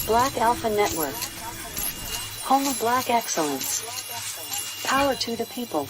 Black Alpha Network. Home of Black excellence. Power to the people.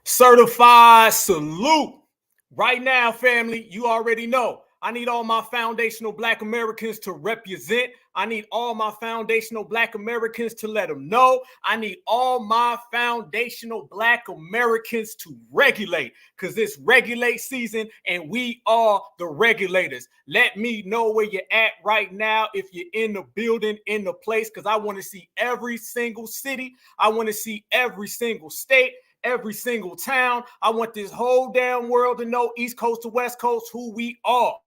Certified salute. Right now, family, you already know. I need all my foundational Black Americans to represent. I need all my foundational Black Americans to let them know. I need all my foundational Black Americans to regulate, because it's regulate season and we are the regulators. Let me know where you're at right now, if you're in the building, in the place, because I want to see every single city. I want to see every single state, every single town. I want this whole damn world to know, East Coast to West Coast, who we are.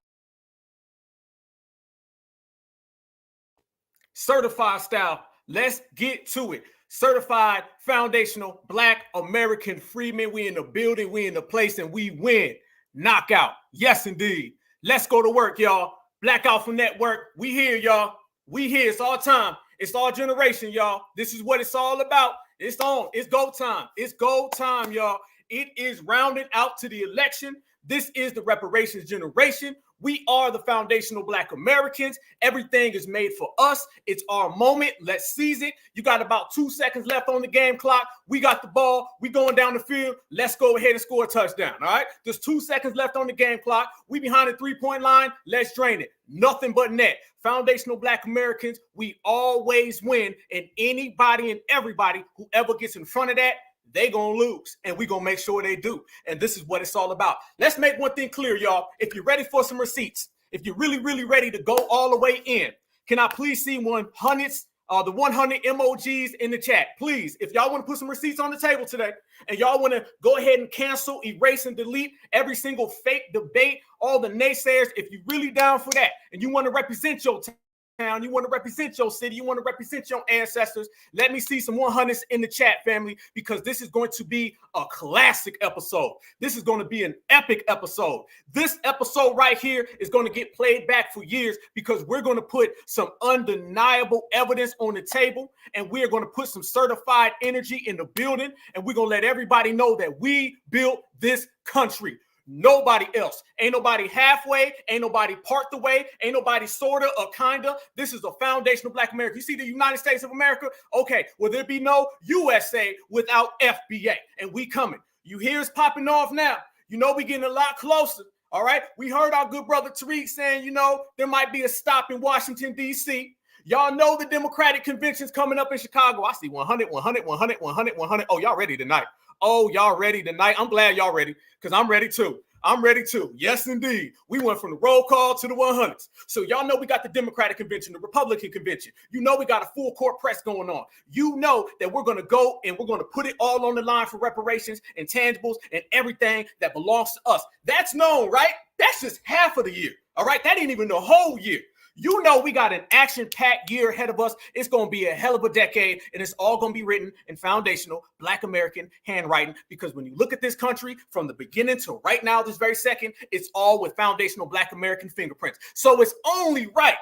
Certified style. Let's get to it. Certified foundational Black American freemen. We in the building, we in the place, and we win. Knockout. Yes, indeed. Let's go to work, y'all. Black Alpha Network. We here, y'all. We here. It's our time. It's our generation, y'all. This is what it's all about. It's on. It's go time. It's go time, y'all. It is rounding out to the election. This is the reparations generation. We are the foundational Black Americans. Everything is made for us. It's our moment. Let's seize it. You got about 2 seconds left on the game clock. We got the ball. We going down the field. Let's go ahead and score a touchdown. All right. There's 2 seconds left on the game clock. We behind the 3-point line. Let's drain it. Nothing but net. Foundational Black Americans, we always win. And anybody and everybody who ever gets in front of that, they gonna lose, and we gonna make sure they do. And this is what it's all about. Let's make one thing clear, y'all. If you're ready for some receipts, if you're really, really ready to go all the way in, can I please see the 100 emojis in the chat? Please, if y'all want to put some receipts on the table today, and y'all want to go ahead and cancel, erase, and delete every single fake debate, all the naysayers, if you're really down for that, and you want to represent your town, you want to represent your city, you want to represent your ancestors, let me see some 100s in the chat, family, because this is going to be a classic episode. This is going to be an epic episode. This episode right here is going to get played back for years, because we're going to put some undeniable evidence on the table, and we're going to put some certified energy in the building, and we're going to let everybody know that we built this country. Nobody else. Ain't nobody halfway. Ain't nobody part the way. Ain't nobody sorta or kinda. This is a foundational Black America. You see the United States of America? Okay, will there be no USA without FBA? And we coming. You hear us popping off now. You know we getting a lot closer. All right. We heard our good brother Tariq saying, you know, there might be a stop in Washington, D.C. Y'all know the Democratic convention's coming up in Chicago. I see 100, 100, 100, 100, 100. Oh, y'all ready tonight? Oh, y'all ready tonight? I'm glad y'all ready, because I'm ready too. I'm ready too. Yes, indeed. We went from the roll call to the 100s. So y'all know we got the Democratic convention, the Republican convention. You know we got a full court press going on. You know that we're going to go and we're going to put it all on the line for reparations and tangibles and everything that belongs to us. That's known, right? That's just half of the year. All right. That ain't even the whole year. You know we got an action-packed year ahead of us. It's going to be a hell of a decade, and it's all going to be written in foundational Black American handwriting, because when you look at this country from the beginning to right now, this very second, it's all with foundational Black American fingerprints. So it's only right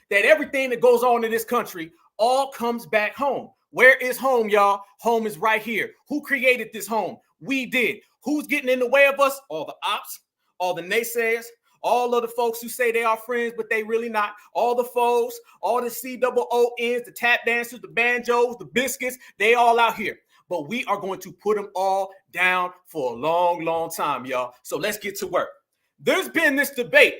that everything that goes on in this country all comes back home. Where is home, y'all? Home is right here. Who created this home? We did. Who's getting in the way of us? All the ops, all the naysayers, all of the folks who say they are friends, but they really not. All the foes, all the COONs, the tap dancers, the banjos, the biscuits, they all out here. But we are going to put them all down for a long, long time, y'all. So let's get to work. There's been this debate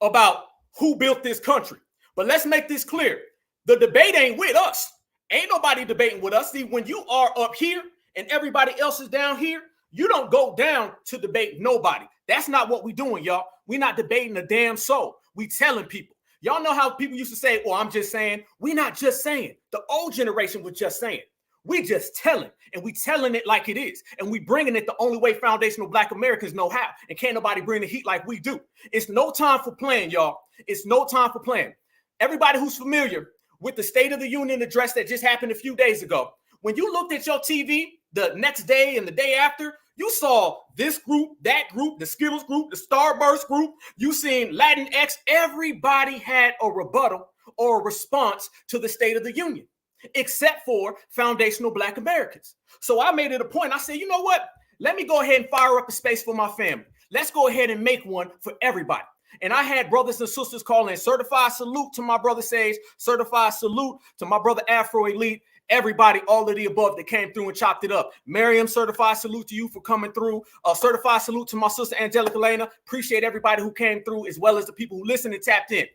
about who built this country. But let's make this clear. The debate ain't with us. Ain't nobody debating with us. See, when you are up here and everybody else is down here, you don't go down to debate nobody. That's not what we doing, y'all. We're not debating a damn soul. We telling people. Y'all know how people used to say, well, I'm just saying. We're not just saying. The old generation was just saying. We just telling, and we telling it like it is, and we bringing it the only way foundational Black Americans know how, and can't nobody bring the heat like we do. It's no time for playing, y'all. It's no time for playing. Everybody who's familiar with the State of the Union address that just happened a few days ago, when you looked at your TV the next day and the day after, you saw this group, that group, the Skittles group, the Starburst group, you seen Latinx. Everybody had a rebuttal or a response to the State of the Union, except for foundational Black Americans. So I made it a point. I said, you know what? Let me go ahead and fire up a space for my family. Let's go ahead and make one for everybody. And I had brothers and sisters call in. Certified salute to my brother Sage. Certified salute to my brother Afro Elite. Everybody, all of the above that came through and chopped it up. Miriam, certified salute to you for coming through. Certified salute to my sister Angelica Lena. Appreciate everybody who came through, as well as the people who listened and tapped in.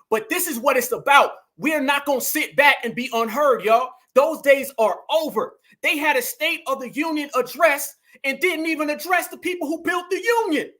But this is what it's about. We're not going to sit back and be unheard, y'all. Those days are over. They had a State of the Union address and didn't even address the people who built the Union.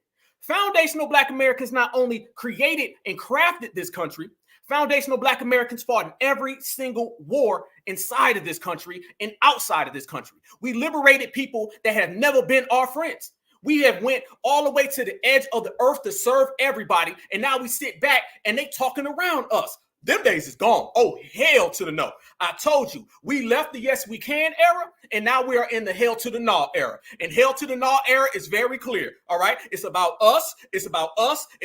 Foundational Black Americans not only created and crafted this country, foundational Black Americans fought in every single war inside of this country and outside of this country. We liberated people that have never been our friends. We have went all the way to the edge of the earth to serve everybody. And now we sit back and they talking around us. Them days is gone. Oh, hell to the no. I told you, we left the yes we can era, and now we are in the hell to the no era. And hell to the no era is very clear, all right? It's about us, and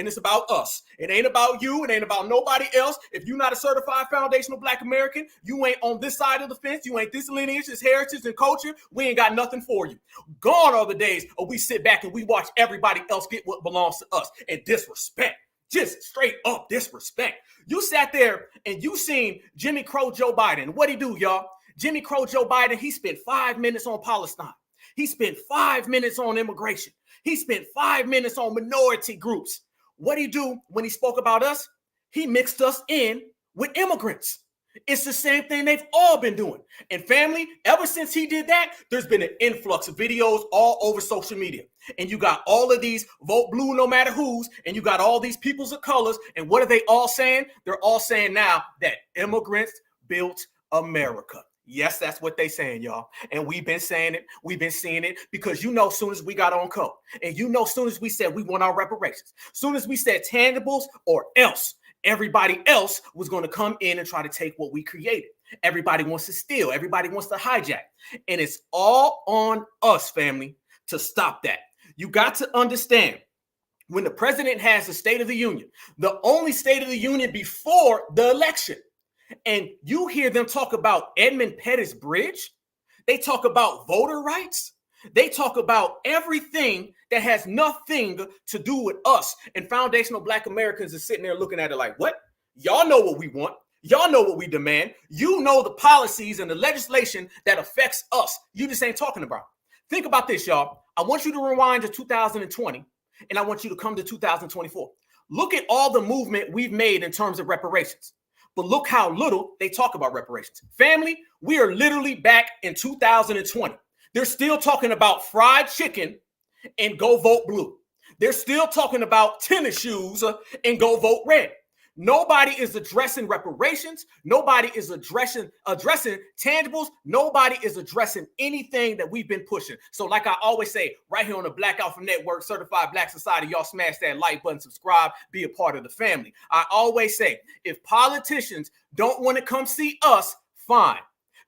it's about us. It ain't about you, it ain't about nobody else. If you're not a certified foundational Black American, you ain't on this side of the fence, you ain't this lineage, this heritage and culture, we ain't got nothing for you. Gone are the days of we sit back and we watch everybody else get what belongs to us, and disrespect. Just straight up disrespect. You sat there and you seen Jimmy Crow Joe Biden. What'd he do, y'all? Jimmy Crow Joe Biden, he spent 5 minutes on Palestine. He spent 5 minutes on immigration. He spent 5 minutes on minority groups. What'd he do when he spoke about us? He mixed us in with immigrants. It's the same thing they've all been doing. And family, ever since he did that, there's been an influx of videos all over social media. And you got all of these vote blue no matter who's, and you got all these peoples of colors. And what are they all saying? They're all saying now that immigrants built America. Yes, that's what they saying, y'all. And we've been saying it. We've been seeing it because as soon as we got on code, and as soon as we said we want our reparations, as soon as we said tangibles or else, everybody else was going to come in and try to take what we created. Everybody wants to steal. Everybody wants to hijack. And it's all on us, family, to stop that. You got to understand, when the president has the State of the Union, the only State of the Union before the election, and you hear them talk about Edmund Pettus Bridge, they talk about voter rights, they talk about everything that has nothing to do with us. And foundational Black Americans are sitting there looking at it like, what? Y'all know what we want. Y'all know what we demand. You know the policies and the legislation that affects us. You just ain't talking about it. Think about this, y'all. I want you to rewind to 2020, and I want you to come to 2024. Look at all the movement we've made in terms of reparations. But look how little they talk about reparations. Family, we are literally back in 2020. They're still talking about fried chicken and go vote blue. They're still talking about tennis shoes and go vote red. Nobody is addressing reparations. Nobody is addressing tangibles. Nobody is addressing anything that we've been pushing. So like I always say, right here on the Black Alpha Network, Certified Black Society, y'all smash that like button, subscribe, be a part of the family. I always say, if politicians don't want to come see us, fine,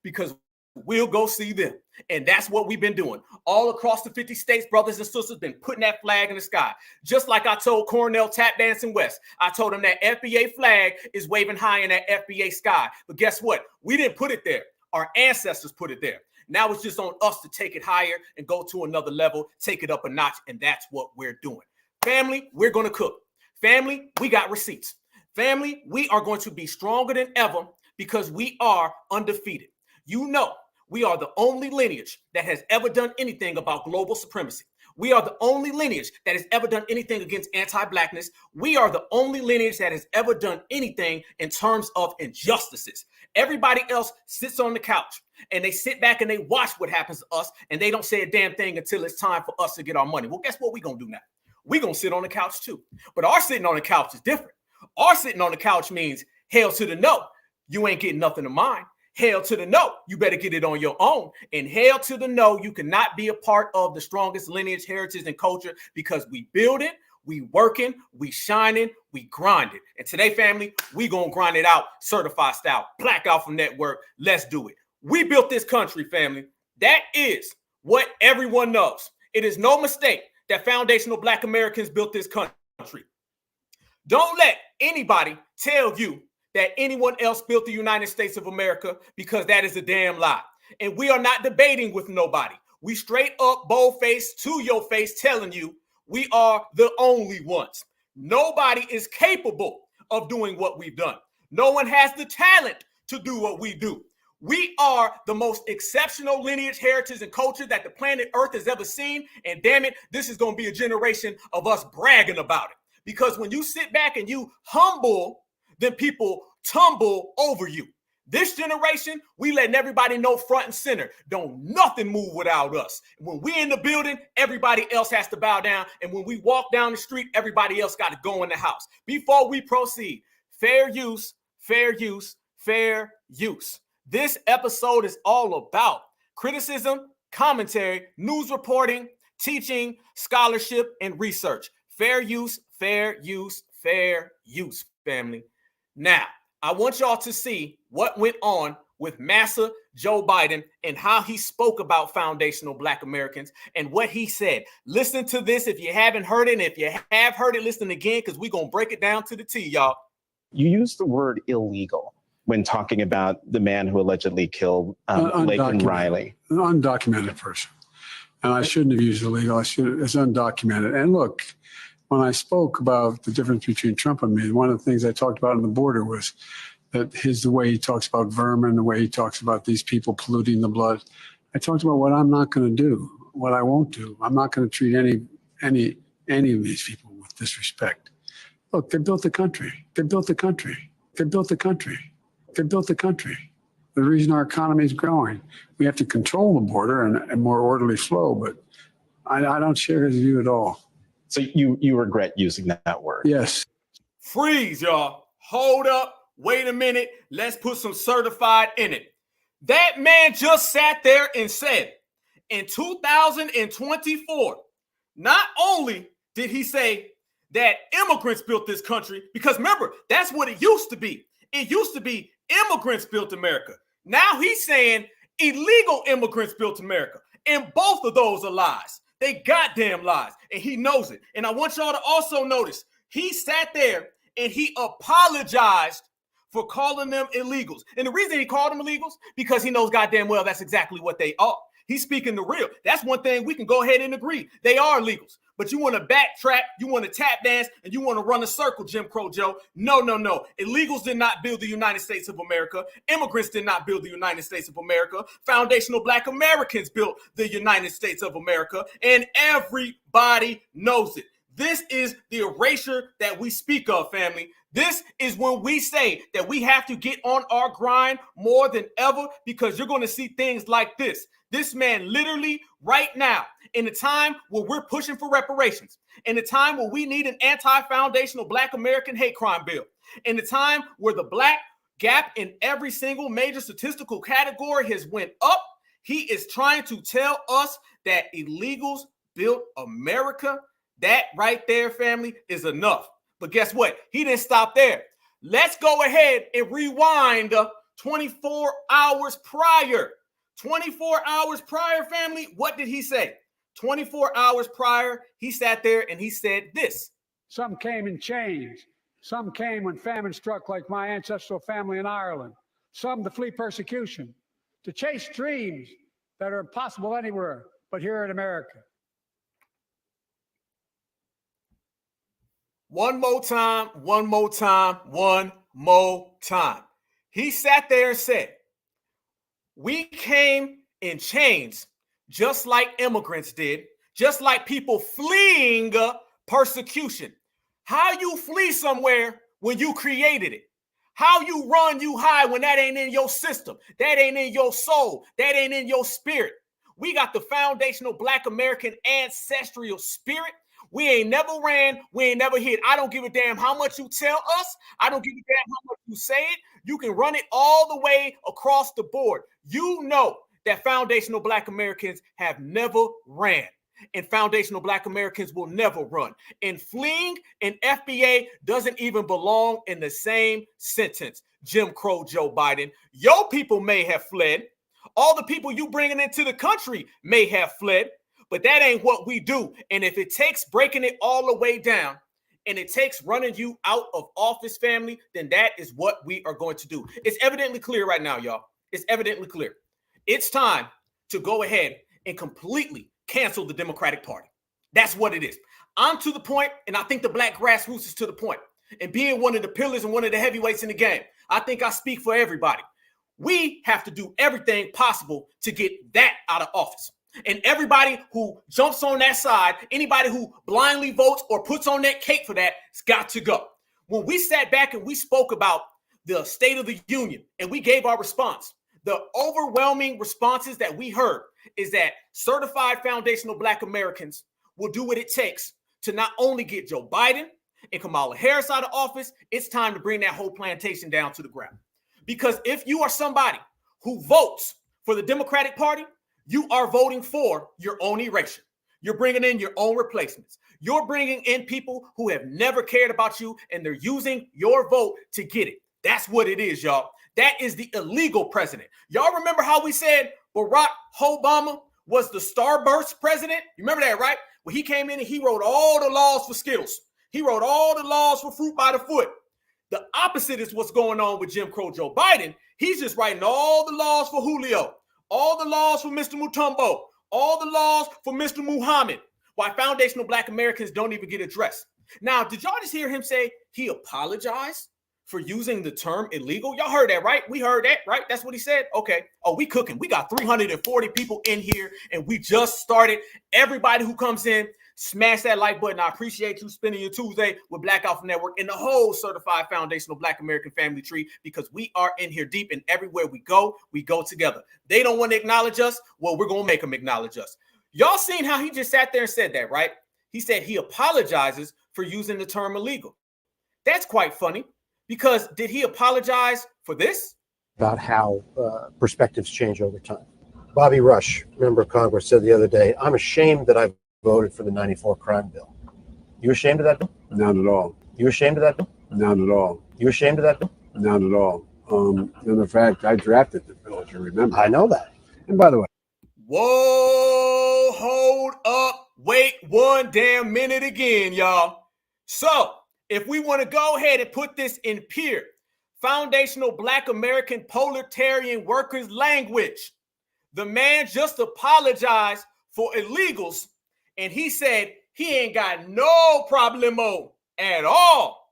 because we'll go see them. And that's what we've been doing. All across the 50 states, brothers and sisters, been putting that flag in the sky. Just like I told Cornell Tap Dancing West. I told him that FBA flag is waving high in that FBA sky. But guess what? We didn't put it there. Our ancestors put it there. Now it's just on us to take it higher and go to another level, take it up a notch. And that's what we're doing. Family, we're going to cook. Family, we got receipts. Family, we are going to be stronger than ever because we are undefeated. You know, we are the only lineage that has ever done anything about global supremacy. We are the only lineage that has ever done anything against anti-blackness. We are the only lineage that has ever done anything in terms of injustices. Everybody else sits on the couch and they sit back and they watch what happens to us, and they don't say a damn thing until it's time for us to get our money. Well, guess what we're going to do now? We're going to sit on the couch too. But our sitting on the couch is different. Our sitting on the couch means hell to the no. You ain't getting nothing of mine. Hell to the no, you better get it on your own. And hell to the no, you cannot be a part of the strongest lineage, heritage, and culture because we build it, we working, we shining, we grinding. And today, family, we gonna grind it out, certified style, Black Alpha Network. Let's do it. We built this country, family. That is what everyone knows. It is no mistake that foundational Black Americans built this country. Don't let anybody tell you that anyone else built the United States of America, because that is a damn lie. And we are not debating with nobody. We straight up, bold-faced, to your face, telling you we are the only ones. Nobody is capable of doing what we've done. No one has the talent to do what we do. We are the most exceptional lineage, heritage, and culture that the planet Earth has ever seen. And damn it, this is going to be a generation of us bragging about it. Because when you sit back and you humble, then people tumble over you. This generation, we letting everybody know front and center. Don't nothing move without us. When we in the building, everybody else has to bow down. And when we walk down the street, everybody else got to go in the house. Before we proceed, fair use, fair use, fair use. This episode is all about criticism, commentary, news reporting, teaching, scholarship, and research. Fair use, fair use, fair use, family. Now, I want y'all to see what went on with Massa Joe Biden and how he spoke about foundational Black Americans and what he said. Listen to this if you haven't heard it. And if you have heard it, listen again, because we're going to break it down to the T, y'all. You use the word illegal when talking about the man who allegedly killed Lakeland Riley. An undocumented person. And I shouldn't have used illegal. It's undocumented. And look, when I spoke about the difference between Trump and me, one of the things I talked about on the border was that the way he talks about vermin, the way he talks about these people polluting the blood. I talked about what I'm not going to do, what I won't do. I'm not going to treat any of these people with disrespect. Look, they built the country. They built the country. They built the country. They built the country. The reason our economy is growing, we have to control the border and more orderly flow, but I don't share his view at all. So you regret using that word? Yes. Freeze, y'all. Hold up. Wait a minute. Let's put some certified in it. That man just sat there and said, in 2024, not only did he say that immigrants built this country, because remember, that's what it used to be. It used to be immigrants built America. Now he's saying illegal immigrants built America. And both of those are lies. They goddamn lies. And he knows it. And I want y'all to also notice, he sat there and he apologized for calling them illegals. And the reason he called them illegals, because he knows goddamn well that's exactly what they are. He's speaking the real. That's one thing we can go ahead and agree. They are illegals. But you want to backtrack, you want to tap dance, and you want to run a circle, Jim Crow Joe. No, no, no. Illegals did not build the United States of America. Immigrants did not build the United States of America. Foundational Black Americans built the United States of America, and everybody knows it. This is the erasure that we speak of, family. This is when we say that we have to get on our grind more than ever, because you're going to see things like this. This man literally right now, in a time where we're pushing for reparations, in a time where we need an anti-foundational Black American hate crime bill, in a time where the Black gap in every single major statistical category has went up, he is trying to tell us that illegals built America. That right there, family, is enough. But guess what? He didn't stop there. Let's go ahead and rewind 24 hours prior. 24 hours prior, family, what did he say? 24 hours prior, he sat there and he said this. Some came in chains. Some came when famine struck, like my ancestral family in Ireland. Some to flee persecution, to chase dreams that are impossible anywhere but here in America. One more time, one more time, one more time. He sat there and said, we came in chains, just like immigrants did, just like people fleeing persecution. How you flee somewhere when you created it? How you run, you hide when that ain't in your system, that ain't in your soul, that ain't in your spirit. We got the foundational Black American ancestral spirit. We ain't never ran. We ain't never hid. I don't give a damn how much you tell us. I don't give a damn how much you say it. You can run it all the way across the board. You know that foundational Black Americans have never ran, and foundational Black Americans will never run. And fleeing and FBA doesn't even belong in the same sentence. Jim Crow Joe Biden, your people may have fled. All the people you bringing into the country may have fled, but that ain't what we do. And if it takes breaking it all the way down, and it takes running you out of office, family, then that is what we are going to do. It's evidently clear right now, y'all. It's evidently clear. It's time to go ahead and completely cancel the Democratic Party. That's what it is. I'm to the point, and I think the Black grassroots is to the point. And being one of the pillars and one of the heavyweights in the game, I think I speak for everybody. We have to do everything possible to get that out of office. And everybody who jumps on that side, anybody who blindly votes or puts on that cake for that, it's got to go. When we sat back and we spoke about the State of the Union and we gave our response, the overwhelming responses that we heard is that certified foundational Black Americans will do what it takes to not only get Joe Biden and Kamala Harris out of office, it's time to bring that whole plantation down to the ground. Because if you are somebody who votes for the Democratic Party, you are voting for your own erasure. You're bringing in your own replacements. You're bringing in people who have never cared about you, and they're using your vote to get it. That's what it is, y'all. That is the illegal president. Y'all remember how we said Barack Obama was the starburst president? You remember that, right? Well, he came in and he wrote all the laws for Skittles. He wrote all the laws for fruit by the foot. The opposite is what's going on with Jim Crow Joe Biden. He's just writing all the laws for Julio, all the laws for Mr. Mutombo, all the laws for Mr. Muhammad, why foundational Black Americans don't even get addressed. Now, did y'all just hear him say he apologized for using the term illegal? Y'all heard that, right? We heard that, right? That's what he said. Okay. Oh, we cooking. We got 340 people in here, and we just started. Everybody who comes in, smash that like button. I appreciate you spending your Tuesday with Black Alpha Network and the whole certified foundational Black American family tree, because we are in here deep, and everywhere we go together. They don't want to acknowledge us. Well, we're going to make them acknowledge us. Y'all seen how he just sat there and said that, right? He said he apologizes for using the term illegal. That's quite funny, because did he apologize for this? About how perspectives change over time. Bobby Rush, member of Congress, said the other day, "I'm ashamed that I voted for the 94 crime bill." You ashamed of that bill? Not at all. You ashamed of that bill? Not at all. You ashamed of that bill? Not at all. And in fact, I drafted the bill, if you remember. I know that. And by the way, Whoa, hold up, wait one damn minute again, y'all. So if we want to go ahead and put this in pure foundational Black American proletarian workers language, the man just apologized for illegals, and he said he ain't got no problemo at all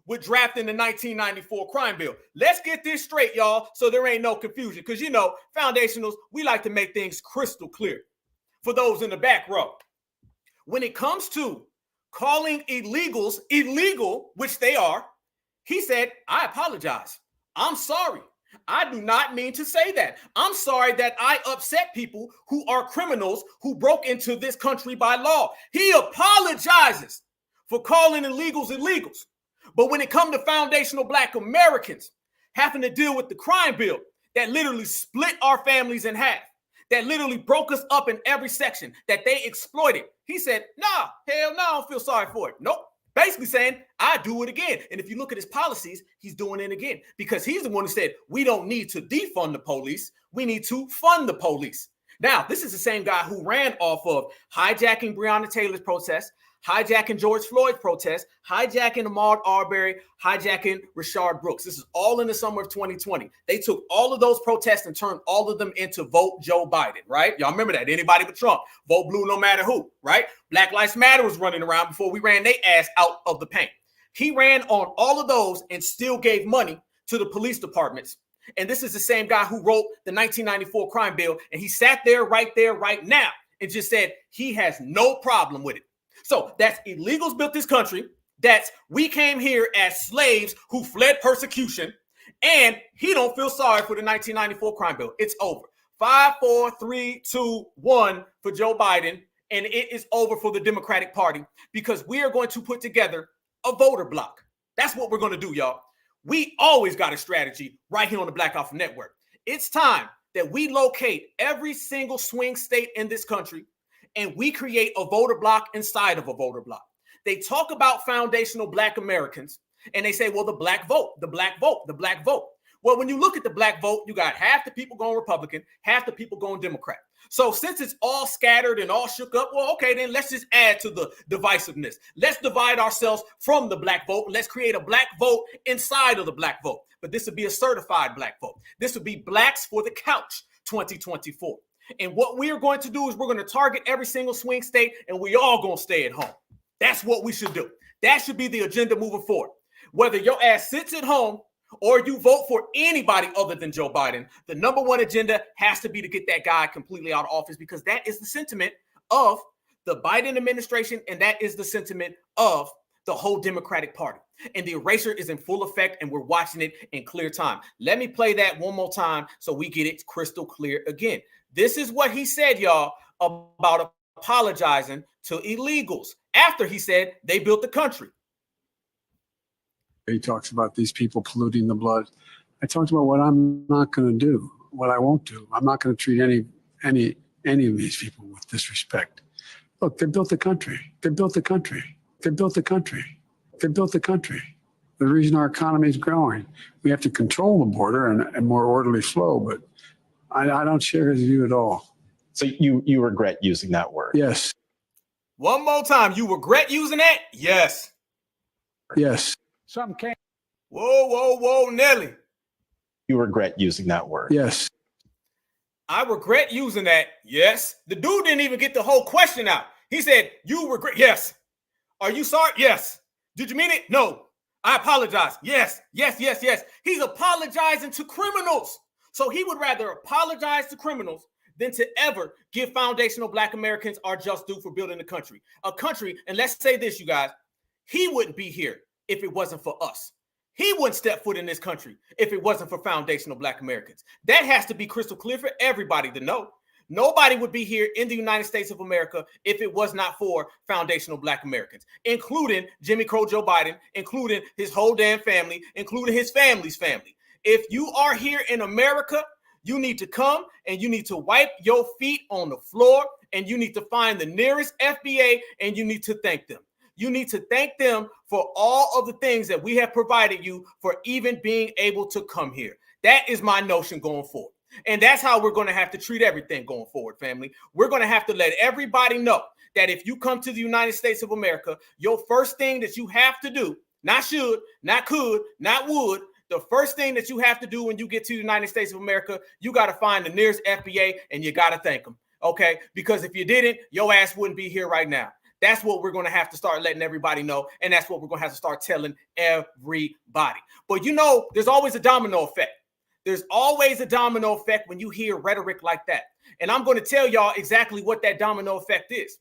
with drafting the 1994 crime bill. Let's get this straight, y'all, so there ain't no confusion, because, you know, foundationals, we like to make things crystal clear for those in the back row. When it comes to calling illegals illegal, which they are, he said, I apologize. I'm sorry. I do not mean to say that. I'm sorry that I upset people who are criminals who broke into this country by law. He apologizes for calling illegals illegals. But when it comes to foundational Black Americans having to deal with the crime bill that literally split our families in half, that literally broke us up in every section, that they exploited, he said, nah, hell no, I don't feel sorry for it. Nope. Basically saying, I do it again. And if you look at his policies, he's doing it again, because he's the one who said, we don't need to defund the police. We need to fund the police. Now, this is the same guy who ran off of hijacking Breonna Taylor's protest, hijacking George Floyd's protest, hijacking Ahmaud Arbery, hijacking Rashard Brooks. This is all in the summer of 2020. They took all of those protests and turned all of them into vote Joe Biden, right? Y'all remember that? Anybody but Trump. Vote blue no matter who, right? Black Lives Matter was running around before we ran their ass out of the paint. He ran on all of those and still gave money to the police departments. And this is the same guy who wrote the 1994 crime bill. And he sat there, right now, and just said he has no problem with it. So that's illegals built this country. That's we came here as slaves who fled persecution. And he don't feel sorry for the 1994 crime bill. It's over. 5, 4, 3, 2, 1 for Joe Biden and it is over for the Democratic Party because we are going to put together a voter block. That's what we're going to do, y'all. We always got a strategy right here on the Black Alpha Network. It's time that we locate every single swing state in this country and we create a voter block inside of a voter block. They talk about foundational Black Americans and they say, well, the black vote, the black vote, the black vote. Well, when you look at the black vote, you got half the people going Republican, half the people going Democrat. So since it's all scattered and all shook up, well, okay, then let's just add to the divisiveness. Let's divide ourselves from the black vote. Let's create a black vote inside of the black vote. But this would be a certified black vote. This would be Blacks for the Couch 2024. And what we are going to do is we're going to target every single swing state and we all going to stay at home. That's what we should do. That should be the agenda moving forward. Whether your ass sits at home or you vote for anybody other than Joe Biden, the number one agenda has to be to get that guy completely out of office because that is the sentiment of the Biden administration and that is the sentiment of the whole Democratic Party. And the erasure is in full effect and we're watching it in clear time. Let me play that one more time so we get it crystal clear again. This is what he said, y'all, about apologizing to illegals after he said they built the country. He talks about these people polluting the blood. I talked about what I'm not going to do, what I won't do. I'm not going to treat any of these people with disrespect. Look, they built the country. They built the country. They built the country. They built the country. The reason our economy is growing, we have to control the border and more orderly flow, but I don't share his view at all. So you regret using that word? Yes. One more time. You regret using that? Yes. Yes. Some came. Whoa, Nelly. You regret using that word? Yes. I regret using that. Yes. The dude didn't even get the whole question out. He said, you regret. Yes. Are you sorry? Yes. Did you mean it? No. I apologize. Yes. He's apologizing to criminals. So he would rather apologize to criminals than to ever give foundational Black Americans our just due for building a country. A country, and let's say this, you guys, he wouldn't be here if it wasn't for us. He wouldn't step foot in this country if it wasn't for foundational Black Americans. That has to be crystal clear for everybody to know. Nobody would be here in the United States of America if it was not for foundational Black Americans, including Jimmy Crow Joe Biden, including his whole damn family, including his family's family. If you are here in America, you need to come and you need to wipe your feet on the floor and you need to find the nearest FBA and you need to thank them. You need to thank them for all of the things that we have provided you for even being able to come here. That is my notion going forward. And that's how we're going to have to treat everything going forward, family. We're going to have to let everybody know that if you come to the United States of America, your first thing that you have to do, not should, not could, not would, the first thing that you have to do when you get to the United States of America, you got to find the nearest FBA and you got to thank them. Okay? Because if you didn't, your ass wouldn't be here right now. That's what we're going to have to start letting everybody know. And that's what we're going to have to start telling everybody. But you know, there's always a domino effect. There's always a domino effect when you hear rhetoric like that. And I'm going to tell y'all exactly what that domino effect is.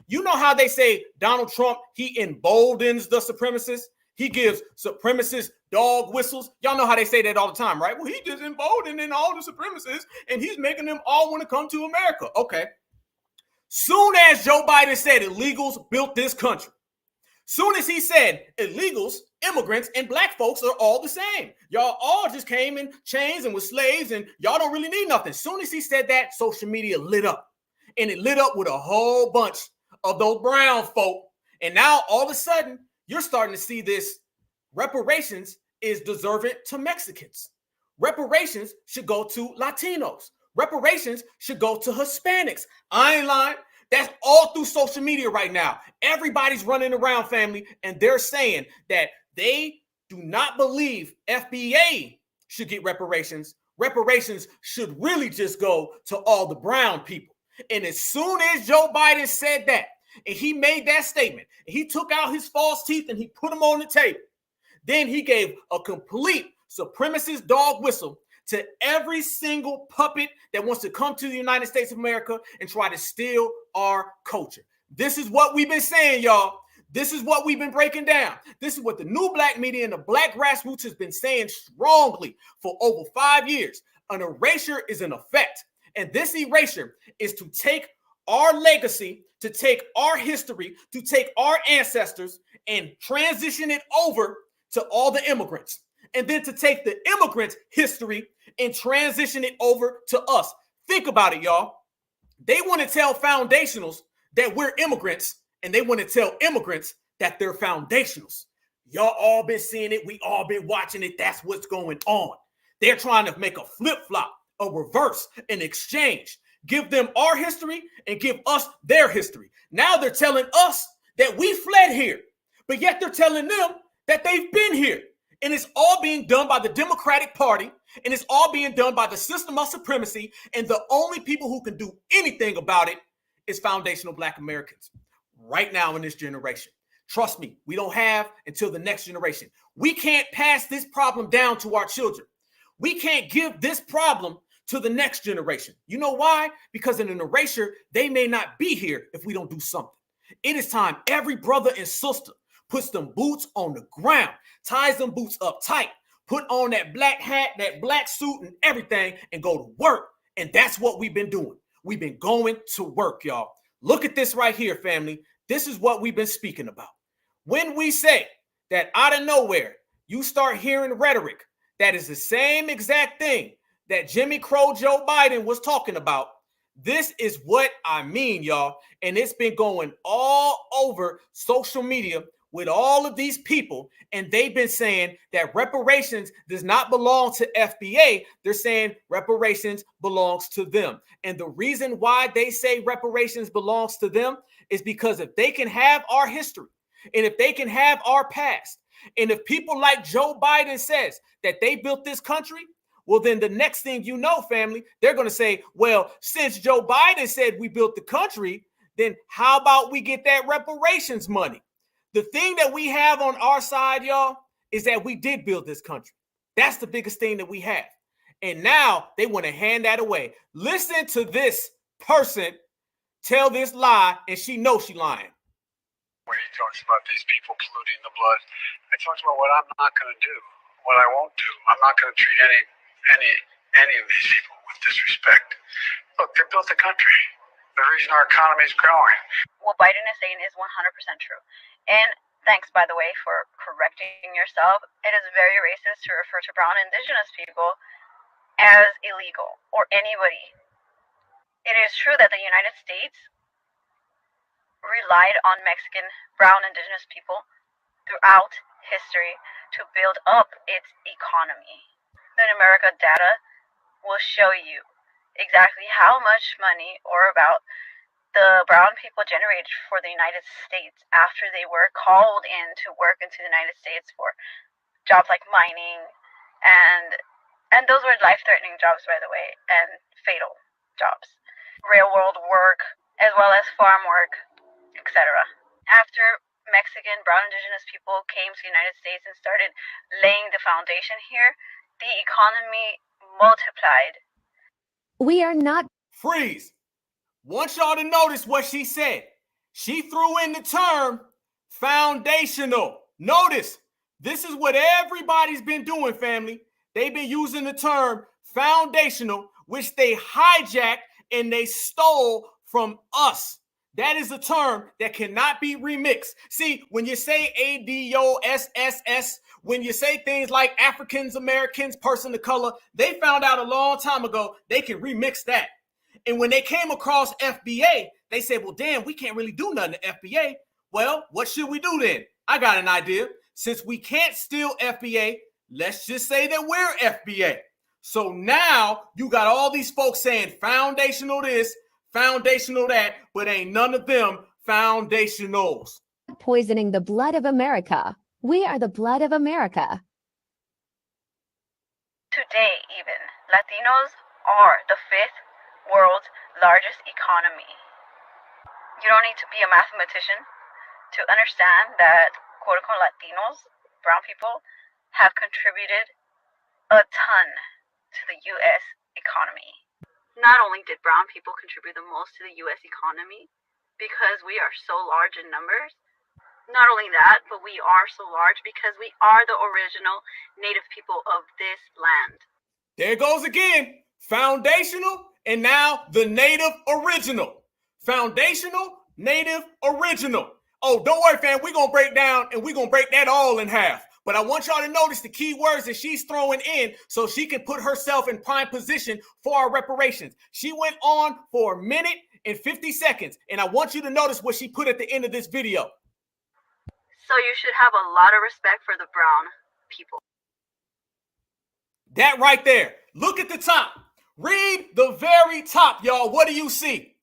You know how they say Donald Trump, he emboldens the supremacists? He gives supremacists dog whistles. Y'all know how they say that all the time, right? Well, he just emboldening all the supremacists and he's making them all want to come to America. Okay. Soon as Joe Biden said illegals built this country, soon as he said illegals, immigrants, and Black folks are all the same. Y'all all just came in chains and were slaves and y'all don't really need nothing. Soon as he said that, social media lit up. And it lit up with a whole bunch of those brown folk. And now all of a sudden, you're starting to see this reparations is deserving to Mexicans. Reparations should go to Latinos. Reparations should go to Hispanics. I ain't lying. That's all through social media right now. Everybody's running around, family, and they're saying that they do not believe FBA should get reparations. Reparations should really just go to all the brown people. And as soon as Joe Biden said that, and he made that statement, he took out his false teeth and he put them on the table, then he gave a complete supremacist dog whistle to every single puppet that wants to come to the United States of America and try to steal our culture. This is what we've been saying, y'all. This is what we've been breaking down. This is what the new Black media and the Black grassroots has been saying strongly for over 5 years. An erasure is in effect. And this erasure is to take our legacy, to take our history, to take our ancestors and transition it over to all the immigrants. And then to take the immigrants' history and transition it over to us. Think about it, y'all. They want to tell foundationals that we're immigrants, and they want to tell immigrants that they're foundationals. Y'all all been seeing it. We all been watching it. That's what's going on. They're trying to make a flip-flop, a reverse, an exchange. Give them our history and give us their history. Now they're telling us that we fled here, but yet they're telling them that they've been here. And it's all being done by the Democratic Party, and it's all being done by the system of supremacy, and the only people who can do anything about it is foundational Black Americans right now in this generation. Trust me, we don't have until the next generation. We can't pass this problem down to our children. We can't give this problem to the next generation. You know why? Because in an erasure, they may not be here if we don't do something. It is time every brother and sister puts them boots on the ground, ties them boots up tight, put on that black hat, that black suit and everything, and go to work. And that's what we've been doing. We've been going to work, y'all. Look at this right here, family. This is what we've been speaking about. When we say that out of nowhere, you start hearing rhetoric that is the same exact thing that Jimmy Crow Joe Biden was talking about, this is what I mean, y'all. And it's been going all over social media with all of these people, and they've been saying that reparations does not belong to FBA. They're saying reparations belongs to them. And the reason why they say reparations belongs to them is because if they can have our history, and if they can have our past, and if people like Joe Biden says that they built this country, well, then the next thing you know, family, they're going to say, well, since Joe Biden said we built the country, then how about we get that reparations money? The thing that we have on our side, y'all, is that we did build this country. That's the biggest thing that we have. And now they want to hand that away. Listen to this person tell this lie, and she knows she's lying. When he talks about these people polluting the blood, I talked about what I'm not going to do, what I won't do. I'm not going to treat any of these people with disrespect. Look, they built the country. The reason our economy is growing. What Biden is saying is 100% true. And thanks, by the way, for correcting yourself. It is very racist to refer to brown indigenous people as illegal or anybody. It is true that the United States relied on Mexican, brown indigenous people throughout history to build up its economy. The America data will show you exactly how much money or about the brown people generated for the United States after they were called in to work into the United States for jobs like mining and those were life-threatening jobs, by the way, and fatal jobs, railroad work, as well as farm work, etc. After Mexican, brown indigenous people came to the United States and started laying the foundation here, the economy multiplied. We are not. Freeze. Want y'all to notice what she said. She threw in the term foundational. Notice, this is what everybody's been doing, family. They've been using the term foundational, which they hijacked and they stole from us. That is a term that cannot be remixed. See, when you say ADOSSS, when you say things like Africans, Americans, person of color, they found out a long time ago they can remix that. And when they came across FBA, they said, well, damn, we can't really do nothing to FBA. Well, what should we do then? I got an idea. Since we can't steal FBA, let's just say that we're FBA. So now you got all these folks saying foundational this, foundational that, but ain't none of them foundationals. Poisoning the blood of America. We are the blood of America. Today, even, Latinos are the fifth world's largest economy. You don't need to be a mathematician to understand that quote-unquote Latinos, brown people, have contributed a ton to the U.S. economy. Not only did brown people contribute the most to the U.S. economy because we are so large in numbers, not only that, but we are so large because we are the original native people of this land. There goes again, foundational and now the native original. Foundational, native, original. Oh, don't worry, fam. We're going to break down and we're going to break that all in half. But I want y'all to notice the key words that she's throwing in so she can put herself in prime position for our reparations. She went on for 1 minute and 50 seconds. And I want you to notice what she put at the end of this video. So you should have a lot of respect for the brown people. That right there. Look at the top. Read the very top, y'all. What do you see?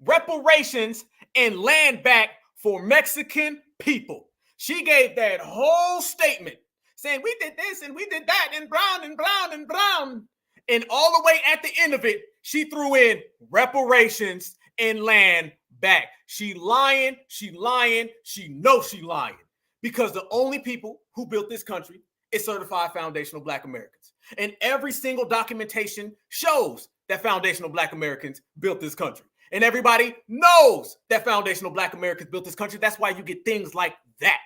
Reparations and land back for Mexican people. She gave that whole statement saying we did this and we did that and brown and brown and brown. And all the way at the end of it, she threw in reparations and land back. She lying, she knows she lying. Because the only people who built this country is certified foundational Black Americans. And every single documentation shows that foundational Black Americans built this country. And everybody knows that foundational Black Americans built this country. That's why you get things like that.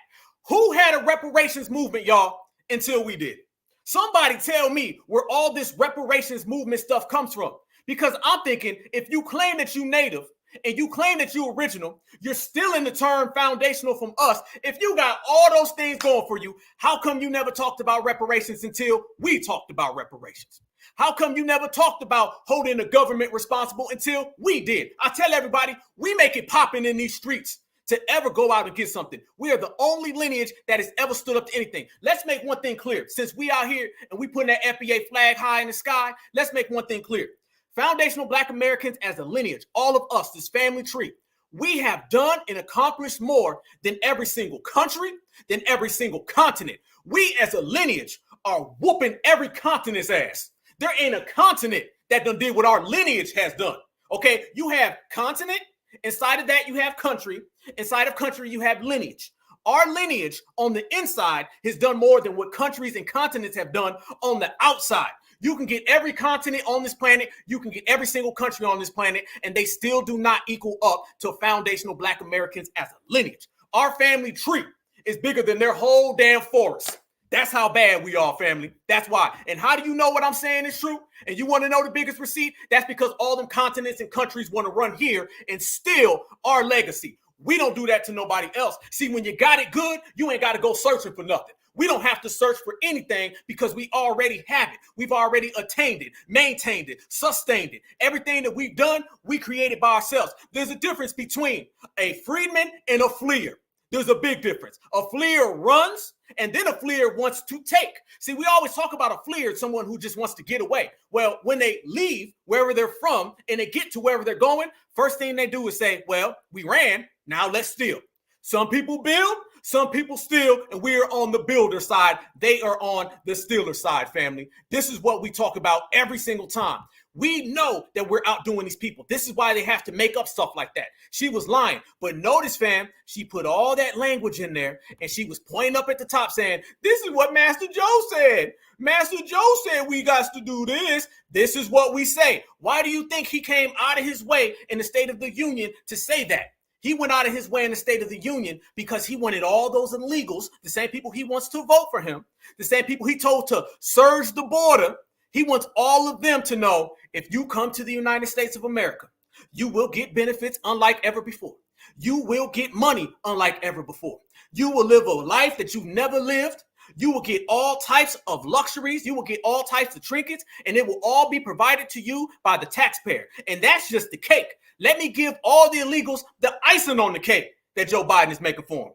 Who had a reparations movement, y'all, until we did? Somebody tell me where all this reparations movement stuff comes from. Because I'm thinking if you claim that you native and you claim that you original, you're still in the term foundational from us. If you got all those things going for you, how come you never talked about reparations until we talked about reparations? How come you never talked about holding the government responsible until we did? I tell everybody, we make it popping in these streets to ever go out and get something. We are the only lineage that has ever stood up to anything. Let's make one thing clear. Since we out here and we putting that FBA flag high in the sky, let's make one thing clear. Foundational Black Americans as a lineage, all of us, this family tree, we have done and accomplished more than every single country, than every single continent. We as a lineage are whooping every continent's ass. There ain't a continent that done did what our lineage has done. Okay, you have continent. Inside of that, you have country. Inside of country, you have lineage. Our lineage on the inside has done more than what countries and continents have done on the outside. You can get every continent on this planet. You can get every single country on this planet, and they still do not equal up to foundational Black Americans as a lineage. Our family tree is bigger than their whole damn forest. That's how bad we are, family. That's why. And how do you know what I'm saying is true? And you want to know the biggest receipt? That's because all them continents and countries want to run here and steal our legacy. We don't do that to nobody else. See, when you got it good, you ain't got to go searching for nothing. We don't have to search for anything because we already have it. We've already attained it, maintained it, sustained it. Everything that we've done, we created by ourselves. There's a difference between a freedman and a fleer. There's a big difference. A fleer runs, and then a fleer wants to take. See, we always talk about a fleer as someone who just wants to get away. Well, when they leave wherever they're from and they get to wherever they're going, first thing they do is say, well, we ran, now let's steal. Some people build, some people steal, and we are on the builder side. They are on the stealer side, family. This is what we talk about every single time. We know that we're outdoing these people. This is why they have to make up stuff like that. She was lying. But notice, fam, she put all that language in there, and she was pointing up at the top saying, this is what Master Joe said. Master Joe said we got to do this. This is what we say. Why do you think he came out of his way in the State of the Union to say that? He went out of his way in the State of the Union because he wanted all those illegals, the same people he wants to vote for him, the same people he told to surge the border. He wants all of them to know if you come to the United States of America, you will get benefits unlike ever before. You will get money unlike ever before. You will live a life that you've never lived. You will get all types of luxuries. You will get all types of trinkets, and it will all be provided to you by the taxpayer. And that's just the cake. Let me give all the illegals the icing on the cake that Joe Biden is making for them.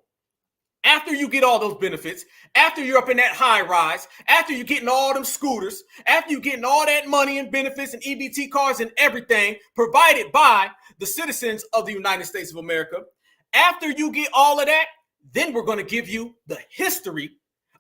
After you get all those benefits, after you're up in that high rise, after you're getting all them scooters, after you're getting all that money and benefits and EBT cards and everything provided by the citizens of the United States of America, after you get all of that, then we're going to give you the history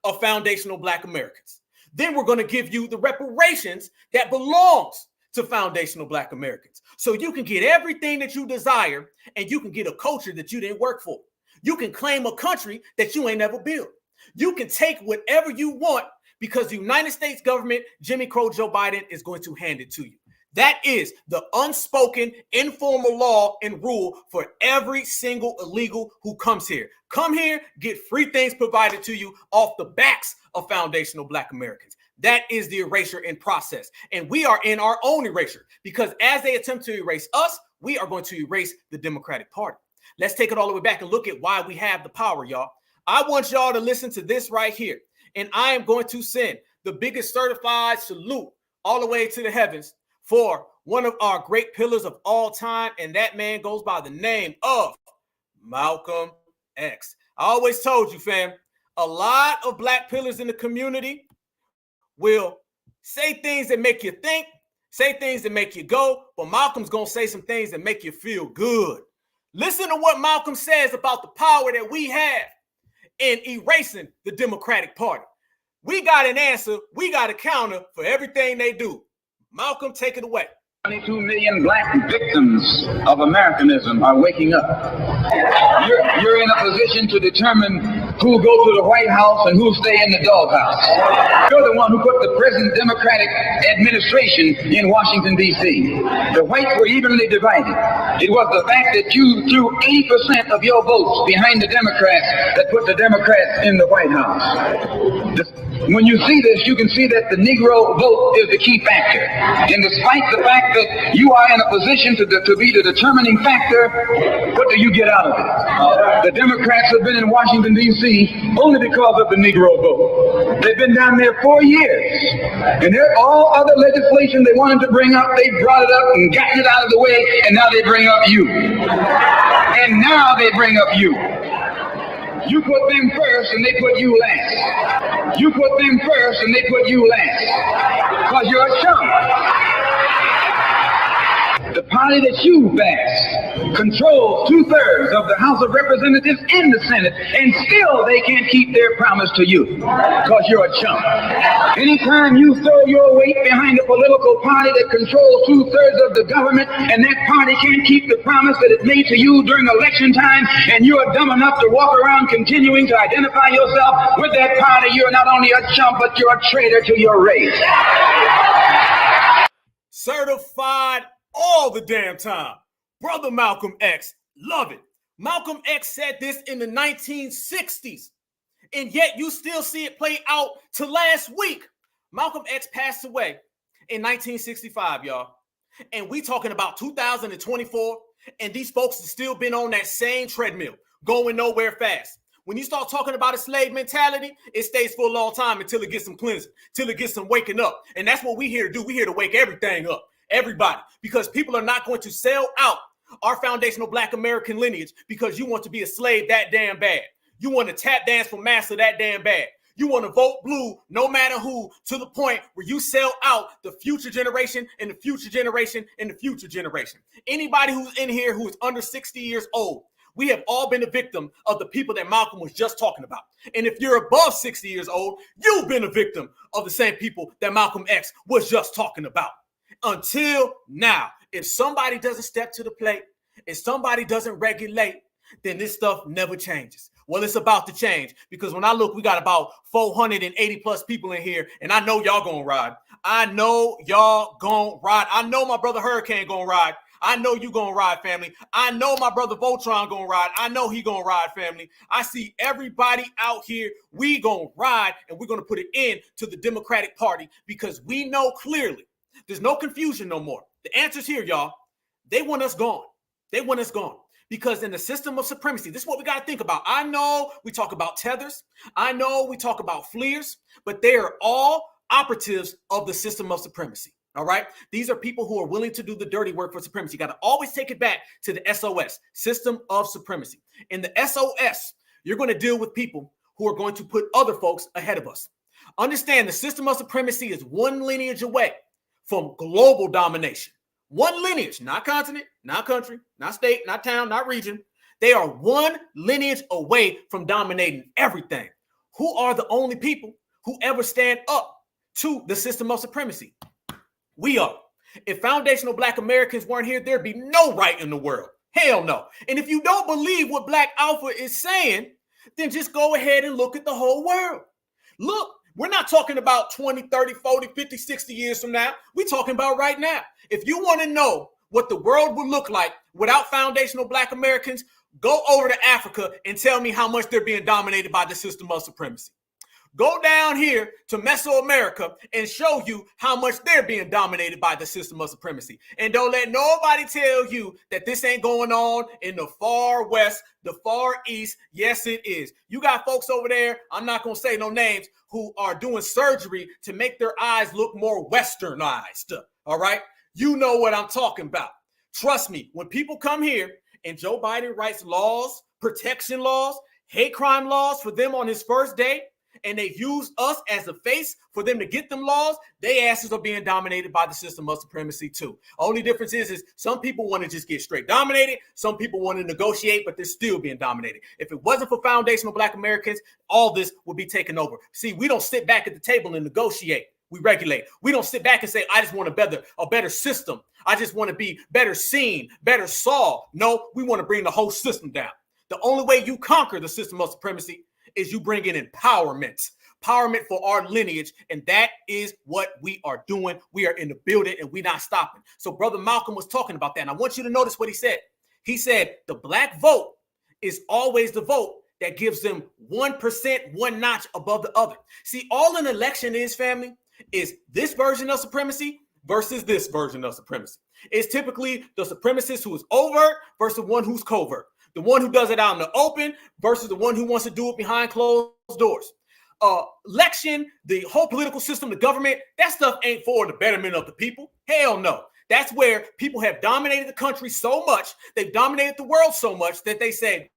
of foundational Black Americans. Then we're going to give you the reparations that belongs to foundational Black Americans. So you can get everything that you desire, and you can get a culture that you didn't work for. You can claim a country that you ain't never built. You can take whatever you want because the United States government, Jimmy Crow Joe Biden, is going to hand it to you. That is the unspoken, informal law and rule for every single illegal who comes here. Come here, get free things provided to you off the backs of foundational Black Americans. That is the erasure in process. And we are in our own erasure because as they attempt to erase us, we are going to erase the Democratic Party. Let's take it all the way back and look at why we have the power, y'all. I want y'all to listen to this right here. And I am going to send the biggest certified salute all the way to the heavens for one of our great pillars of all time. And that man goes by the name of Malcolm X. I always told you, fam, a lot of black pillars in the community will say things that make you think, say things that make you go, but Malcolm's going to say some things that make you feel good. Listen to what Malcolm says about the power that we have in erasing the Democratic Party. We got an answer. We got a counter for everything they do. Malcolm, take it away. 22 million black victims of Americanism are waking up. You're in a position to determine who'll go to the White House and who'll stay in the doghouse. You're the one who put the present Democratic administration in Washington, D.C. The whites were evenly divided. It was the fact that you threw 80% of your votes behind the Democrats that put the Democrats in the White House. When you see this, you can see that the Negro vote is the key factor. And despite the fact that you are in a position to be the determining factor, what do you get out of it? The Democrats have been in Washington, D.C. only because of the Negro vote. They've been down there 4 years. And all other legislation they wanted to bring up, they brought it up and gotten it out of the way, and now they bring up you. And now they bring up you. You put them first and they put you last. You put them first and they put you last. Because you're a chump. The party that you back controls 2/3 of the House of Representatives in the Senate, and still they can't keep their promise to you because you're a chump. Anytime you throw your weight behind a political party that controls 2/3 of the government, and that party can't keep the promise that it made to you during election time, and you are dumb enough to walk around continuing to identify yourself with that party, you're not only a chump, but you're a traitor to your race. Certified all the damn time. Brother Malcolm X, love it. Malcolm X said this in the 1960s, and yet you still see it play out to last week. Malcolm X passed away in 1965, y'all. And we talking about 2024, and these folks have still been on that same treadmill, going nowhere fast. When you start talking about a slave mentality, it stays for a long time until it gets some cleansing, till it gets some waking up. And that's what we here to do. We here to wake everything up. Everybody, because people are not going to sell out our foundational Black American lineage because you want to be a slave that damn bad. You want to tap dance for master that damn bad. You want to vote blue no matter who, to the point where you sell out the future generation and the future generation and the future generation. Anybody who's in here who is under 60 years old, we have all been a victim of the people that Malcolm was just talking about. And if you're above 60 years old, you've been a victim of the same people that Malcolm X was just talking about. Until now, if somebody doesn't step to the plate, if somebody doesn't regulate, then this stuff never changes. Well, it's about to change, because when I look, we got about 480 plus people in here, and I know y'all gonna ride. I know y'all gonna ride. I know my brother Hurricane gonna ride. I know you gonna ride, family. I know my brother Voltron gonna ride. I know he gonna ride, family. I see everybody out here. We gonna ride, and we're gonna put an end to the Democratic Party, because we know clearly there's no confusion no more. The answer's here, y'all. They want us gone. They want us gone. Because in the system of supremacy, this is what we got to think about. I know we talk about tethers. I know we talk about fleers, but they are all operatives of the system of supremacy. All right. These are people who are willing to do the dirty work for supremacy. You got to always take it back to the SOS, system of supremacy. In the SOS, you're going to deal with people who are going to put other folks ahead of us. Understand, the system of supremacy is one lineage away from global domination. One lineage, not continent, not country, not state, not town, not region. They are one lineage away from dominating everything. Who are the only people who ever stand up to the system of supremacy? We are. If foundational Black Americans weren't here, there'd be no right in the world. Hell no. And if you don't believe what Black Alpha is saying, then just go ahead and look at the whole world. Look. We're not talking about 20, 30, 40, 50, 60 years from now. We're talking about right now. If you want to know what the world would look like without foundational Black Americans, go over to Africa and tell me how much they're being dominated by the system of supremacy. Go down here to Mesoamerica and show you how much they're being dominated by the system of supremacy. And don't let nobody tell you that this ain't going on in the far west, the far east. Yes, it is. You got folks over there, I'm not going to say no names, who are doing surgery to make their eyes look more westernized. All right? You know what I'm talking about. Trust me, when people come here and Joe Biden writes laws, protection laws, hate crime laws for them on his first day, and they use us as a face for them to get them laws, they asses are being dominated by the system of supremacy too. Only difference is some people want to just get straight dominated. Some people want to negotiate, but they're still being dominated. If it wasn't for foundational Black Americans, all this would be taken over. See, we don't sit back at the table and negotiate. We regulate. We don't sit back and say, I just want a better system. I just want to be better seen, better saw. No, we want to bring the whole system down. The only way you conquer the system of supremacy is you bring in empowerment for our lineage. And that is what we are doing. We are in the building and we're not stopping. So Brother Malcolm was talking about that. And I want you to notice what he said. He said the Black vote is always the vote that gives them 1%, one notch above the other. See, all an election is, family, is this version of supremacy versus this version of supremacy. It's typically the supremacist who is overt versus the one who's covert. The one who does it out in the open versus the one who wants to do it behind closed doors. Election, the whole political system, the government, that stuff ain't for the betterment of the people. Hell no. That's where people have dominated the country so much, they've dominated the world so much that they say,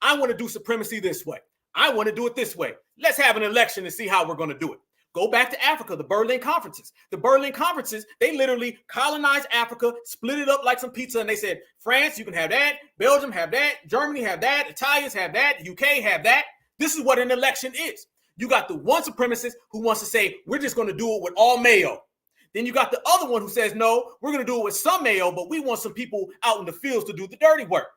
I want to do supremacy this way. I want to do it this way. Let's have an election and see how we're going to do it. Go back to Africa, the Berlin Conferences. The Berlin Conferences, they literally colonized Africa, split it up like some pizza, and they said, France, you can have that. Belgium, have that. Germany, have that. Italians, have that. UK, have that. This is what an election is. You got the one supremacist who wants to say, we're just going to do it with all Mayo. Then you got the other one who says, no, we're going to do it with some Mayo, but we want some people out in the fields to do the dirty work.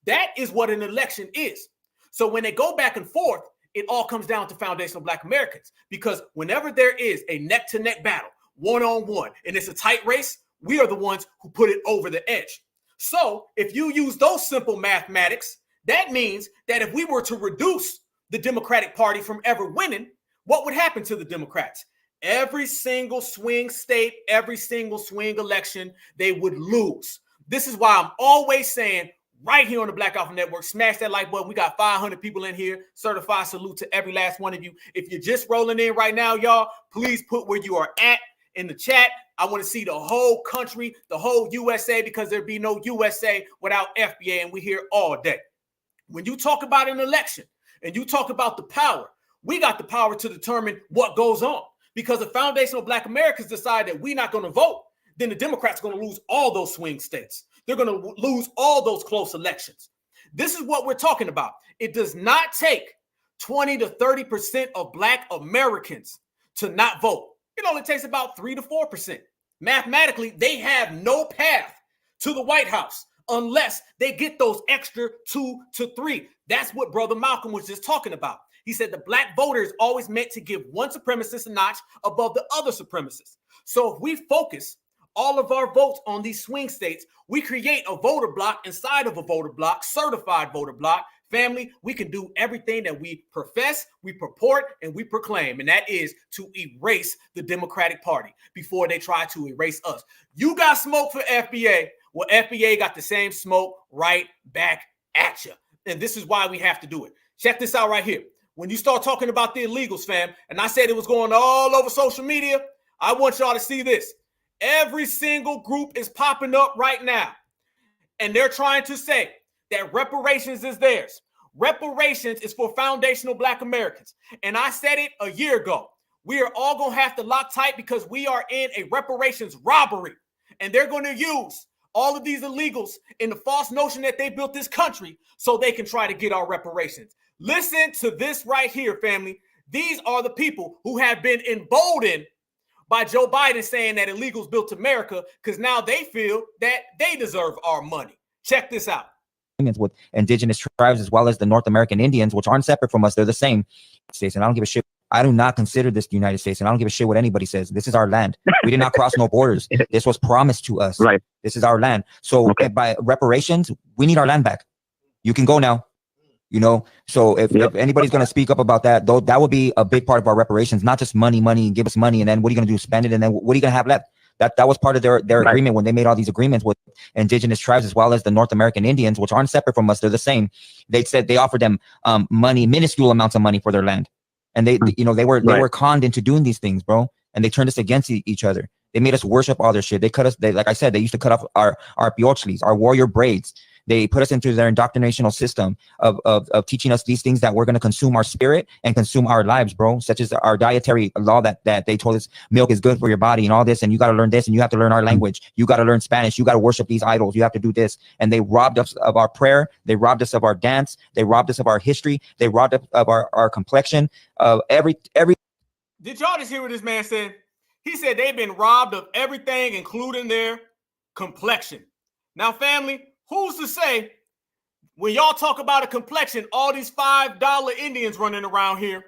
That is what an election is. So when they go back and forth, it all comes down to foundational Black Americans, because whenever there is a neck-to-neck battle, one-on-one, and it's a tight race, we are the ones who put it over the edge. So if you use those simple mathematics, that means that if we were to reduce the Democratic Party from ever winning, what would happen to the Democrats? Every single swing state, every single swing election, they would lose. This is why I'm always saying, right here on the Black Alpha Network, smash that like button. We got 500 people in here. Certified salute to every last one of you. If you're just rolling in right now, y'all, please put where you are at in the chat. I want to see the whole country, the whole USA, because there'd be no USA without FBA, and we're here all day. When you talk about an election and you talk about the power, we got the power to determine what goes on. Because if foundational Black Americans decide that we're not going to vote, then the Democrats are going to lose all those swing states. They're going to lose all those close elections. This is what we're talking about. It does not take 20 to 30% of Black Americans to not vote. It only takes about 3 to 4%. Mathematically, they have no path to the White House unless they get those extra 2 to 3. That's what Brother Malcolm was just talking about. He said the Black voter is always meant to give one supremacist a notch above the other supremacist. So if we focus all of our votes on these swing states, we create a voter block inside of a voter block, certified voter block. Family, we can do everything that we profess, we purport, and we proclaim, and that is to erase the Democratic Party before they try to erase us. You got smoke for FBA. Well, FBA got the same smoke right back at you. And this is why we have to do it. Check this out right here. When you start talking about the illegals, fam, and I said it was going all over social media, I want y'all to see this. Every single group is popping up right now, and they're trying to say that reparations is theirs. Reparations is for foundational Black Americans. And I said it a year ago. We are all going to have to lock tight because we are in a reparations robbery, and they're going to use all of these illegals in the false notion that they built this country so they can try to get our reparations. Listen to this right here, family. These are the people who have been emboldened by Joe Biden saying that illegals built America because now they feel that they deserve our money. Check this out. With indigenous tribes as well as the North American Indians, which aren't separate from us, they're the same states. And I don't give a shit. I do not consider this the United States, and I don't give a shit what anybody says. This is our land. We did not cross no borders. This was promised to us. Right. This is our land. So by reparations, we need our land back. You can go now. You know, so if anybody's going to speak up about that, though, that would be a big part of our reparations, not just money, give us money, and then what are you going to do? Spend it, and then what are you going to have left? That was part of their agreement when they made all these agreements with indigenous tribes as well as the North American Indians, which aren't separate from us. They're the same. They said they offered them money, minuscule amounts of money for their land, and they were conned into doing these things, bro. And they turned us against each other. They made us worship all their shit. They cut us. Like I said, they used to cut off our piochlis, our warrior braids. They put us into their indoctrinational system of teaching us these things that we're going to consume our spirit and consume our lives, bro, such as our dietary law that they told us milk is good for your body and all this. And you got to learn this and you have to learn our language. You got to learn Spanish. You got to worship these idols. You have to do this. And they robbed us of our prayer. They robbed us of our dance. They robbed us of our history. They robbed us of our complexion, of every. Did y'all just hear what this man said? He said they've been robbed of everything, including their complexion. Now, family, who's to say when y'all talk about a complexion, all these $5 Indians running around here,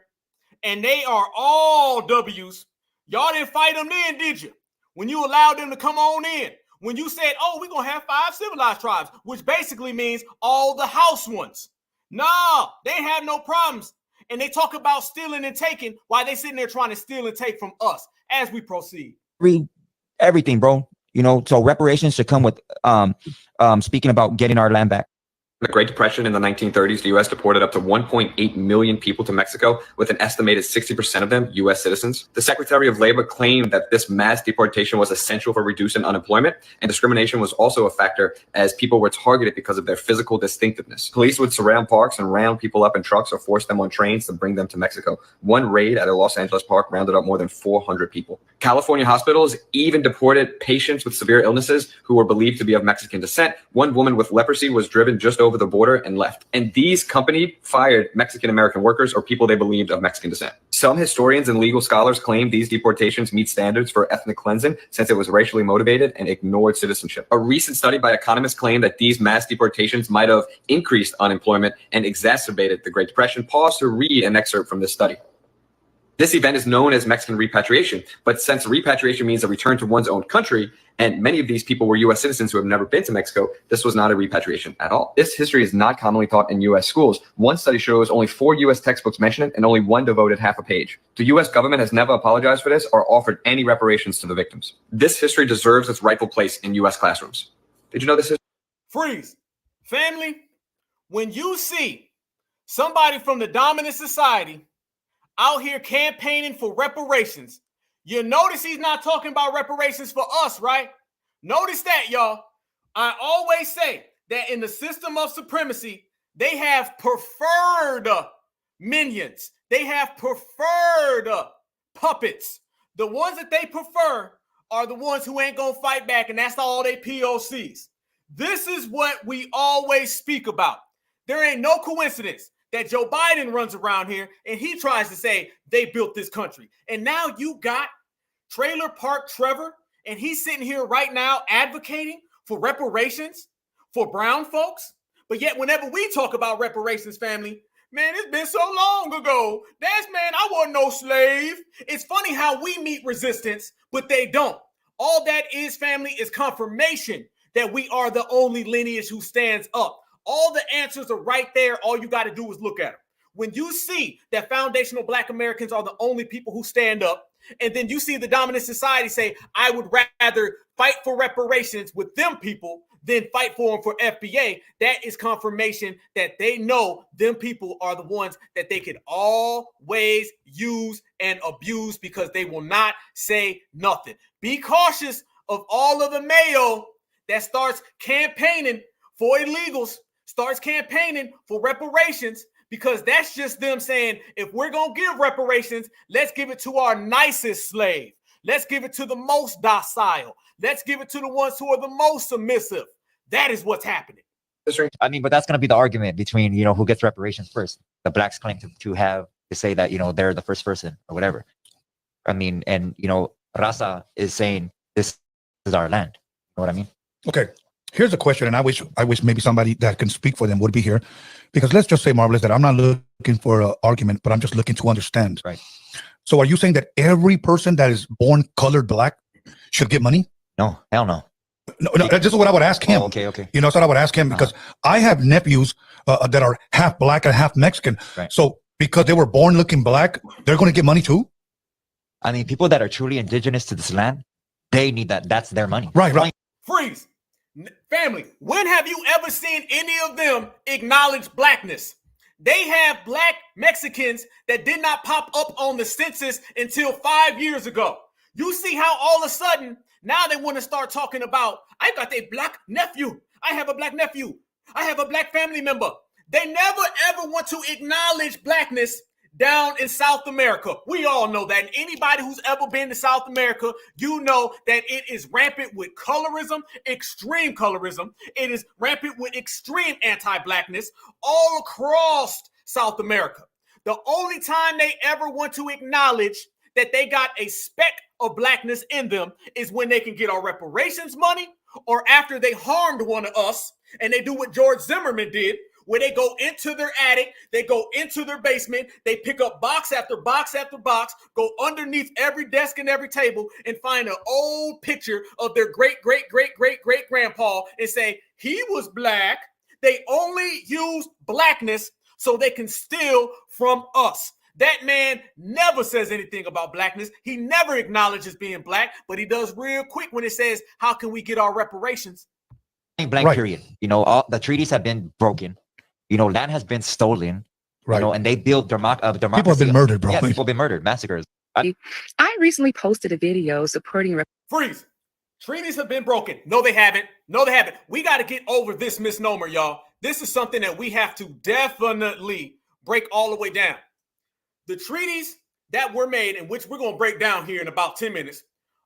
and they are all W's. Y'all didn't fight them then, did you? When you allowed them to come on in. When you said, oh, we're going to have 5 civilized tribes, which basically means all the house ones. No, they have no problems. And they talk about stealing and taking while they sitting there trying to steal and take from us as we proceed. Everything, bro. You know, so reparations should come with speaking about getting our land back. The Great Depression in the 1930s, the U.S. deported up to 1.8 million people to Mexico, with an estimated 60% of them U.S. citizens. The Secretary of Labor claimed that this mass deportation was essential for reducing unemployment, and discrimination was also a factor as people were targeted because of their physical distinctiveness. Police would surround parks and round people up in trucks or force them on trains to bring them to Mexico. One raid at a Los Angeles park rounded up more than 400 people. California hospitals even deported patients with severe illnesses who were believed to be of Mexican descent. One woman with leprosy was driven just over the border and left. And these companies fired Mexican-American workers or people they believed of Mexican descent. Some historians and legal scholars claim these deportations meet standards for ethnic cleansing since it was racially motivated and ignored citizenship. A recent study by economists claimed that these mass deportations might have increased unemployment and exacerbated the Great Depression. Pause to read an excerpt from this study. This event is known as Mexican repatriation, but since repatriation means a return to one's own country, and many of these people were U.S. citizens who have never been to Mexico, this was not a repatriation at all. This history is not commonly taught in U.S. schools. One study shows only 4 U.S. textbooks mention it, and only one devoted half a page. The U.S. government has never apologized for this or offered any reparations to the victims. This history deserves its rightful place in U.S. classrooms. Did you know this? Freeze. Family, when you see somebody from the dominant society out here campaigning for reparations, you notice he's not talking about reparations for us, right? Notice that, y'all. I always say that in the system of supremacy, they have preferred minions. They have preferred puppets. The ones that they prefer are the ones who ain't gonna fight back, and that's all they POCs. This is what we always speak about. There ain't no coincidence that Joe Biden runs around here and he tries to say they built this country. And now you got Trailer Park Trevor, and he's sitting here right now advocating for reparations for brown folks. But yet whenever we talk about reparations, family, man, it's been so long ago. I wasn't no slave. It's funny how we meet resistance, but they don't. All that is, family, is confirmation that we are the only lineage who stands up. All the answers are right there. All you got to do is look at them. When you see that foundational Black Americans are the only people who stand up, and then you see the dominant society say, I would rather fight for reparations with them people than fight for them for FBA, that is confirmation that they know them people are the ones that they could always use and abuse because they will not say nothing. Be cautious of all of the mayo that starts campaigning for illegals, starts campaigning for reparations, because that's just them saying, if we're going to give reparations, let's give it to our nicest slave. Let's give it to the most docile. Let's give it to the ones who are the most submissive. That is what's happening. I mean, but that's going to be the argument between, who gets reparations first. The Blacks claim to say that, they're the first person or whatever. I mean, and, Raza is saying this is our land. You know what I mean? Okay. Here's a question, and I wish maybe somebody that can speak for them would be here, because let's just say, Marvelous, that I'm not looking for an argument, but I'm just looking to understand. Right. So are you saying that every person that is born colored Black should get money? No, hell no. No, this is what I would ask him. Oh, okay. You know, so I would ask him because I have nephews that are half black and half Mexican. Right. So because they were born looking black, they're going to get money too. I mean, people that are truly indigenous to this land, they need that. That's their money. Right. Freeze. Family, when have you ever seen any of them acknowledge blackness? They have black Mexicans that did not pop up on the census until 5 years ago. You see how all of a sudden now they want to start talking about, I got a black nephew. I have a black nephew. I have a black family member. They never ever want to acknowledge blackness down in South America. We all know that. And anybody who's ever been to South America, you know that it is rampant with colorism, extreme colorism. It is rampant with extreme anti-blackness all across South America. The only time they ever want to acknowledge that they got a speck of blackness in them is when they can get our reparations money or after they harmed one of us and they do what George Zimmerman did, where they go into their attic, they go into their basement, they pick up box after box after box, go underneath every desk and every table and find an old picture of their great-great-great-great-great-grandpa and say, he was black. They only use blackness so they can steal from us. That man never says anything about blackness. He never acknowledges being black, but he does real quick when it says, how can we get our reparations? Blank period. You know, all the treaties have been broken. You know, land has been stolen, you know, and they built democracy. People have been murdered, bro. Yeah, people have been murdered, massacres. I recently posted a video supporting... Freeze. Treaties have been broken. No, they haven't. No, they haven't. We got to get over this misnomer, y'all. This is something that we have to definitely break all the way down. The treaties that were made, and which we're going to break down here in about 10 minutes,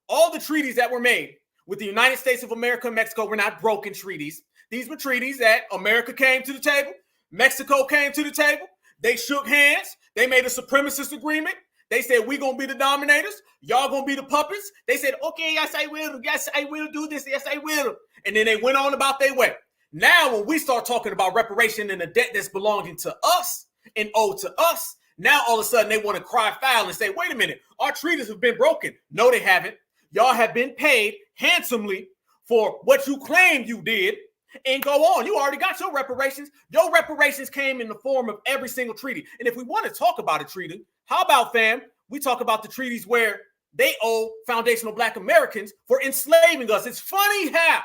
all the treaties that were made with the United States of America and Mexico were not broken treaties. These were treaties that America came to the table. Mexico came to the table. They shook hands. They made a supremacist agreement. They said, we're going to be the dominators. Y'all going to be the puppets. They said, okay, yes, I will. Yes, I will do this. Yes, I will. And then they went on about their way. Now, when we start talking about reparation and the debt that's belonging to us and owed to us, now all of a sudden they want to cry foul and say, wait a minute, our treaties have been broken. No, they haven't. Y'all have been paid handsomely for what you claim you did. And go on. You already got your reparations. Your reparations came in the form of every single treaty. And if we want to talk about a treaty, how about, fam, we talk about the treaties where they owe foundational Black Americans for enslaving us. It's funny how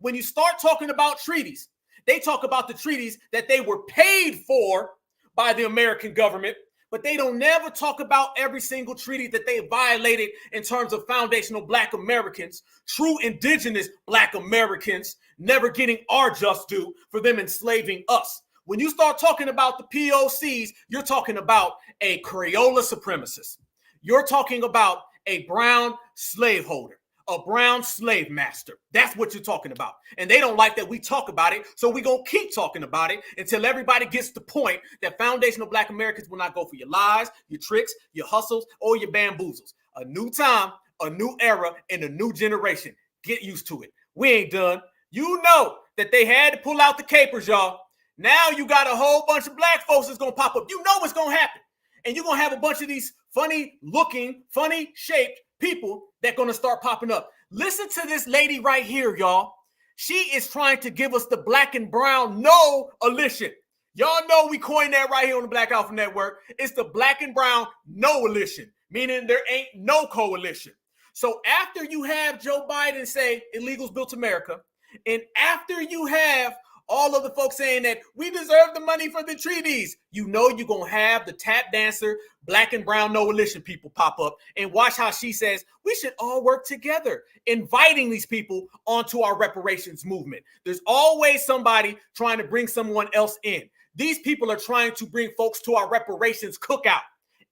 when you start talking about treaties, they talk about the treaties that they were paid for by the American government, but they don't never talk about every single treaty that they violated in terms of foundational Black Americans, true indigenous Black Americans, never getting our just due for them enslaving us. When you start talking about the POCs, you're talking about a Crayola supremacist. You're talking about a brown slaveholder, a brown slave master. That's what you're talking about. And they don't like that we talk about it, so we're going to keep talking about it until everybody gets the point that foundational Black Americans will not go for your lies, your tricks, your hustles, or your bamboozles. A new time, a new era, and a new generation. Get used to it. We ain't done. You know that they had to pull out the capers, y'all. Now you got a whole bunch of Black folks that's going to pop up. You know what's going to happen. And you're going to have a bunch of these funny looking, funny shaped people that going to start popping up. Listen to this lady right here, y'all. She is trying to give us the Black and brown no elition. Y'all know we coined that right here on the Black Alpha Network. It's the Black and brown no elition, meaning there ain't no coalition. So after you have Joe Biden say illegals built America, and after you have all of the folks saying that we deserve the money for the treaties, you know you're going to have the tap dancer, Black and brown no elition people pop up and watch how she says we should all work together, inviting these people onto our reparations movement. There's always somebody trying to bring someone else in. These people are trying to bring folks to our reparations cookout.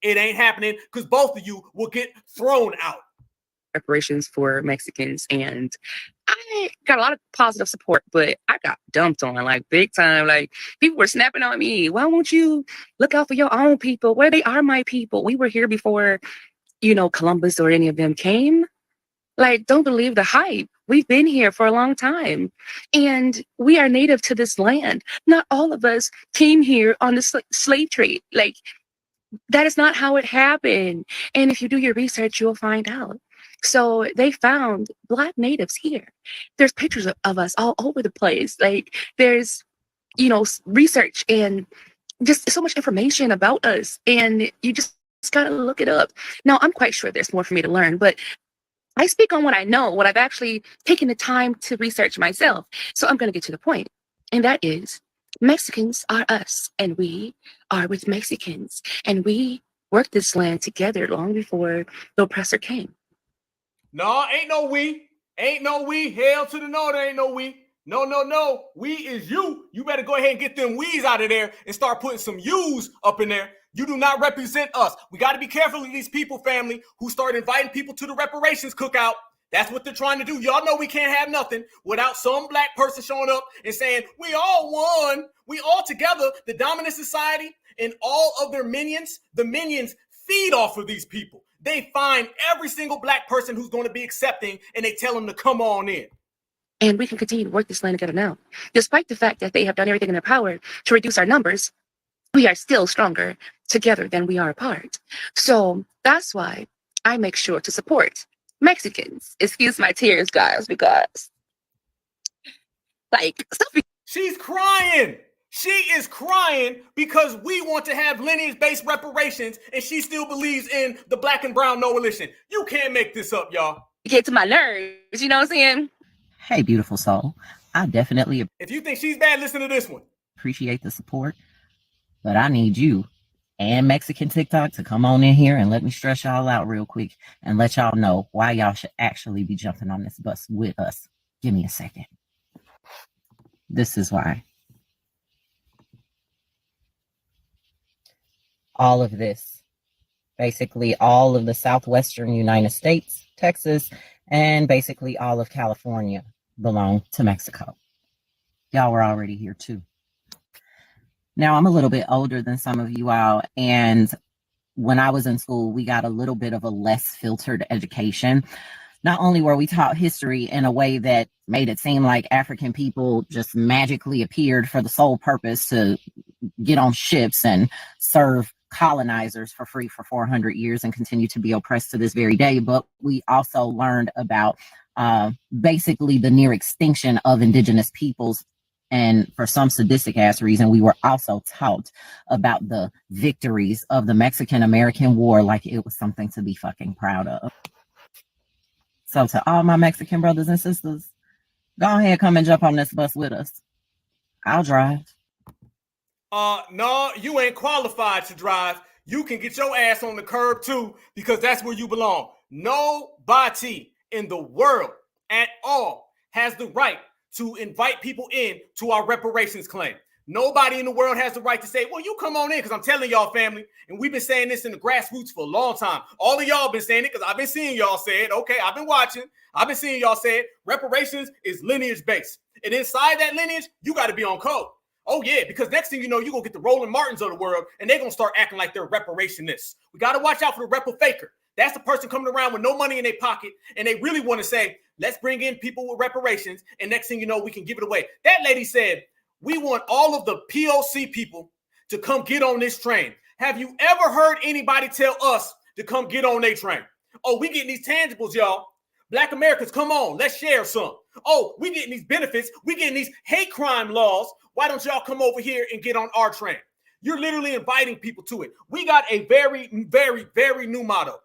It ain't happening because both of you will get thrown out. Reparations for Mexicans, and I got a lot of positive support, but I got dumped on like big time. Like people were snapping on me. Why won't you look out for your own people? Where they are my people. We were here before, you know, Columbus or any of them came. Like, don't believe the hype. We've been here for a long time, and we are native to this land. Not all of us came here on the slave trade. Like, that is not how it happened. And if you do your research, you'll find out. So they found Black natives here. There's pictures of us all over the place. Like there's, research and just so much information about us. And you just gotta look it up. Now, I'm quite sure there's more for me to learn, but I speak on what I know, what I've actually taken the time to research myself. So I'm gonna get to the point. And that is Mexicans are us, and we are with Mexicans. And we worked this land together long before the oppressor came. No, ain't no we. Ain't no we. Hell to the no, there ain't no we. No, no, no. We is you. You better go ahead and get them we's out of there and start putting some you's up in there. You do not represent us. We got to be careful of these people, family, who start inviting people to the reparations cookout. That's what they're trying to do. Y'all know we can't have nothing without some Black person showing up and saying, we all won. We all together, the dominant society and all of their minions, the minions feed off of these people. They find every single Black person who's going to be accepting and they tell them to come on in. And we can continue to work this land together now. Despite the fact that they have done everything in their power to reduce our numbers, we are still stronger together than we are apart. So that's why I make sure to support Mexicans. Excuse my tears, guys, because stuff. She's crying. She is crying because we want to have lineage-based reparations, and she still believes in the Black and Brown coalition. You can't make this up, y'all. Get to my nerves, you know what I'm saying? Hey, beautiful soul. I definitely If you think she's bad, listen to this one. appreciate the support, but I need you and Mexican TikTok to come on in here and let me stress y'all out real quick and let y'all know why y'all should actually be jumping on this bus with us. Give me a second. This is why. All of this, basically all of the southwestern United States, Texas, and basically all of California belong to Mexico. Y'all were already here too. Now, I'm a little bit older than some of you all, and when I was in school, we got a little bit of a less filtered education. Not only were we taught history in a way that made it seem like African people just magically appeared for the sole purpose to get on ships and serve colonizers for free for 400 years and continue to be oppressed to this very day, but we also learned about basically the near extinction of indigenous peoples. And for some sadistic ass reason, we were also taught about the victories of the Mexican-American War like it was something to be fucking proud of. So to all my Mexican brothers and sisters, go ahead, come and jump on this bus with us. I'll drive. No, you ain't qualified to drive. You can get your ass on the curb too, because that's where you belong. Nobody in the world at all has the right to invite people in to our reparations claim. Nobody in the world has the right to say, well, you come on in, because I'm telling y'all, family, and we've been saying this in the grassroots for a long time. All of y'all been saying it because I've been seeing y'all say it. Okay, I've been watching. I've been seeing y'all say it. Reparations is lineage-based. And inside that lineage, you got to be on code. Oh, yeah, because next thing you know, you're going to get the Roland Martins of the world, and they're going to start acting like they're reparationists. We got to watch out for the rep-a-faker. That's the person coming around with no money in their pocket, and they really want to say, let's bring in people with reparations, and next thing you know, we can give it away. That lady said, we want all of the POC people to come get on this train. Have you ever heard anybody tell us to come get on their train? Oh, we getting these tangibles, y'all. Black Americans, come on, let's share some. Oh, we getting these benefits. We getting these hate crime laws. Why don't y'all come over here and get on our train? You're literally inviting people to it. We got a very, very, very new motto.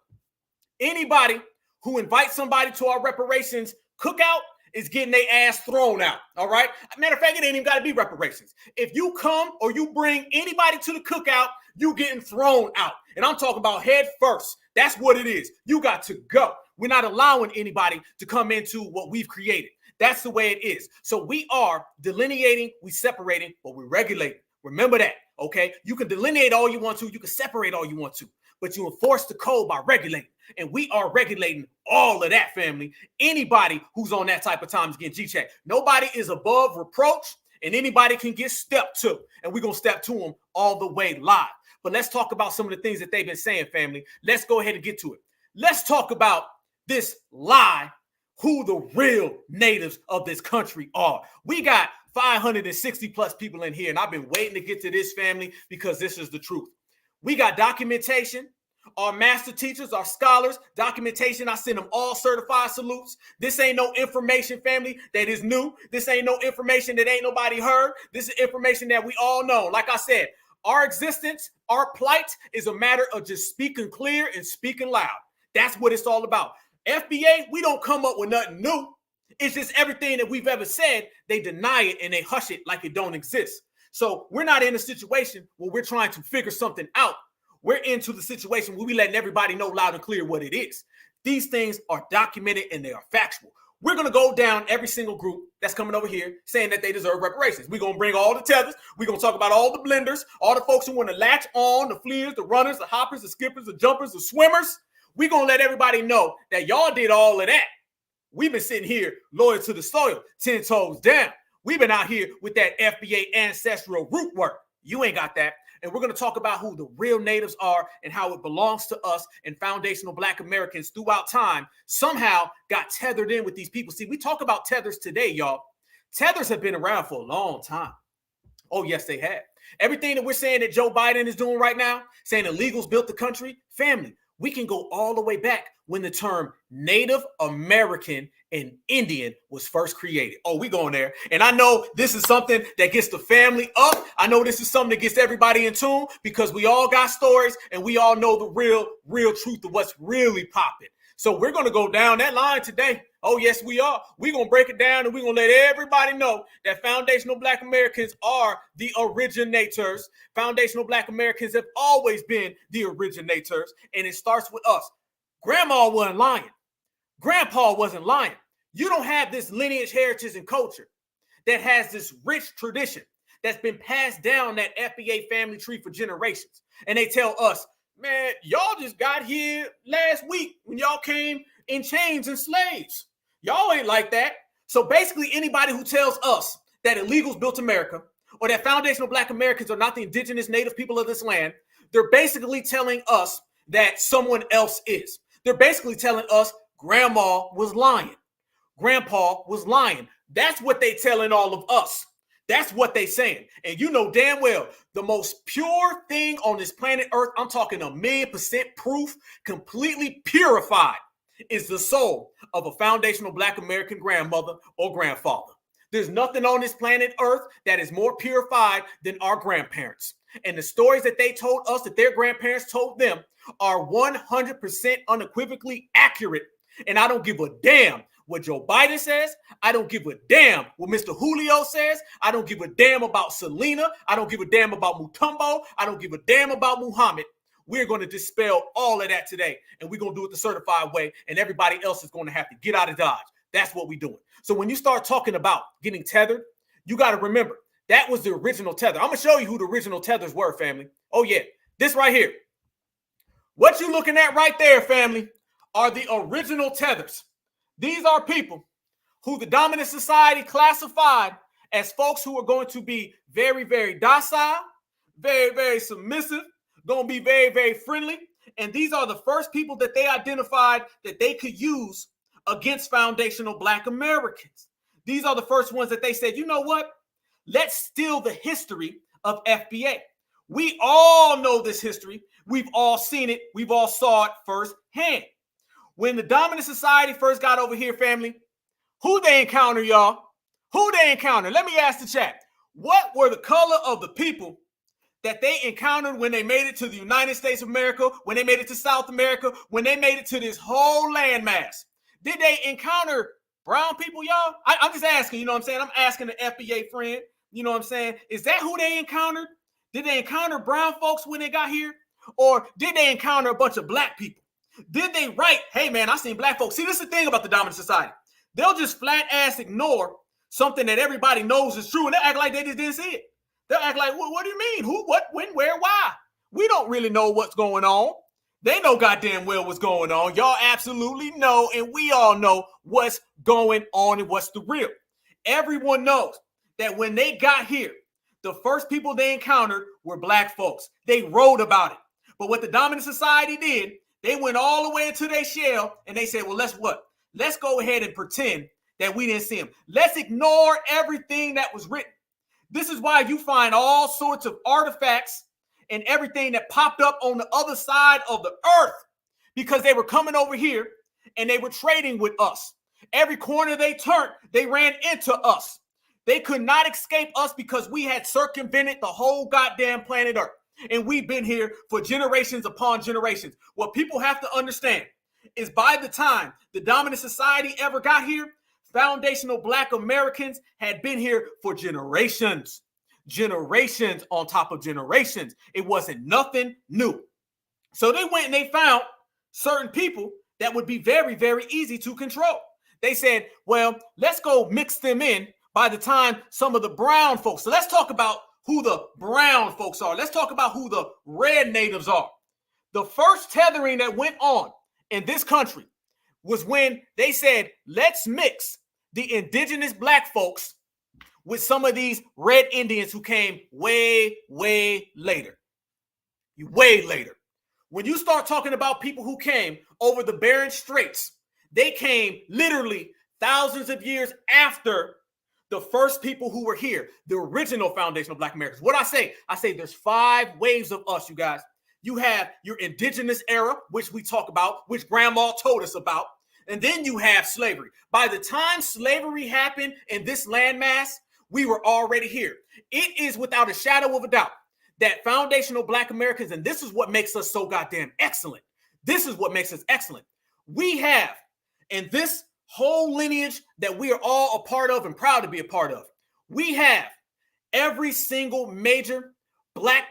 Anybody who invites somebody to our reparations cookout is getting their ass thrown out, all right? Matter of fact, it ain't even got to be reparations. If you come or you bring anybody to the cookout, you getting thrown out. And I'm talking about head first. That's what it is. You got to go. We're not allowing anybody to come into what we've created. That's the way it is. So we are delineating, we separating, but we're regulating. Remember that, okay? You can delineate all you want to. You can separate all you want to. But you enforce the code by regulating. And we are regulating all of that, family. Anybody who's on that type of time is getting G-checked. Nobody is above reproach, and anybody can get stepped to. And we're going to step to them all the way live. But let's talk about some of the things that they've been saying, family. Let's go ahead and get to it. Let's talk about this lie, who the real natives of this country are. We got 560 plus people in here, and I've been waiting to get to this, family, because this is the truth. We got documentation our master teachers, our scholars, documentation. I send them all certified salutes. This ain't no information, family, that is new. This ain't no information that ain't nobody heard. This is information that we all know. Like I said, our existence, our plight is a matter of just speaking clear and speaking loud. That's what it's all about. FBA, we don't come up with nothing new. It's just everything that we've ever said, they deny it and they hush it like it don't exist. So we're not in a situation where we're trying to figure something out. We're into the situation where we're letting everybody know loud and clear what it is. These things are documented and they are factual. We're going to go down every single group that's coming over here saying that they deserve reparations. We're going to bring all the tethers. We're going to talk about all the blenders, all the folks who want to latch on, the fleers, the runners, the hoppers, the skippers, the jumpers, the swimmers. We're going to let everybody know that y'all did all of that. We've been sitting here loyal to the soil, 10 toes down. We've been out here with that FBA ancestral root work. You ain't got that. And we're going to talk about who the real natives are and how it belongs to us, and foundational Black Americans throughout time somehow got tethered in with these people. See, we talk about tethers today, y'all. Tethers have been around for a long time. Oh, yes, they have. Everything that we're saying that Joe Biden is doing right now, saying illegals built the country, family, we can go all the way back when the term Native American and Indian was first created. Oh, we going there. And I know this is something that gets the family up. I know this is something that gets everybody in tune, because we all got stories and we all know the real truth of what's really popping. So we're going to go down that line today. Oh, yes, we are. We're going to break it down and we're going to let everybody know that foundational Black Americans are the originators. Foundational Black Americans have always been the originators, and it starts with us. Grandma wasn't lying. Grandpa wasn't lying. You don't have this lineage, heritage, and culture that has this rich tradition that's been passed down that FBA family tree for generations. And they tell us, man, y'all just got here last week when y'all came in chains and slaves. Y'all ain't like that. So basically, anybody who tells us that illegals built America, or that foundational Black Americans are not the indigenous native people of this land, they're basically telling us that someone else is. They're basically telling us grandma was lying. Grandpa was lying. That's what they telling all of us. That's what they saying. And you know damn well, the most pure thing on this planet Earth, I'm talking 1,000,000% proof, completely purified, is the soul of a foundational Black American grandmother or grandfather. There's nothing on this planet Earth that is more purified than our grandparents. And the stories that they told us, that their grandparents told them, are 100% unequivocally accurate. And I don't give a damn what Joe Biden says. I don't give a damn what Mr. Julio says. I don't give a damn about Selena. I don't give a damn about Mutombo. I don't give a damn about Muhammad. We're going to dispel all of that today, and we're going to do it the certified way, and everybody else is going to have to get out of Dodge. That's what we're doing. So when you start talking about getting tethered, you got to remember, that was the original tether. I'm going to show you who the original tethers were, family. Oh, yeah. This right here. What you looking at right there, family, are the original tethers. These are people who the dominant society classified as folks who are going to be very, very docile, very, very submissive, going to be very, very friendly. And these are the first people that they identified that they could use against foundational Black Americans. These are the first ones that they said, you know what? Let's steal the history of FBA. We all know this history. We've all seen it. We've all saw it firsthand. When the dominant society first got over here, family, who they encounter, y'all? Who they encounter? Let me ask the chat. What were the color of the people that they encountered when they made it to the United States of America, when they made it to South America, when they made it to this whole landmass? Did they encounter brown people, y'all? I'm just asking, you know what I'm saying? I'm asking the FBA friend, you know what I'm saying? Is that who they encountered? Did they encounter brown folks when they got here? Or did they encounter a bunch of Black people? Did they write, hey, man, I seen Black folks? See, this is the thing about the dominant society. They'll just flat ass ignore something that everybody knows is true, and they act like they just didn't see it. They'll act like, what do you mean? Who, what, when, where, why? We don't really know what's going on. They know goddamn well what's going on. Y'all absolutely know, and we all know what's going on and what's the real. Everyone knows that when they got here, the first people they encountered were Black folks. They wrote about it. But what the dominant society did, they went all the way into their shell and they said, well, let's go ahead and pretend that we didn't see them. Let's ignore everything that was written. This is why you find all sorts of artifacts and everything that popped up on the other side of the earth, because they were coming over here and they were trading with us. Every corner they turned, they ran into us. They could not escape us because we had circumvented the whole goddamn planet Earth. And we've been here for generations upon generations. What people have to understand is by the time the dominant society ever got here, foundational Black Americans had been here for generations. Generations on top of generations. It wasn't nothing new. So they went and they found certain people that would be very, very easy to control. They said, well, let's go mix them in by the time some of the brown folks. So let's talk about who the brown folks are. Let's talk about who the red natives are. The first tethering that went on in this country was when they said, let's mix the indigenous Black folks with some of these red Indians who came way, way later. Way later. When you start talking about people who came over the Bering Straits, they came literally thousands of years after the first people who were here, the original foundational Black Americans. What I say there's 5 waves of us, you guys. You have your indigenous era, which we talk about, which grandma told us about. And then you have slavery. By the time slavery happened in this landmass, we were already here. It is without a shadow of a doubt that foundational Black Americans, and this is what makes us so goddamn excellent. This is what makes us excellent. We have, in this whole lineage that we are all a part of and proud to be a part of, we have every single major Black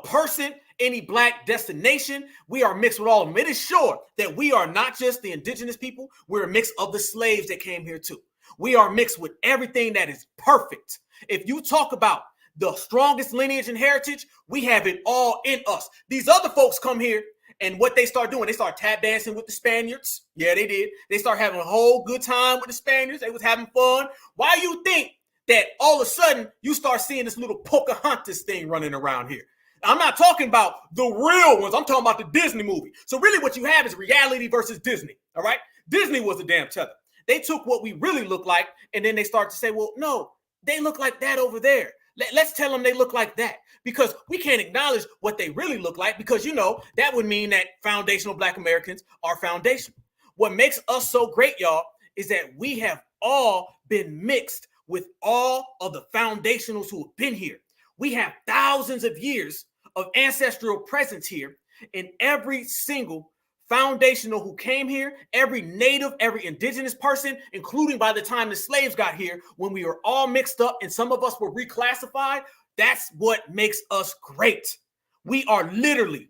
person, any Black destination. We are mixed with all of them. It is sure that we are not just the indigenous people. We're a mix of the slaves that came here too. We are mixed with everything that is perfect. If you talk about the strongest lineage and heritage, we have it all in us. These other folks come here, and what they start doing, they start tap dancing with the Spaniards. Yeah, they did. They start having a whole good time with the Spaniards. They was having fun. Why you think that all of a sudden you start seeing this little Pocahontas thing running around here? I'm not talking about the real ones. I'm talking about the Disney movie. So really what you have is reality versus Disney, all right? Disney was a damn tether. They took what we really look like, and then they start to say, well, no, they look like that over there. Let's tell them they look like that, because we can't acknowledge what they really look like, because, you know, that would mean that foundational Black Americans are foundational. What makes us so great, y'all, is that we have all been mixed with all of the foundationals who have been here. We have thousands of years of ancestral presence here, and every single foundational who came here, every native, every indigenous person, including by the time the slaves got here, when we were all mixed up and some of us were reclassified, that's what makes us great. We are literally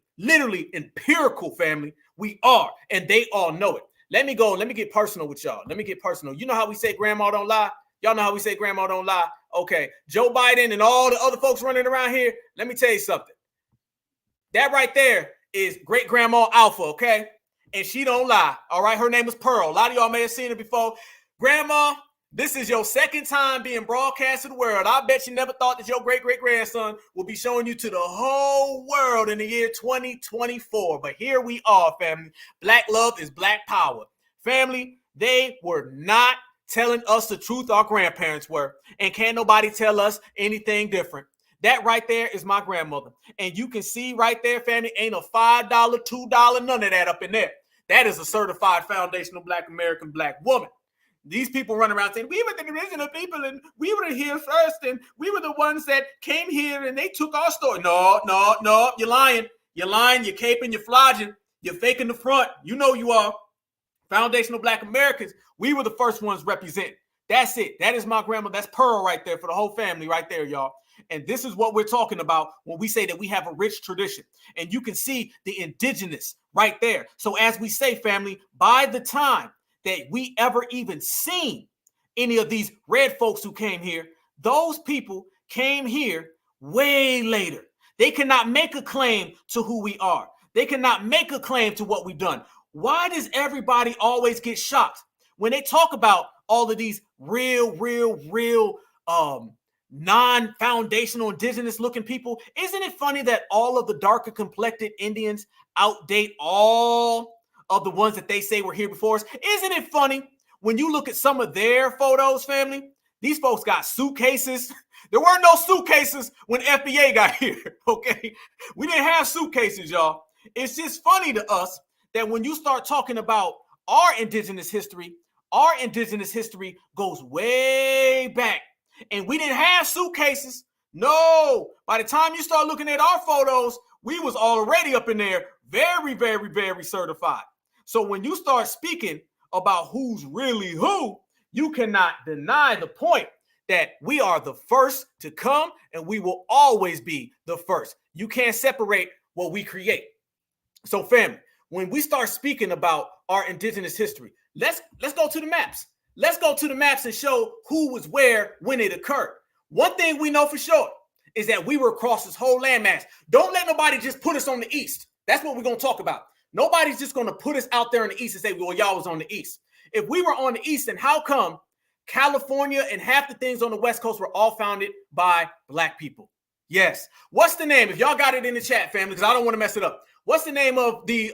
empirical, family. We are, and they all know it. Let me get personal with y'all. Let me get personal. You know how we say grandma don't lie? Y'all know how we say grandma don't lie? Okay, Joe Biden and all the other folks running around here, let me tell you something. That right there is great grandma Alpha, okay? And she don't lie, all right? Her name is Pearl. A lot of y'all may have seen her before. Grandma, this is your second time being broadcast to the world. I bet you never thought that your great-great-grandson will be showing you to the whole world in the year 2024. But here we are, family. Black love is Black power. Family, they were not telling us the truth. Our grandparents were. And can't nobody tell us anything different. That right there is my grandmother. And you can see right there, family, ain't a $5, $2, none of that up in there. That is a certified foundational Black American Black woman. These people run around saying, we were the original people and we were here first and we were the ones that came here and they took our story. No, you're lying. You're lying, you're caping, you're flogging, you're faking the front. You know you are. Foundational Black Americans, we were the first ones representing. That's it. That is my grandma. That's Pearl right there for the whole family right there, y'all. And this is what we're talking about when we say that we have a rich tradition. And you can see the indigenous right there. So as we say, family, by the time that we ever even seen any of these red folks who came here, those people came here way later. They cannot make a claim to who we are. They cannot make a claim to what we've done. Why does everybody always get shocked when they talk about all of these real non-foundational indigenous looking people? Isn't it funny that all of the darker complected Indians outdate all of the ones that they say were here before us? Isn't it funny when you look at some of their photos, family? These folks got suitcases. There were no suitcases when FBA got here, okay? We didn't have suitcases, y'all. It's just funny to us that when you start talking about our indigenous history goes way back. And we didn't have suitcases. No. By the time you start looking at our photos, we was already up in there very, very, very certified. So when you start speaking about who's really who, you cannot deny the point that we are the first to come and we will always be the first. You can't separate what we create. So family, when we start speaking about our indigenous history, let's go to the maps. Let's go to the maps and show who was where when it occurred. One thing we know for sure is that we were across this whole landmass. Don't let nobody just put us on the east. That's what we're going to talk about. Nobody's just going to put us out there in the east and say, well, y'all was on the east. If we were on the east, then how come California and half the things on the West Coast were all founded by Black people? Yes. What's the name? If y'all got it in the chat, family, because I don't want to mess it up. What's the name of the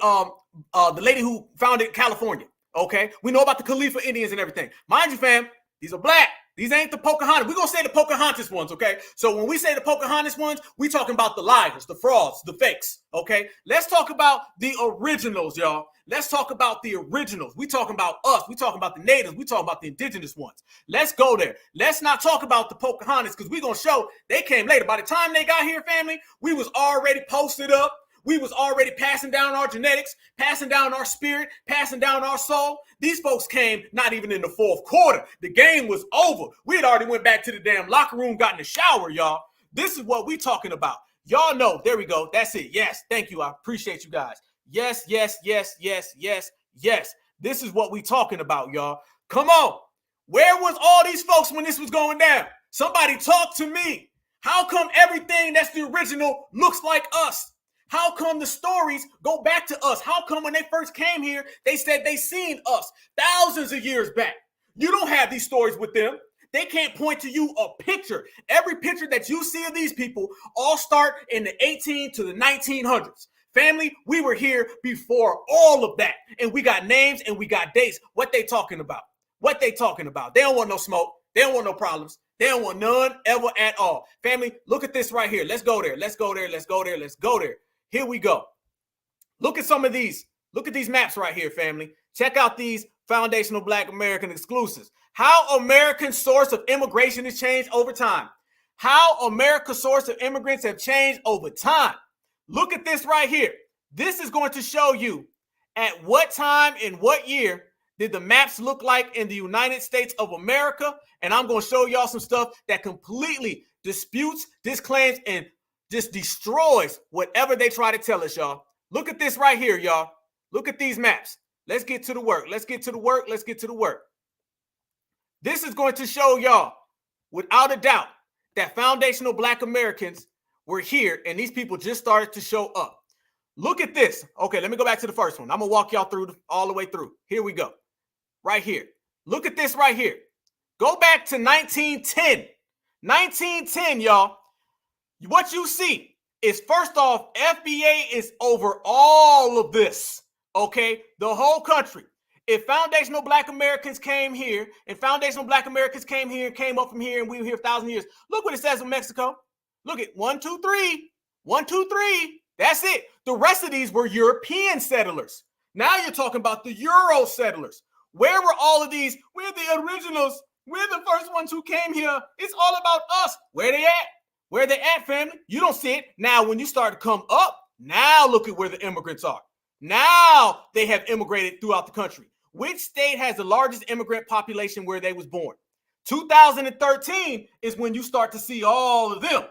lady who founded California? Okay. We know about the Khalifa Indians and everything. Mind you, fam, these are Black. These ain't the Pocahontas. We're going to say the Pocahontas ones, okay? So when we say the Pocahontas ones, we talking about the liars, the frauds, the fakes, okay? Let's talk about the originals, y'all. Let's talk about the originals. We talking about us. We talking about the natives. We talking about the indigenous ones. Let's go there. Let's not talk about the Pocahontas because we're going to show they came later. By the time they got here, family, we was already posted up. We was already passing down our genetics, passing down our spirit, passing down our soul. These folks came not even in the fourth quarter. The game was over. We had already went back to the damn locker room, got in the shower, y'all. This is what we talking about. Y'all know. There we go. That's it. Yes. Thank you. I appreciate you guys. Yes, yes, yes, yes, yes, yes. This is what we talking about, y'all. Come on. Where was all these folks when this was going down? Somebody talk to me. How come everything that's the original looks like us? How come the stories go back to us? How come when they first came here, they said they seen us thousands of years back? You don't have these stories with them. They can't point to you a picture. Every picture that you see of these people all start in the 18 to the 1900s. Family, we were here before all of that. And we got names and we got dates. What they talking about? What they talking about? They don't want no smoke. They don't want no problems. They don't want none ever at all. Family, look at this right here. Let's go there. Let's go there. Let's go there. Let's go there. Here we go. Look at some of these. Look at these maps right here, family. Check out these foundational Black American exclusives. How American source of immigration has changed over time. How America's source of immigrants have changed over time. Look at this right here. This is going to show you at what time and what year did the maps look like in the United States of America. And I'm going to show y'all some stuff that completely disputes, disclaims, and just destroys whatever they try to tell us, y'all. Look at this right here, y'all. Look at these maps. Let's get to the work. Let's get to the work. Let's get to the work. This is going to show y'all, without a doubt, that foundational Black Americans were here, and these people just started to show up. Look at this. Okay, let me go back to the first one. I'm going to walk y'all through all the way through. Here we go. Right here. Look at this right here. Go back to 1910. 1910, y'all. What you see is, first off, FBA is over all of this, okay? The whole country. If foundational Black Americans came here, and foundational Black Americans came here and came up from here, and we were here 1,000 years, look what it says in Mexico. Look at 1, 2, 3. 1, 2, 3. That's it. The rest of these were European settlers. Now you're talking about the Euro settlers. Where were all of these? We're the originals. We're the first ones who came here. It's all about us. Where they at? Where they at, family? You don't see it. Now, when you start to come up, now look at where the immigrants are. Now they have immigrated throughout the country. Which state has the largest immigrant population where they was born? 2013 is when you start to see all of them.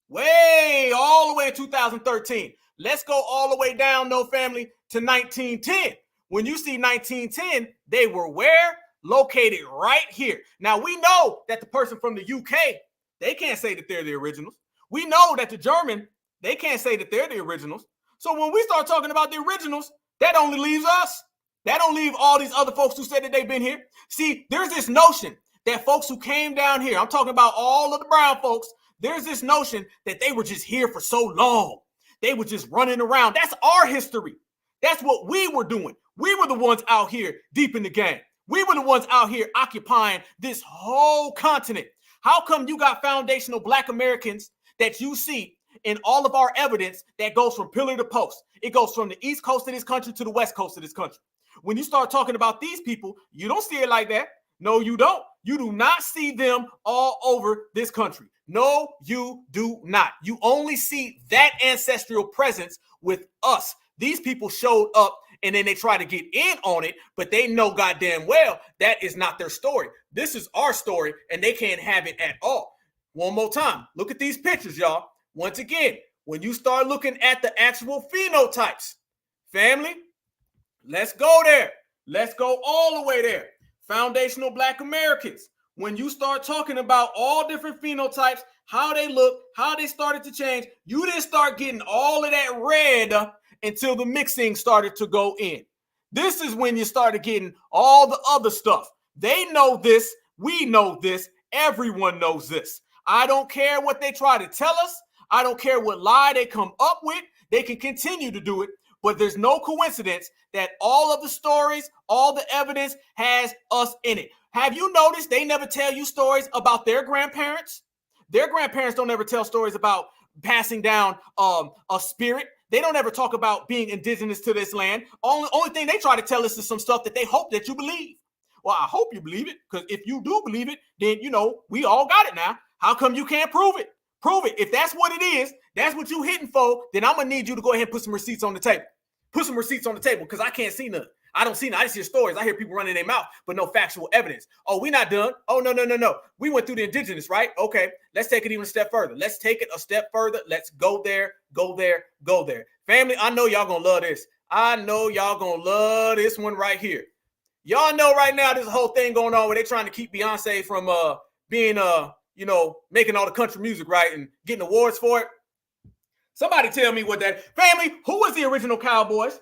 Way all the way to 2013. Let's go all the way down, no family, to 1910. When you see 1910, they were where? Located right here. Now, we know that the person from the UK, they can't say that they're the originals. We know that the German, they can't say that they're the originals. So when we start talking about the originals, that only leaves us. That don't leave all these other folks who said that they've been here. See, there's this notion that folks who came down here, I'm talking about all of the brown folks, there's this notion that they were just here for so long. They were just running around. That's our history. That's what we were doing. We were the ones out here deep in the game. We were the ones out here occupying this whole continent. How come you got foundational Black Americans that you see in all of our evidence that goes from pillar to post? It goes from the East Coast of this country to the West Coast of this country. When you start talking about these people, you don't see it like that. No, you don't. You do not see them all over this country. No, you do not. You only see that ancestral presence with us. These people showed up and then they try to get in on it, but they know goddamn well that is not their story. This is our story, and they can't have it at all. One more time, look at these pictures, y'all. Once again, when you start looking at the actual phenotypes, family, let's go there. Let's go all the way there. Foundational Black Americans. When you start talking about all different phenotypes, how they look, how they started to change, you didn't start getting all of that red until the mixing started to go in. This is when you started getting all the other stuff. They know this. We know this. Everyone knows this. I don't care what they try to tell us. I don't care what lie they come up with. They can continue to do it. But there's no coincidence that all of the stories, all the evidence has us in it. Have you noticed they never tell you stories about their grandparents? Their grandparents don't ever tell stories about passing down a spirit. They don't ever talk about being indigenous to this land. Only thing they try to tell us is some stuff that they hope that you believe. Well, I hope you believe it, because if you do believe it, then, you know, we all got it now. How come you can't prove it? Prove it. If that's what it is, that's what you hitting for, then I'm going to need you to go ahead and put some receipts on the table. Put some receipts on the table, because I can't see none. I don't see none. I just hear stories. I hear people running their mouth, but no factual evidence. Oh, we not done. Oh, no. We went through the indigenous, right? Okay, let's take it even a step further. Let's take it a step further. Let's go there. Family, I know y'all going to love this. I know y'all going to love this one right here. Y'all know right now there's a whole thing going on where they're trying to keep Beyonce from being, making all the country music, right, and getting awards for it. Somebody tell me what that, family, who was the original cowboys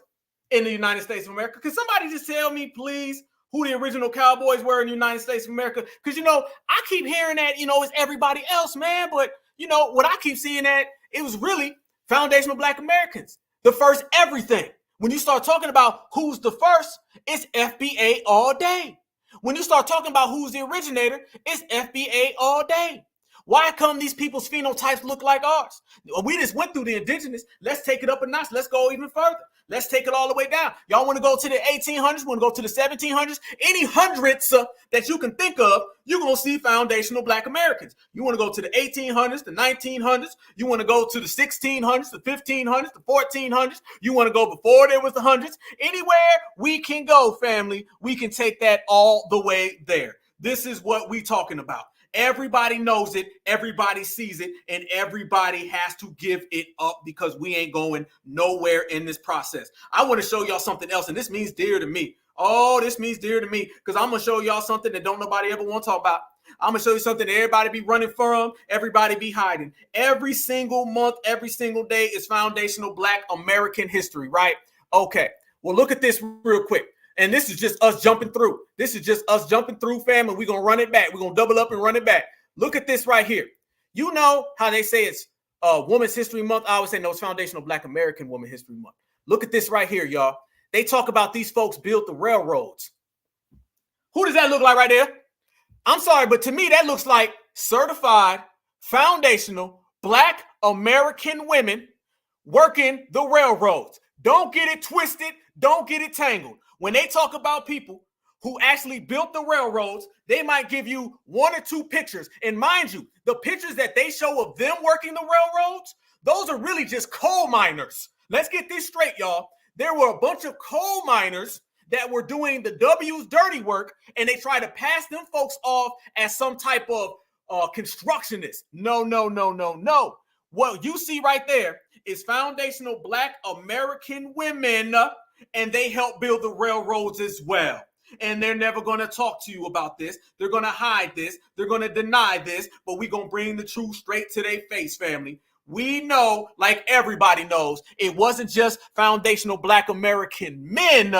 in the United States of America? Can somebody just tell me, please, who the original cowboys were in the United States of America? Because, I keep hearing that, it's everybody else, man. But, what I keep seeing that, it was really foundational Black Americans. The first everything. When you start talking about who's the first, it's FBA all day. When you start talking about who's the originator, it's FBA all day. Why come these people's phenotypes look like ours? We just went through the indigenous. Let's take it up a notch. Let's go even further. Let's take it all the way down. Y'all want to go to the 1800s? Want to go to the 1700s? Any hundreds that you can think of, you're going to see foundational Black Americans. You want to go to the 1800s, the 1900s. You want to go to the 1600s, the 1500s, the 1400s. You want to go before there was the hundreds. Anywhere we can go, family, we can take that all the way there. This is what we talking about. Everybody knows it, everybody sees it, and everybody has to give it up, because we ain't going nowhere in this process. I want to show y'all something else, and this means dear to me. Oh, this means dear to me, because I'm going to show y'all something that don't nobody ever want to talk about. I'm going to show you something that everybody be running from, everybody be hiding. Every single month, every single day is foundational Black American history, right? Okay, well, look at this real quick. And this is just us jumping through. Family. We're going to run it back. We're going to double up and run it back. Look at this right here. You know how they say it's Women's History Month? I always say no, it's Foundational Black American Women History Month. Look at this right here, y'all. They talk about these folks built the railroads. Who does that look like right there? I'm sorry, but to me, that looks like certified, foundational Black American women working the railroads. Don't get it twisted. Don't get it tangled. When they talk about people who actually built the railroads, they might give you one or two pictures. And mind you, the pictures that they show of them working the railroads, those are really just coal miners. Let's get this straight, y'all. There were a bunch of coal miners that were doing the W's dirty work, and they try to pass them folks off as some type of constructionist. No. What you see right there is foundational Black American women, and they help build the railroads as well. And they're never going to talk to you about this. They're going to hide this. They're going to deny this, but we're going to bring the truth straight to their face, family. We know, like everybody knows, it wasn't just foundational Black American men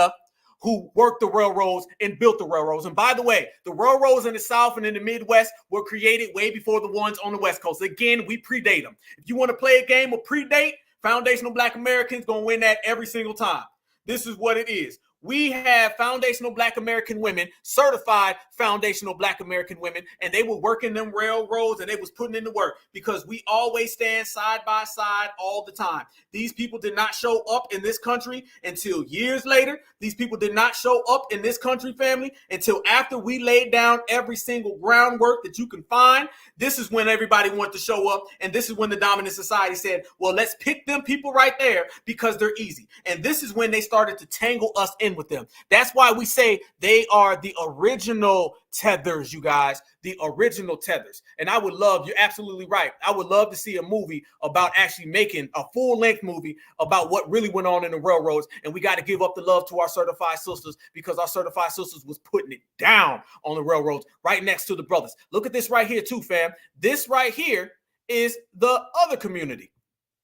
who worked the railroads and built the railroads. And by the way, the railroads in the South and in the Midwest were created way before the ones on the West Coast. Again, we predate them. If you want to play a game of predate, foundational Black Americans going to win that every single time. This is what it is. we have foundational Black American women, certified foundational Black American women, and they were working them railroads and they was putting in the work because we always stand side by side all the time. These people did not show up in this country until years later. These people did not show up in this country, family, until after we laid down every single groundwork that you can find. This is when everybody wanted to show up, and this is when the dominant society said, well, let's pick them people right there because they're easy. And this is when they started to tangle us in with them. That's why we say they are the original tethers, you guys, the original tethers. And I would love, you're absolutely right, I would love to see a movie about actually making a full-length movie about what really went on in the railroads. And we got to give up the love to our certified sisters, because our certified sisters was putting it down on the railroads right next to the brothers. Look at this right here too, fam. This right here is the other community,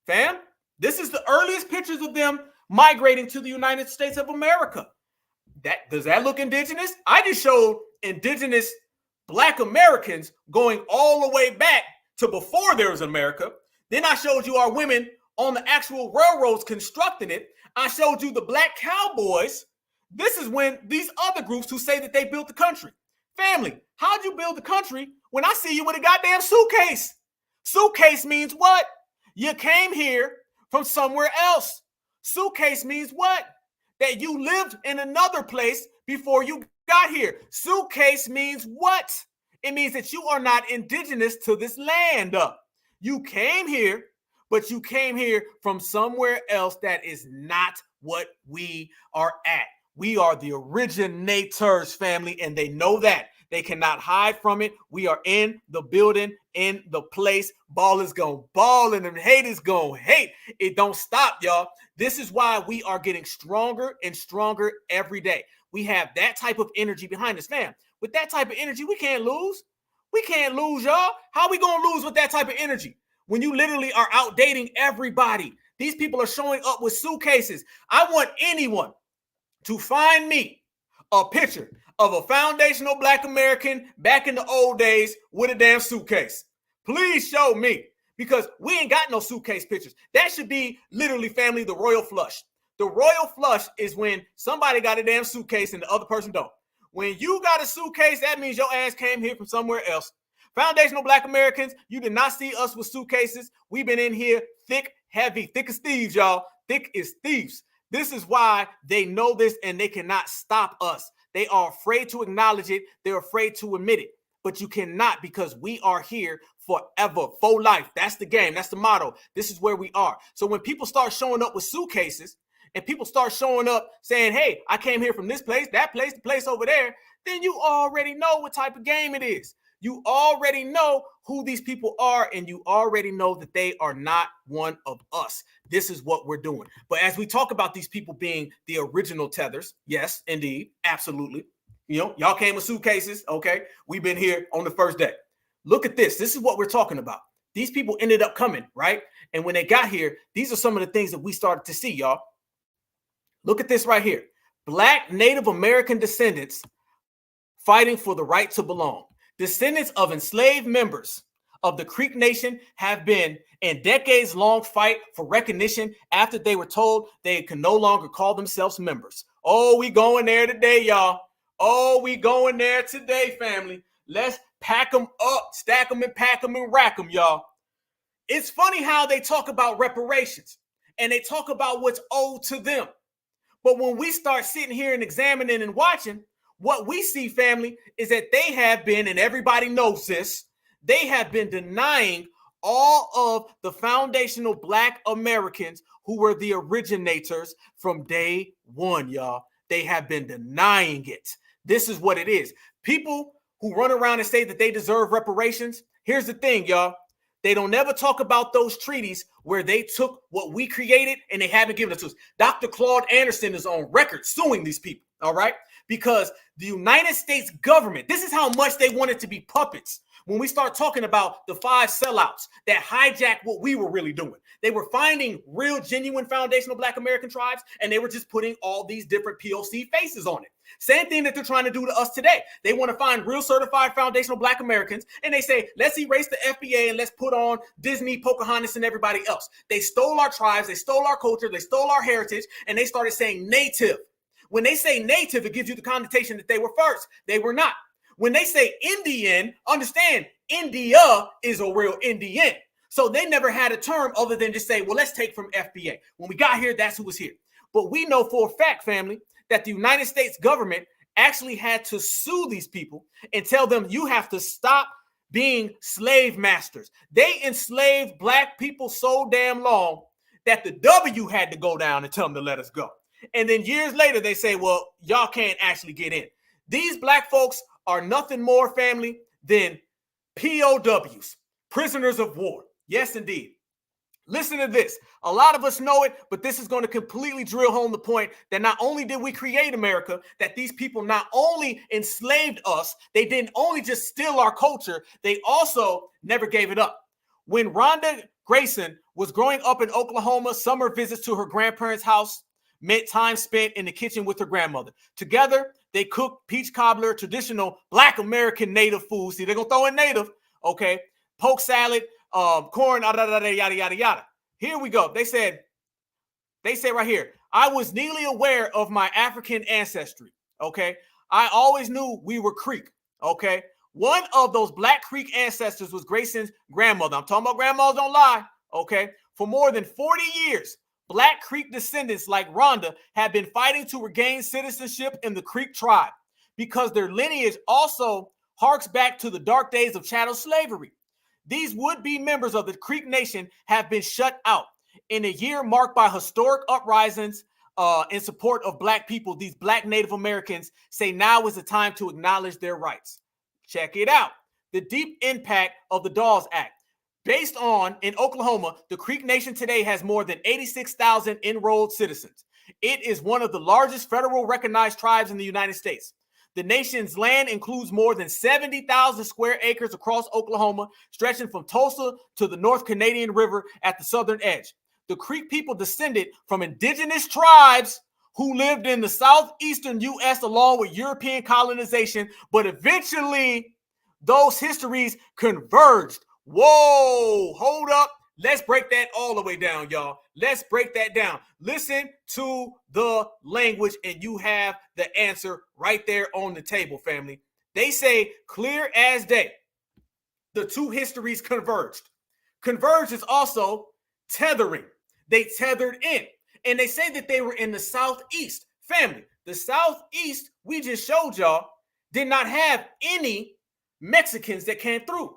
fam. This is the earliest pictures of them migrating to the United States of America. Does that look indigenous? I just showed indigenous Black Americans going all the way back to before there was America. Then I showed you our women on the actual railroads constructing it. I showed you the Black cowboys. This is when these other groups who say that they built the country. Family, how'd you build the country when I see you with a goddamn suitcase? Suitcase means what? You came here from somewhere else. Suitcase means what? That you lived in another place before you got here. Suitcase means what? It means that you are not indigenous to this land. You came here, but you came here from somewhere else that is not what we are at. We are the originators, family, and they know that. They cannot hide from it. We are in the building, in the place. Ballers gonna ball and them haters gonna hate. It don't stop, y'all. This is why we are getting stronger and stronger every day. We have that type of energy behind us, fam. With that type of energy, we can't lose. We can't lose, y'all. How are we gonna lose with that type of energy? When you literally are outdating everybody. These people are showing up with suitcases. I want anyone to find me a picture of a foundational Black American back in the old days with a damn suitcase. Please show me, because we ain't got no suitcase pictures. That should be literally, family, the royal flush. The royal flush is when somebody got a damn suitcase and the other person don't. When you got a suitcase, that means your ass came here from somewhere else. Foundational Black Americans, you did not see us with suitcases. We've been in here thick, heavy, thick as thieves, y'all. Thick as thieves. This is why they know this and they cannot stop us. They are afraid to acknowledge it. They're afraid to admit it. But you cannot, because we are here forever, for life. That's the game. That's the motto. This is where we are. So when people start showing up with suitcases and people start showing up saying, hey, I came here from this place, that place, the place over there, then you already know what type of game it is. You already know who these people are, and you already know that they are not one of us. This is what we're doing. But as we talk about these people being the original tethers, yes, indeed, absolutely. You know, y'all came with suitcases. Okay, we've been here on the first day. Look at this. This is what we're talking about. These people ended up coming, right? And when they got here, these are some of the things that we started to see, y'all. Look at this right here. Black Native American descendants fighting for the right to belong. Descendants of enslaved members of the Creek Nation have been in decades-long fight for recognition after they were told they could no longer call themselves members. Oh, we going there today, y'all. Oh, we going there today, family. Let's pack them up, stack them and pack them and rack them, y'all. It's funny how they talk about reparations and they talk about what's owed to them. But when we start sitting here and examining and watching, what we see, family, is that they have been, and everybody knows this, they have been denying all of the foundational Black Americans who were the originators from day one, y'all. They have been denying it. This is what it is. People who run around and say that they deserve reparations, here's the thing, y'all. They don't ever talk about those treaties where they took what we created and they haven't given it to us. Dr. Claude Anderson is on record suing these people, all right? Because the United States government, this is how much they wanted to be puppets. When we start talking about the 5 sellouts that hijacked what we were really doing, they were finding real, genuine foundational Black American tribes, and they were just putting all these different POC faces on it. Same thing that they're trying to do to us today. They want to find real certified foundational Black Americans, and they say, let's erase the FBA and let's put on Disney, Pocahontas, and everybody else. They stole our tribes, they stole our culture, they stole our heritage, and they started saying native. When they say native, it gives you the connotation that they were first. They were not. When they say Indian, understand India is a real Indian. So they never had a term other than just say, well, let's take from FBA. When we got here, that's who was here. But we know for a fact, family, that the United States government actually had to sue these people and tell them you have to stop being slave masters. They enslaved black people so damn long that the W had to go down and tell them to let us go. And then years later, they say, well, y'all can't actually get in. These black folks are nothing more, family, than POWs, prisoners of war. Yes, indeed. Listen to this. A lot of us know it, but this is going to completely drill home the point that not only did we create America, that these people not only enslaved us, they didn't only just steal our culture, they also never gave it up. When Rhonda Grayson was growing up in Oklahoma, summer visits to her grandparents' house meant time spent in the kitchen with her grandmother. Together, they cooked peach cobbler, traditional Black American native food. See, they're going to throw in native, okay? Poke salad, corn, yada, yada, yada, yada. Here we go. They say right here, I was nearly aware of my African ancestry, okay? I always knew we were Creek, okay? One of those Black Creek ancestors was Grayson's grandmother. I'm talking about grandmas don't lie, okay? For more than 40 years, Black Creek descendants like Rhonda have been fighting to regain citizenship in the Creek tribe because their lineage also harks back to the dark days of chattel slavery. These would-be members of the Creek Nation have been shut out. In a year marked by historic uprisings in support of Black people, these Black Native Americans say now is the time to acknowledge their rights. Check it out. The deep impact of the Dawes Act. Based on, in Oklahoma, the Creek Nation today has more than 86,000 enrolled citizens. It is one of the largest federal recognized tribes in the United States. The nation's land includes more than 70,000 square acres across Oklahoma, stretching from Tulsa to the North Canadian River at the southern edge. The Creek people descended from indigenous tribes who lived in the southeastern U.S. along with European colonization, but eventually those histories converged. Whoa, hold up. Let's break that all the way down, y'all. Let's break that down. Listen to the language and you have the answer right there on the table, family. They say clear as day. The two histories converged. Converged is also tethering. They tethered in. And they say that they were in the Southeast. Family, the Southeast, we just showed y'all, did not have any Mexicans that came through.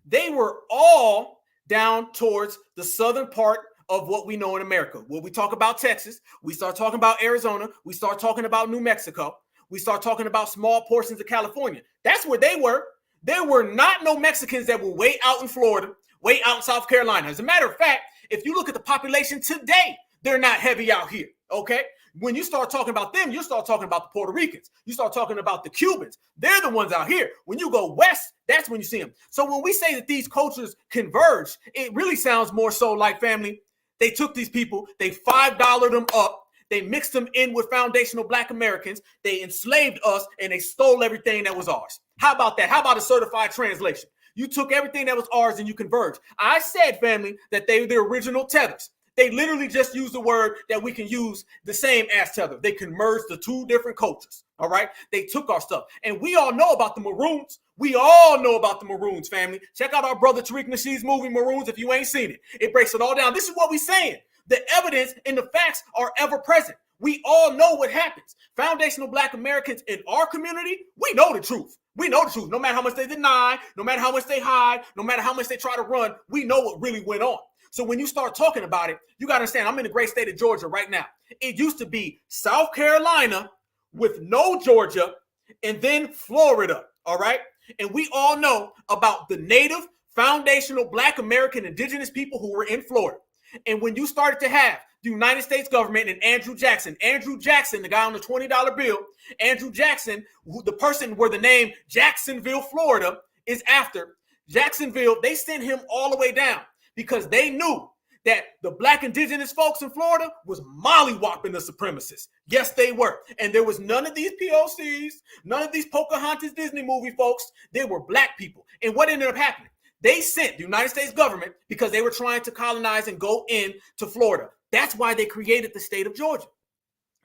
They were all down towards the southern part of what we know in America. When we talk about Texas, we start talking about Arizona, we start talking about New Mexico, we start talking about small portions of California. That's where they were. There were not no Mexicans that were way out in Florida, way out in South Carolina. As a matter of fact, if you look at the population today, they're not heavy out here, okay? When you start talking about them, you start talking about the Puerto Ricans. You start talking about the Cubans. They're the ones out here. When you go west, that's when you see them. So when we say that these cultures converge, it really sounds more so like, family, they took these people, they $5 them up, they mixed them in with foundational Black Americans, they enslaved us, and they stole everything that was ours. How about that? How about a certified translation? You took everything that was ours and you converged. I said, family, that they were the original tethers. They literally just use the word that we can use the same as tether. They can merge the two different cultures, all right? They took our stuff. And we all know about the Maroons. We all know about the Maroons, family. Check out our brother Tariq Nasheed's movie, Maroons, if you ain't seen it. It breaks it all down. This is what we're saying. The evidence and the facts are ever present. We all know what happens. Foundational Black Americans in our community, we know the truth. We know the truth. No matter how much they deny, no matter how much they hide, no matter how much they try to run, we know what really went on. So when you start talking about it, you got to understand, I'm in the great state of Georgia right now. It used to be South Carolina with no Georgia and then Florida, all right? And we all know about the native foundational Black American indigenous people who were in Florida. And when you started to have the United States government and Andrew Jackson, the guy on the $20 bill, Andrew Jackson, the person where the name Jacksonville, Florida is after, Jacksonville, they sent him all the way down. Because they knew that the Black indigenous folks in Florida was mollywopping the supremacists. Yes, they were. And there was none of these POCs, none of these Pocahontas Disney movie folks. They were Black people. And what ended up happening? They sent the United States government because they were trying to colonize and go into Florida. That's why they created the state of Georgia.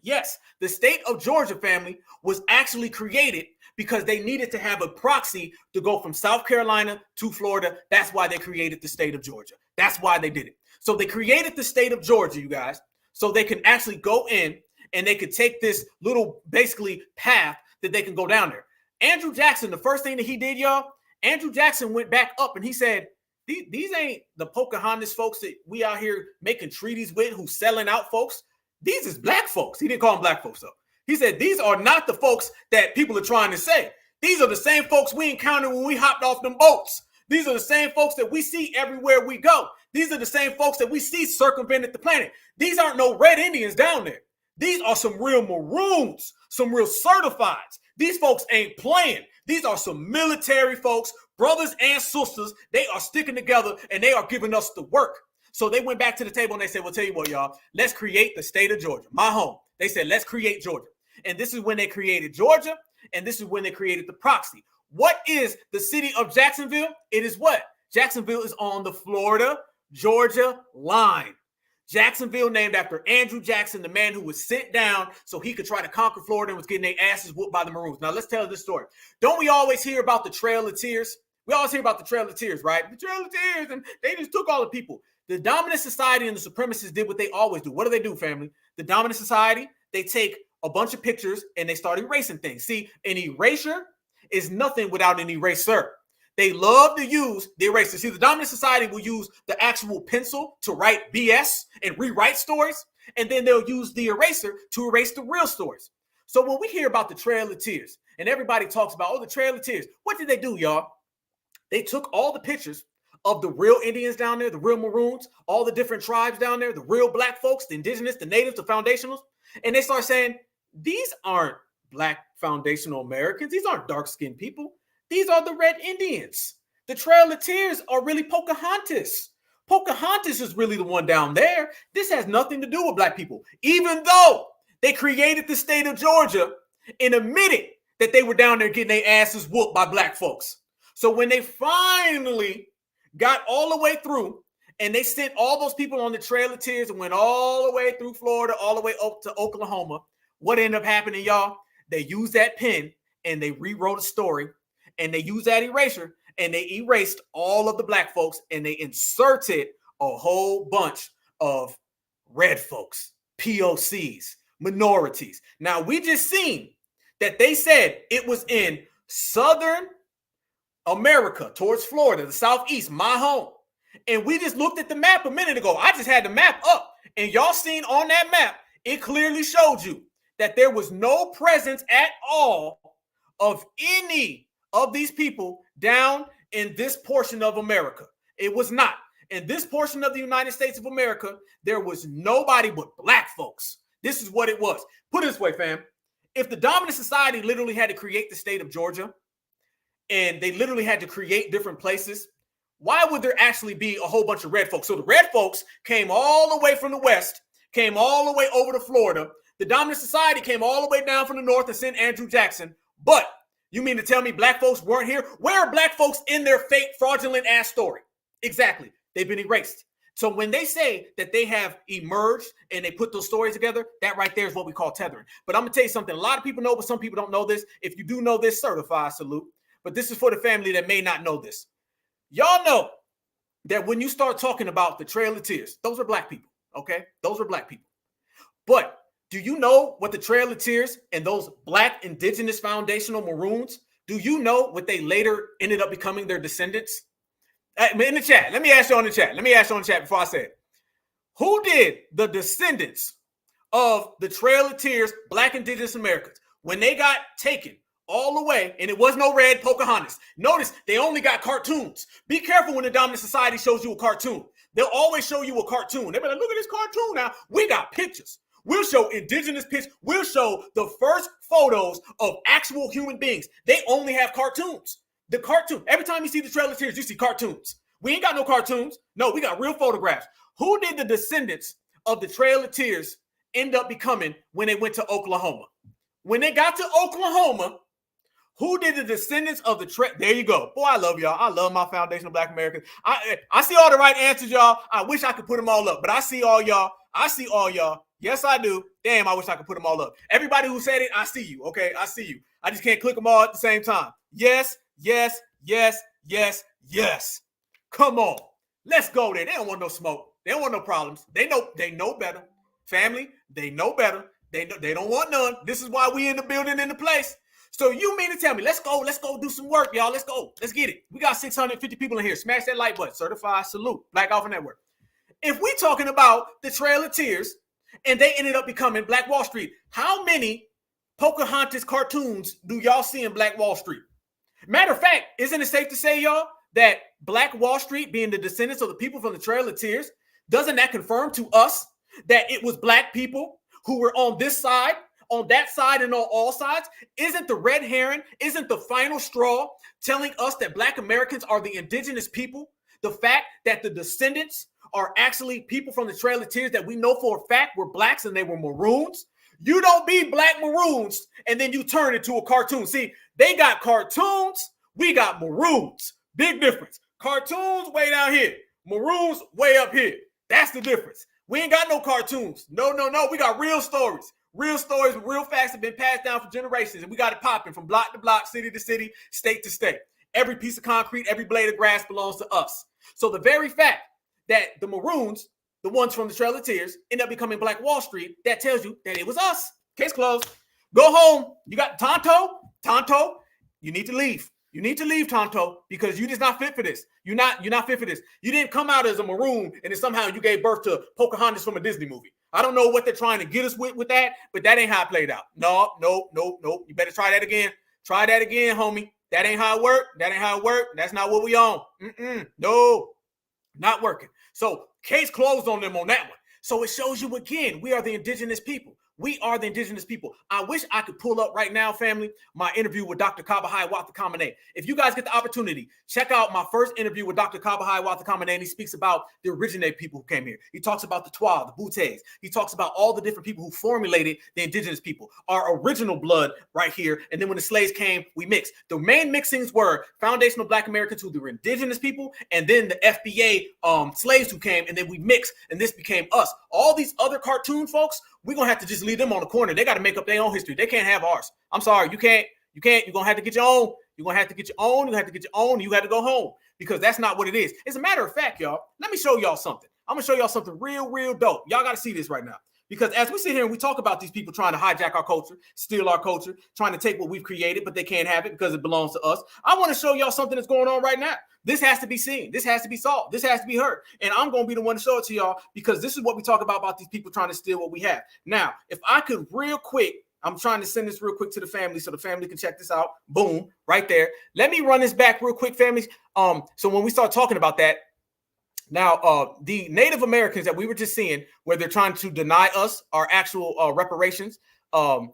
Yes, the state of Georgia, family, was actually created because they needed to have a proxy to go from South Carolina to Florida. That's why they created the state of Georgia. That's why they did it. So they created the state of Georgia, you guys, so they can actually go in and they could take this little, basically, path that they can go down there. Andrew Jackson, the first thing that he did, y'all, Andrew Jackson went back up and he said, these ain't the Pocahontas folks that we out here making treaties with who's selling out folks. These is black folks. He didn't call them black folks, though. He said, these are not the folks that people are trying to say. These are the same folks we encountered when we hopped off them boats. These are the same folks that we see everywhere we go. These are the same folks that we see circumventing the planet. These aren't no red Indians down there. These are some real maroons, some real certifieds. These folks ain't playing. These are some military folks, brothers and sisters. They are sticking together and they are giving us the work. So they went back to the table and they said, well, tell you what, y'all, let's create the state of Georgia, my home. They said, let's create Georgia. And this is when they created Georgia. And this is when they created the proxy. What is the city of Jacksonville? It is what? Jacksonville is on the Florida-Georgia line. Jacksonville named after Andrew Jackson, the man who was sent down so he could try to conquer Florida and was getting their asses whooped by the Maroons. Now, let's tell this story. Don't we always hear about the Trail of Tears? We always hear about the Trail of Tears, right? The Trail of Tears, and they just took all the people. The dominant society and the supremacists did what they always do. What do, family? The dominant society, they take a bunch of pictures and they start erasing things. See, an erasure is nothing without an eraser. They love to use the eraser. See, the dominant society will use the actual pencil to write BS and rewrite stories, and then they'll use the eraser to erase the real stories. So when we hear about the Trail of Tears, and everybody talks about, oh, the Trail of Tears, what did they do, y'all? They took all the pictures of the real Indians down there, the real Maroons, all the different tribes down there, the real black folks, the indigenous, the natives, the foundationals, and they start saying, these aren't black foundational Americans. These aren't dark-skinned people. These are the Red Indians. The Trail of Tears are really Pocahontas. Pocahontas is really the one down there. This has nothing to do with black people, even though they created the state of Georgia and admitted that they were down there getting their asses whooped by black folks. So when they finally got all the way through and they sent all those people on the Trail of Tears and went all the way through Florida, all the way up to Oklahoma, what ended up happening, y'all? They used that pen and they rewrote a story. And they used that eraser and they erased all of the black folks and they inserted a whole bunch of red folks, POCs, minorities. Now, we just seen that they said it was in Southern America towards Florida, the Southeast, my home. And we just looked at the map a minute ago. I just had the map up and y'all seen on that map, it clearly showed you that there was no presence at all of any of these people down in this portion of America. It was not. In this portion of the United States of America, there was nobody but black folks. This is what it was. Put it this way, fam. If the dominant society literally had to create the state of Georgia and they literally had to create different places, why would there actually be a whole bunch of red folks? So the red folks came all the way from the west, came all the way over to Florida. The dominant society came all the way down from the north and sent Andrew Jackson. But you mean to tell me black folks weren't here? Where are black folks in their fake, fraudulent ass story? Exactly. They've been erased. So when they say that they have emerged and they put those stories together, that right there is what we call tethering. But I'm going to tell you something. A lot of people know, but some people don't know this. If you do know this, certified salute. But this is for the family that may not know this. Y'all know that when you start talking about the Trail of Tears, those are black people, okay? Those are black people. But do you know what the Trail of Tears and those black indigenous foundational Maroons, do you know what they later ended up becoming their descendants? In the chat, let me ask you on the chat. Let me ask you on the chat before I say it. Who did the descendants of the Trail of Tears, black indigenous Americans, when they got taken all the way, and it was no red Pocahontas. Notice they only got cartoons. Be careful when the dominant society shows you a cartoon. They'll always show you a cartoon. They'll be like, look at this cartoon now. We got pictures. We'll show indigenous pictures. We'll show the first photos of actual human beings. They only have cartoons. The cartoon. Every time you see the Trail of Tears, you see cartoons. We ain't got no cartoons. No, we got real photographs. Who did the descendants of the Trail of Tears end up becoming when they went to Oklahoma? When they got to Oklahoma, who did the descendants of the Trail? There you go. Boy, I love y'all. I love my foundational black Americans. I see all the right answers, y'all. I wish I could put them all up, but I see all y'all. I see all y'all. Yes, I do. Damn, I wish I could put them all up. Everybody who said it, I see you. Okay, I see you. I just can't click them all at the same time. Yes, yes, yes, yes, yes. Come on. Let's go there. They don't want no smoke. They don't want no problems. They know better. Family, they know better. They don't want none. This is why we in the building, in the place. So you mean to tell me, let's go do some work, y'all. Let's go. Let's get it. We got 650 people in here. Smash that like button. Certified salute. Black Alpha Network. If we talking about the Trail of Tears and they ended up becoming Black Wall Street, how many Pocahontas cartoons do y'all see in Black Wall Street? Matter of fact, isn't it safe to say, y'all, that Black Wall Street, being the descendants of the people from the Trail of Tears, doesn't that confirm to us that it was Black people who were on this side, on that side, and on all sides? Isn't the red herring, isn't the final straw telling us that Black Americans are the indigenous people? The fact that the descendants are actually people from the Trail of Tears that we know for a fact were Blacks and they were Maroons. You don't be Black Maroons and then you turn it to a cartoon. See, they got cartoons, we got Maroons. Big difference. Cartoons way down here, Maroons way up here. That's the difference. We ain't got no cartoons. No. We got real stories. Real stories, real facts have been passed down for generations, and we got it popping from block to block, city to city, state to state. Every piece of concrete, every blade of grass belongs to us. So the very fact that the Maroons, the ones from the Trail of Tears, end up becoming Black Wall Street, that tells you that it was us. Case closed. Go home. You got Tonto, you need to leave. You need to leave, Tonto, because you just not fit for this. You're not fit for this. You didn't come out as a Maroon and then somehow you gave birth to Pocahontas from a Disney movie. I don't know what they're trying to get us with that, but that ain't how it played out. No. You better try that again. Try that again, homie. That ain't how it worked. That's not what we on. No, not working. So case closed on them on that one. So it shows you again, we are the indigenous people. We are the indigenous people. I wish I could pull up right now, family, my interview with Dr. Kabahai Wathakamane. If you guys get the opportunity, check out my first interview with Dr. Kabahai Wathakamane. He speaks about the originated people who came here. He talks about the Twa, the Butes. He talks about all the different people who formulated the indigenous people, our original blood right here. And then when the slaves came, we mixed. The main mixings were foundational Black Americans who were indigenous people, and then the FBA slaves who came, and then we mixed, and this became us. All these other cartoon folks, we're going to have to just leave them on the corner. They got to make up their own history. They can't have ours. I'm sorry. You can't. You're going to have to get your own. You're going to have to get your own. You have to get your own. You have to go home because that's not what it is. As a matter of fact, y'all, let me show y'all something. I'm going to show y'all something real dope. Y'all got to see this right now. Because as we sit here and we talk about these people trying to hijack our culture, steal our culture, trying to take what we've created, but they can't have it because it belongs to us. I want to show y'all something that's going on right now. This has to be seen. This has to be solved. This has to be heard. And I'm going to be the one to show it to y'all because this is what we talk about these people trying to steal what we have. Now, if I could real quick, I'm trying to send this real quick to the family so the family can check this out. Boom, right there. Let me run this back real quick, families. So when we start talking about that, now, the Native Americans that we were just seeing, where they're trying to deny us our actual reparations, all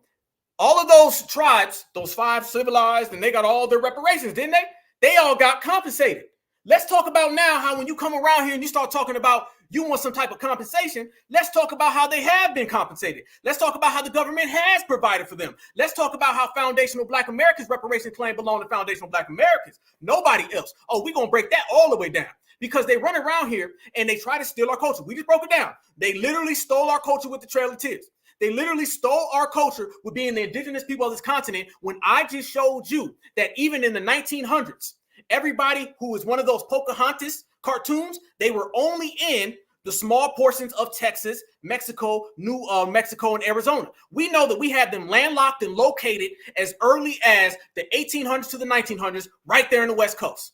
of those tribes, those 5 civilized, and they got all their reparations, didn't they? They all got compensated. Let's talk about now how when you come around here and you start talking about you want some type of compensation, let's talk about how they have been compensated. Let's talk about how the government has provided for them. Let's talk about how foundational Black Americans' reparation claim belong to foundational Black Americans, nobody else. Oh, we're going to break that all the way down. Because they run around here and they try to steal our culture. We just broke it down. They literally stole our culture with the Trail of Tears. They literally stole our culture with being the indigenous people of this continent when I just showed you that even in the 1900s, everybody who was one of those Pocahontas cartoons, they were only in the small portions of Texas, Mexico, New Mexico, and Arizona. We know that we had them landlocked and located as early as the 1800s to the 1900s right there in the West Coast.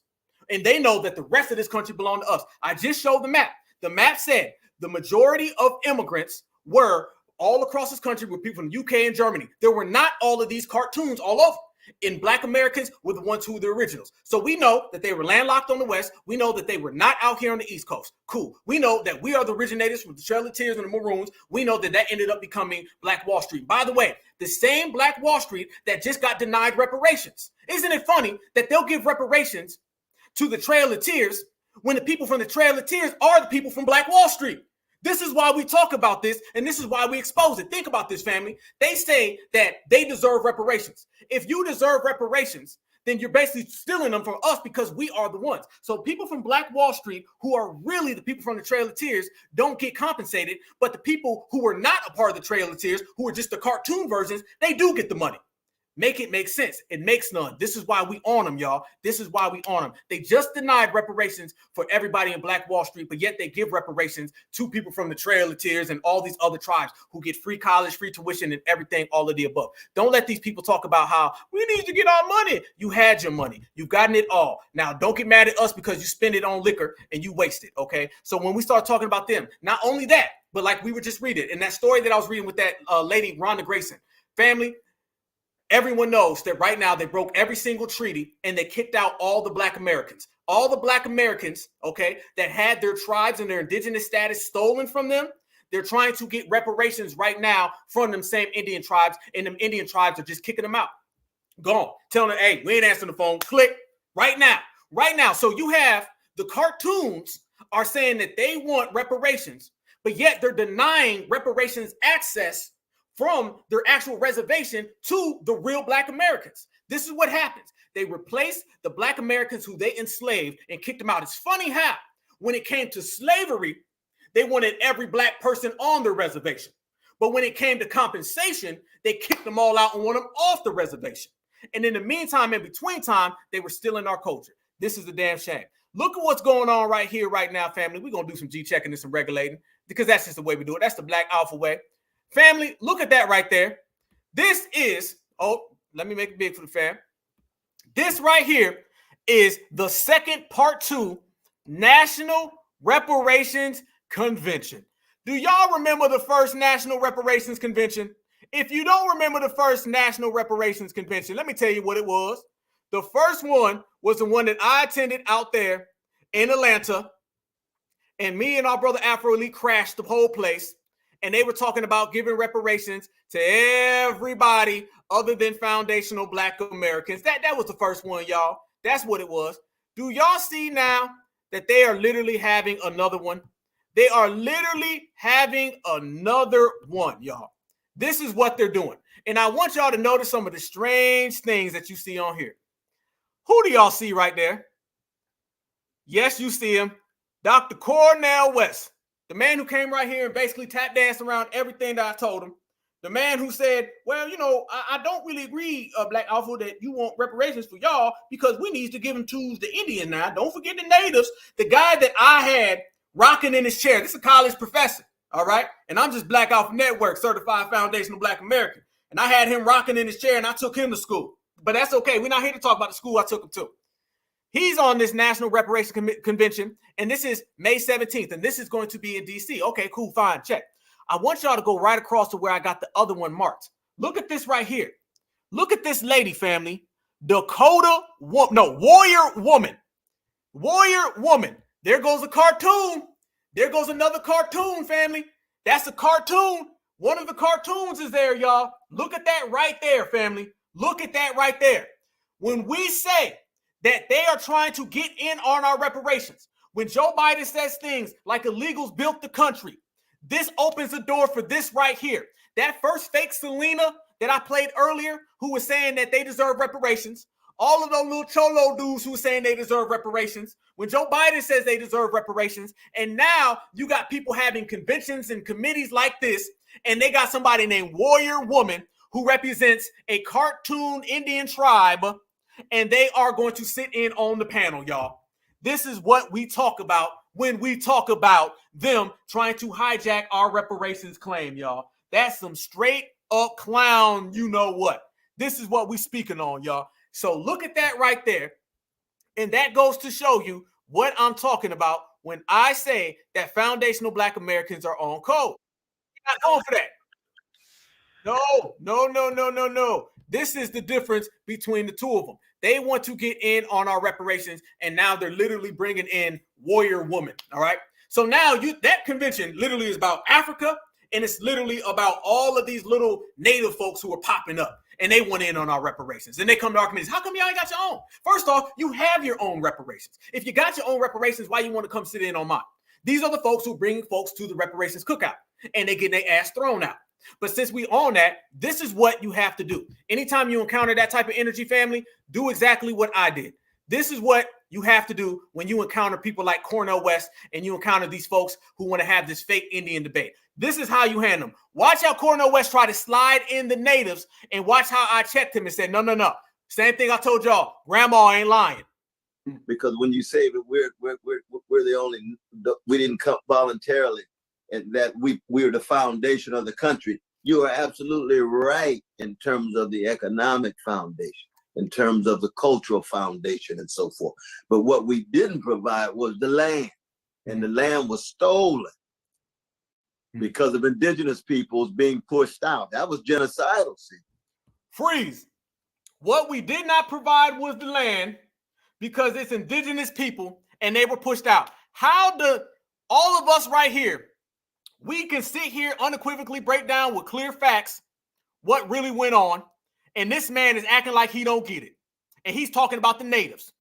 And they know that the rest of this country belonged to us. I just showed the map. The map said the majority of immigrants were all across this country with people from the UK and Germany. There were not all of these cartoons all over. And Black Americans were the ones who were the originals. So we know that they were landlocked on the West. We know that they were not out here on the East Coast. Cool. We know that we are the originators from the Trail of Tears and the Maroons. We know that that ended up becoming Black Wall Street. By the way, the same Black Wall Street that just got denied reparations. Isn't it funny that they'll give reparations to the Trail of Tears when the people from the Trail of Tears are the people from Black Wall Street? This is why we talk about this, and this is why we expose it. Think about this, family. They say that they deserve reparations. If you deserve reparations, then you're basically stealing them from us because we are the ones. So people from Black Wall Street, who are really the people from the Trail of Tears, don't get compensated. But the people who are not a part of the Trail of Tears, who are just the cartoon versions, they do get the money. Make it make sense. It makes none. This is why we on them, y'all. This is why we on them. They just denied reparations for everybody in Black Wall Street, but yet they give reparations to people from the Trail of Tears and all these other tribes who get free college, free tuition, and everything, all of the above. Don't let these people talk about how we need to get our money. You had your money. You've gotten it all. Now, don't get mad at us because you spend it on liquor and you waste it, okay? So when we start talking about them, not only that, but like we were just reading, in that story that I was reading with that lady, Rhonda Grayson, family, everyone knows that right now they broke every single treaty and they kicked out all the Black Americans. All the Black Americans, okay, that had their tribes and their indigenous status stolen from them, they're trying to get reparations right now from them same Indian tribes, and them Indian tribes are just kicking them out. Gone. Telling them, hey, we ain't answering the phone. Click. Right now. Right now. So you have the cartoons are saying that they want reparations, but yet they're denying reparations access from their actual reservation to the real Black Americans. This is what happens. They replaced the Black Americans who they enslaved and kicked them out. It's funny how when it came to slavery, they wanted every Black person on their reservation. But when it came to compensation, they kicked them all out and want them off the reservation. And in the meantime, in between time, they were still in our culture. This is a damn shame. Look at what's going on right here, right now, family. We're going to do some G-checking and some regulating because that's just the way we do it. That's the Black Alpha way. Family, look at that right there. This is, let me make it big for the fam. This right here is the second part 2 National Reparations Convention. Do y'all remember the first National Reparations Convention? If you don't remember the first National Reparations Convention, let me tell you what it was. The first one was the one that I attended out there in Atlanta, and me and our brother Afro Elite crashed the whole place. And they were talking about giving reparations to everybody other than foundational Black Americans. That was the first one, y'all. That's what it was. Do y'all see now that they are literally having another one? They are literally having another one, y'all. This is what they're doing. And I want y'all to notice some of the strange things that you see on here. Who do y'all see right there? Yes, you see him. Dr. Cornel West. The man who came right here and basically tap danced around everything that I told him. The man who said, well, you know, I don't really agree, Black Alpha, that you want reparations for y'all because we need to give them to the Indian now. Don't forget the natives. The guy that I had rocking in his chair, this is a college professor, all right? And I'm just Black Alpha Network, certified foundational Black American. And I had him rocking in his chair and I took him to school. But that's okay. We're not here to talk about the school I took him to. He's on this National Reparations Convention, and this is May 17th, and this is going to be in D.C. Okay, cool, fine, check. I want y'all to go right across to where I got the other one marked. Look at this right here. Look at this lady, family. Warrior Woman. Warrior Woman. There goes a cartoon. There goes another cartoon, family. That's a cartoon. One of the cartoons is there, y'all. Look at that right there, family. Look at that right there. When we say that they are trying to get in on our reparations, when Joe Biden says things like illegals built the country, this opens the door for this right here. That first fake Selena that I played earlier, who was saying that they deserve reparations, all of those little cholo dudes who were saying they deserve reparations, when Joe Biden says they deserve reparations, and now you got people having conventions and committees like this, and they got somebody named Warrior Woman who represents a cartoon Indian tribe, and they are going to sit in on the panel, y'all. This is what we talk about when we talk about them trying to hijack our reparations claim, y'all. That's some straight up clown, you know what. This is what we speaking on, y'all. So look at that right there. And that goes to show you what I'm talking about when I say that foundational Black Americans are on code. You're not going for that. No. This is the difference between the two of them. They want to get in on our reparations, and now they're literally bringing in Warrior Woman, all right? So now that convention literally is about Africa, and it's literally about all of these little native folks who are popping up, and they want in on our reparations. And they come to our communities. How come y'all ain't got your own? First off, you have your own reparations. If you got your own reparations, why you want to come sit in on mine? These are the folks who bring folks to the reparations cookout, and they get their ass thrown out. But since we own that, this is what you have to do. Anytime you encounter that type of energy, family, do exactly what I did. This is what you have to do when you encounter people like Cornel West and you encounter these folks who want to have this fake Indian debate. This is how you handle them. Watch how Cornel West tried to slide in the natives, and watch how I checked him and said, no, no, no. Same thing I told y'all. Grandma ain't lying. Because when you say that we're the only, we didn't come voluntarily, and that we're the foundation of the country, you are absolutely right in terms of the economic foundation, in terms of the cultural foundation and so forth. But what we didn't provide was the land, and the land was stolen because of indigenous peoples being pushed out. That was genocidal. See? Freeze. What we did not provide was the land because it's indigenous people and they were pushed out. How do all of us right here, we can sit here unequivocally break down with clear facts what really went on, and this man is acting like he don't get it. And he's talking about the natives.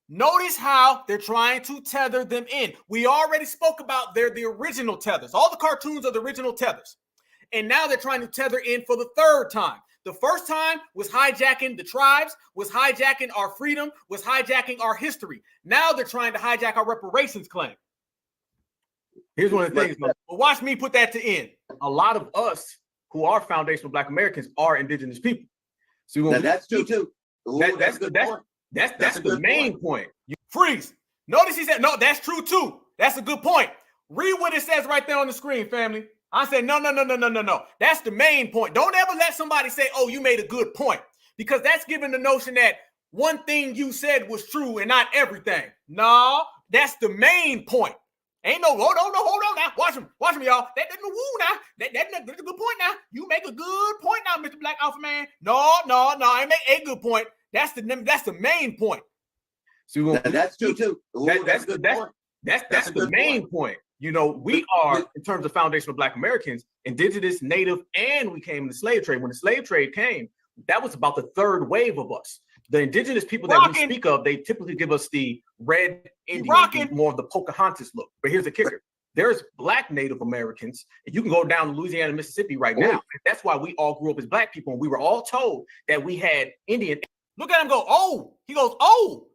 Notice how they're trying to tether them in. We already spoke about they're the original tethers. All the cartoons are the original tethers. And now they're trying to tether in for the third time. The first time was hijacking the tribes, was hijacking our freedom, was hijacking our history. Now they're trying to hijack our reparations claim. Here's one of the things, but watch me put that to end. A lot of us who are foundational Black Americans are indigenous people. So that's true too. That's the main point. Freeze. Notice he said, no, that's true too. That's a good point. Read what it says right there on the screen, family. I said, no. That's the main point. Don't ever let somebody say, oh, you made a good point, because that's giving the notion that one thing you said was true and not everything. No, that's the main point. Ain't no, hold on now. Watch him, y'all. That's a good point now. You make a good point now, Mr. Black Alpha Man. No, I make a good point. That's the main point. So that's true too. That's the main point. You know, we are, in terms of foundational Black Americans, indigenous, native, and we came in the slave trade. When the slave trade came, that was about the third wave of us. The indigenous people that we speak of, they typically give us the red Indian, more of the Pocahontas look. But here's the kicker. There's Black Native Americans, and you can go down to Louisiana, Mississippi right now. That's why we all grew up as Black people, and we were all told that we had Indian. Look at him go, oh. He goes, oh,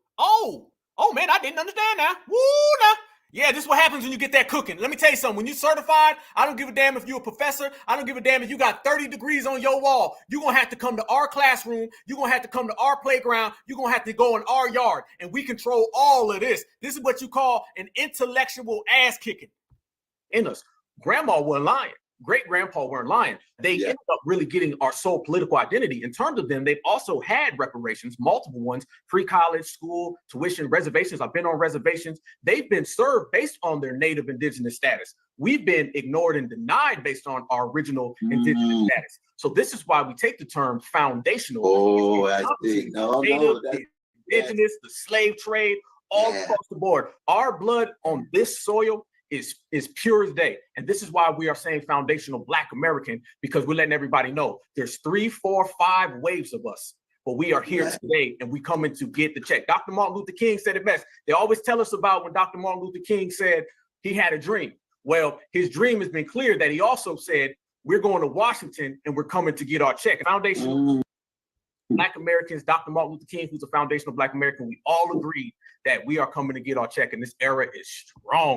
man, I didn't understand now. Woo, now. Yeah, this is what happens when you get that cooking. Let me tell you something. When you're certified, I don't give a damn if you're a professor. I don't give a damn if you got 30 degrees on your wall. You're going to have to come to our classroom. You're going to have to come to our playground. You're going to have to go in our yard. And we control all of this. This is what you call an intellectual ass kicking in us. Grandma wasn't lying. Great-grandpa weren't lying. They ended up really getting our sole political identity. In terms of them, they've also had reparations, multiple ones, free college, school, tuition, reservations. I've been on reservations. They've been served based on their native indigenous status. We've been ignored and denied based on our original indigenous status. So this is why we take the term foundational. Oh, I see. Native, indigenous, the slave trade, all across the board. Our blood on this soil is pure as day. And this is why we are saying foundational Black American, because we're letting everybody know there's 3, 4, 5 waves of us. But we are here today, and we coming to get the check. Dr. Martin Luther King said it best. They always tell us about when Dr. Martin Luther King said he had a dream. Well, his dream has been clear that he also said, we're going to Washington and we're coming to get our check. Foundational Black Americans, Dr. Martin Luther King, who's a foundational Black American, we all agree that we are coming to get our check, and this era is strong.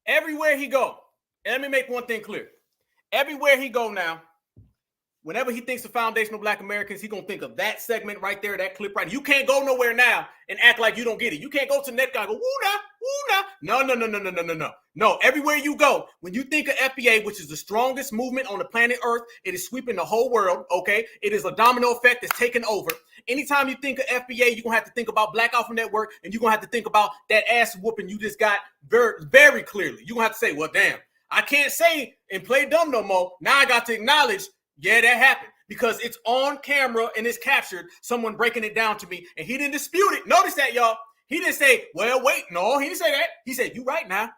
Everywhere he go, and let me make one thing clear. Everywhere he go now, whenever he thinks of foundational Black Americans, he's going to think of that segment right there, that clip right there. You can't go nowhere now and act like you don't get it. You can't go to the next guy and go, woo nah. No, everywhere you go, when you think of FBA, which is the strongest movement on the planet Earth, it is sweeping the whole world, okay? It is a domino effect that's taken over. Anytime you think of FBA, you're going to have to think about Black Alpha Network, and you're going to have to think about that ass whooping you just got very, very clearly. You're going to have to say, well, damn, I can't say and play dumb no more. Now I got to acknowledge, yeah, that happened, because it's on camera and it's captured, someone breaking it down to me, and he didn't dispute it. Notice that, y'all. He didn't say, well, wait, no, he didn't say that. He said, you right now.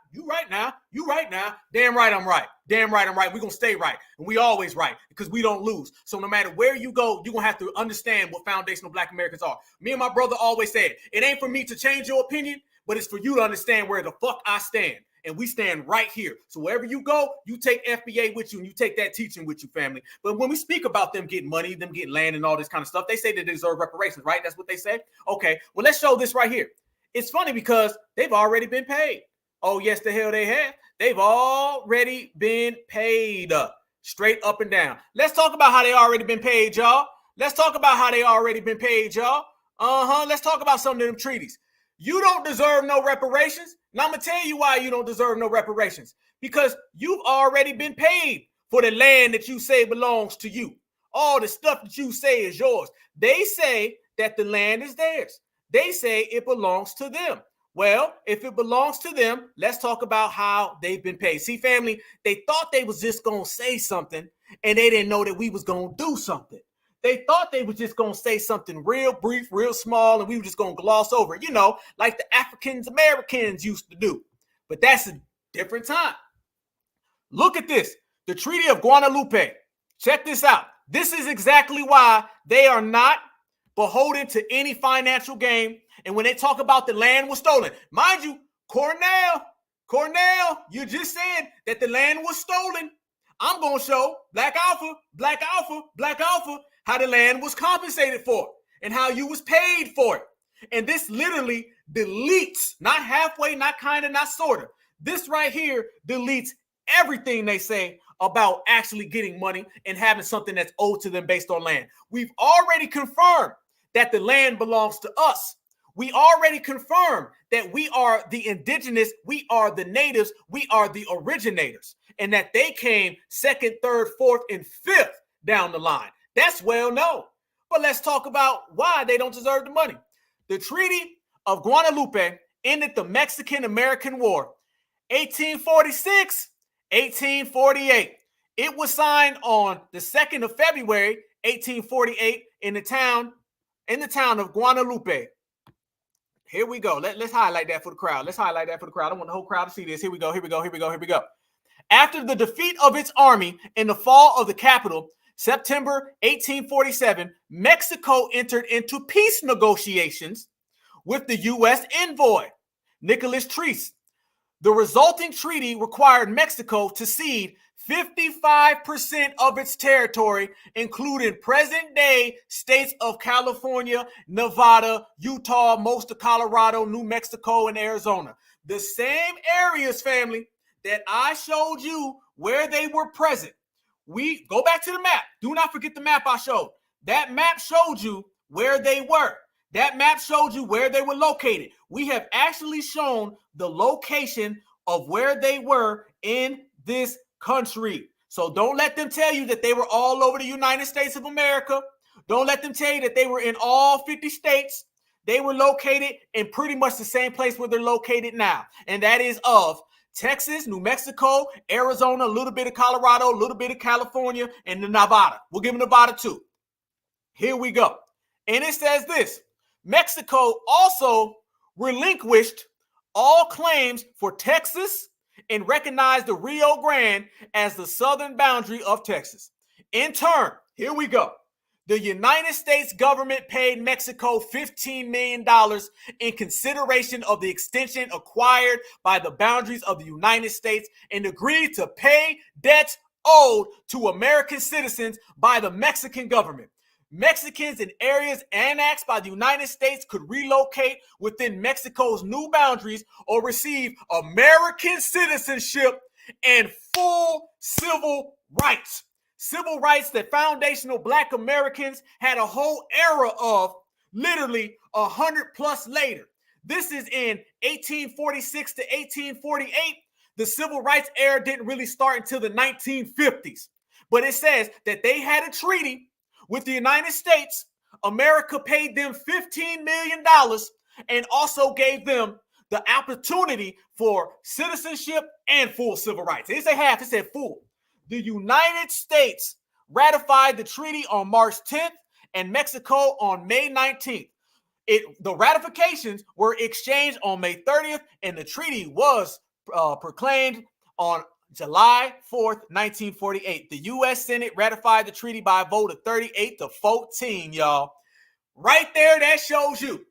Damn right, I'm right. We're going to stay right. And we always right, because we don't lose. So no matter where you go, you're going to have to understand what foundational Black Americans are. Me and my brother always said, it ain't for me to change your opinion, but it's for you to understand where the fuck I stand. And we stand right here. So wherever you go, you take FBA with you and you take that teaching with you, family. But when we speak about them getting money, them getting land and all this kind of stuff, they say they deserve reparations, right? That's what they say. Okay, well, let's show this right here. It's funny because they've already been paid. Oh, yes, the hell they have. They've already been paid straight up and down. Let's talk about how they already been paid, y'all. Let's talk about how they already been paid, y'all. Let's talk about some of them treaties. You don't deserve no reparations. Now I'm going to tell you why you don't deserve no reparations. Because you've already been paid for the land that you say belongs to you. All the stuff that you say is yours. They say that the land is theirs. They say it belongs to them. Well, if it belongs to them, let's talk about how they've been paid. See, family, they thought they was just going to say something, and they didn't know that we was going to do something. They thought they was just going to say something real brief, real small, and we were just going to gloss over it, like the African Americans used to do. But that's a different time. Look at this. The Treaty of Guadalupe. Check this out. This is exactly why they are not beholden to any financial gain. And when they talk about the land was stolen, mind you, Cornell, you just said that the land was stolen. I'm going to show Black Alpha, how the land was compensated for and how you was paid for it. And this literally deletes, not halfway, not kind of, not sort of. This right here deletes everything they say about actually getting money and having something that's owed to them based on land. We've already confirmed that the land belongs to us. We already confirmed that we are the indigenous, we are the natives, we are the originators, and that they came second, third, fourth, and fifth down the line. That's well known. But let's talk about why they don't deserve the money. The Treaty of Guadalupe ended the Mexican-American War, 1846, 1848. It was signed on the 2nd of February, 1848 in the town of Guadalupe. Here we go. Let's highlight that for the crowd. I want the whole crowd to see this. Here we go. After the defeat of its army in the fall of the capital, September 1847, Mexico entered into peace negotiations with the U.S. envoy, Nicholas Treese. The resulting treaty required Mexico to cede 55% of its territory, including present-day states of California, Nevada, Utah, most of Colorado, New Mexico, and Arizona. The same areas, family, that I showed you where they were present. We go back to the map. Do not forget the map I showed. That map showed you where they were. That map showed you where they were located. We have actually shown the location of where they were in this country. So don't let them tell you that they were all over the United States of America. Don't let them tell you that they were in all 50 states. They were located in pretty much the same place where they're located now. And that is of Texas, New Mexico, Arizona, a little bit of Colorado, a little bit of California, and Nevada. We'll give them Nevada too. Here we go. And it says this: Mexico also relinquished all claims for Texas and recognized the Rio Grande as the southern boundary of Texas. In turn, here we go. The United States government paid Mexico $15 million in consideration of the extension acquired by the boundaries of the United States and agreed to pay debts owed to American citizens by the Mexican government. Mexicans in areas annexed by the United States could relocate within Mexico's new boundaries or receive American citizenship and full civil rights. Civil rights that foundational Black Americans had a whole era of literally 100 plus later. This is in 1846 to 1848. The civil rights era didn't really start until the 1950s. But it says that they had a treaty with the United States. America paid them $15 million and also gave them the opportunity for citizenship and full civil rights. They didn't say half, they said full. The United States ratified the treaty on March 10th and Mexico on May 19th. The ratifications were exchanged on May 30th, and the treaty was proclaimed on July 4th, 1948. The U.S. Senate ratified the treaty by a vote of 38 to 14, y'all. Right there, that shows you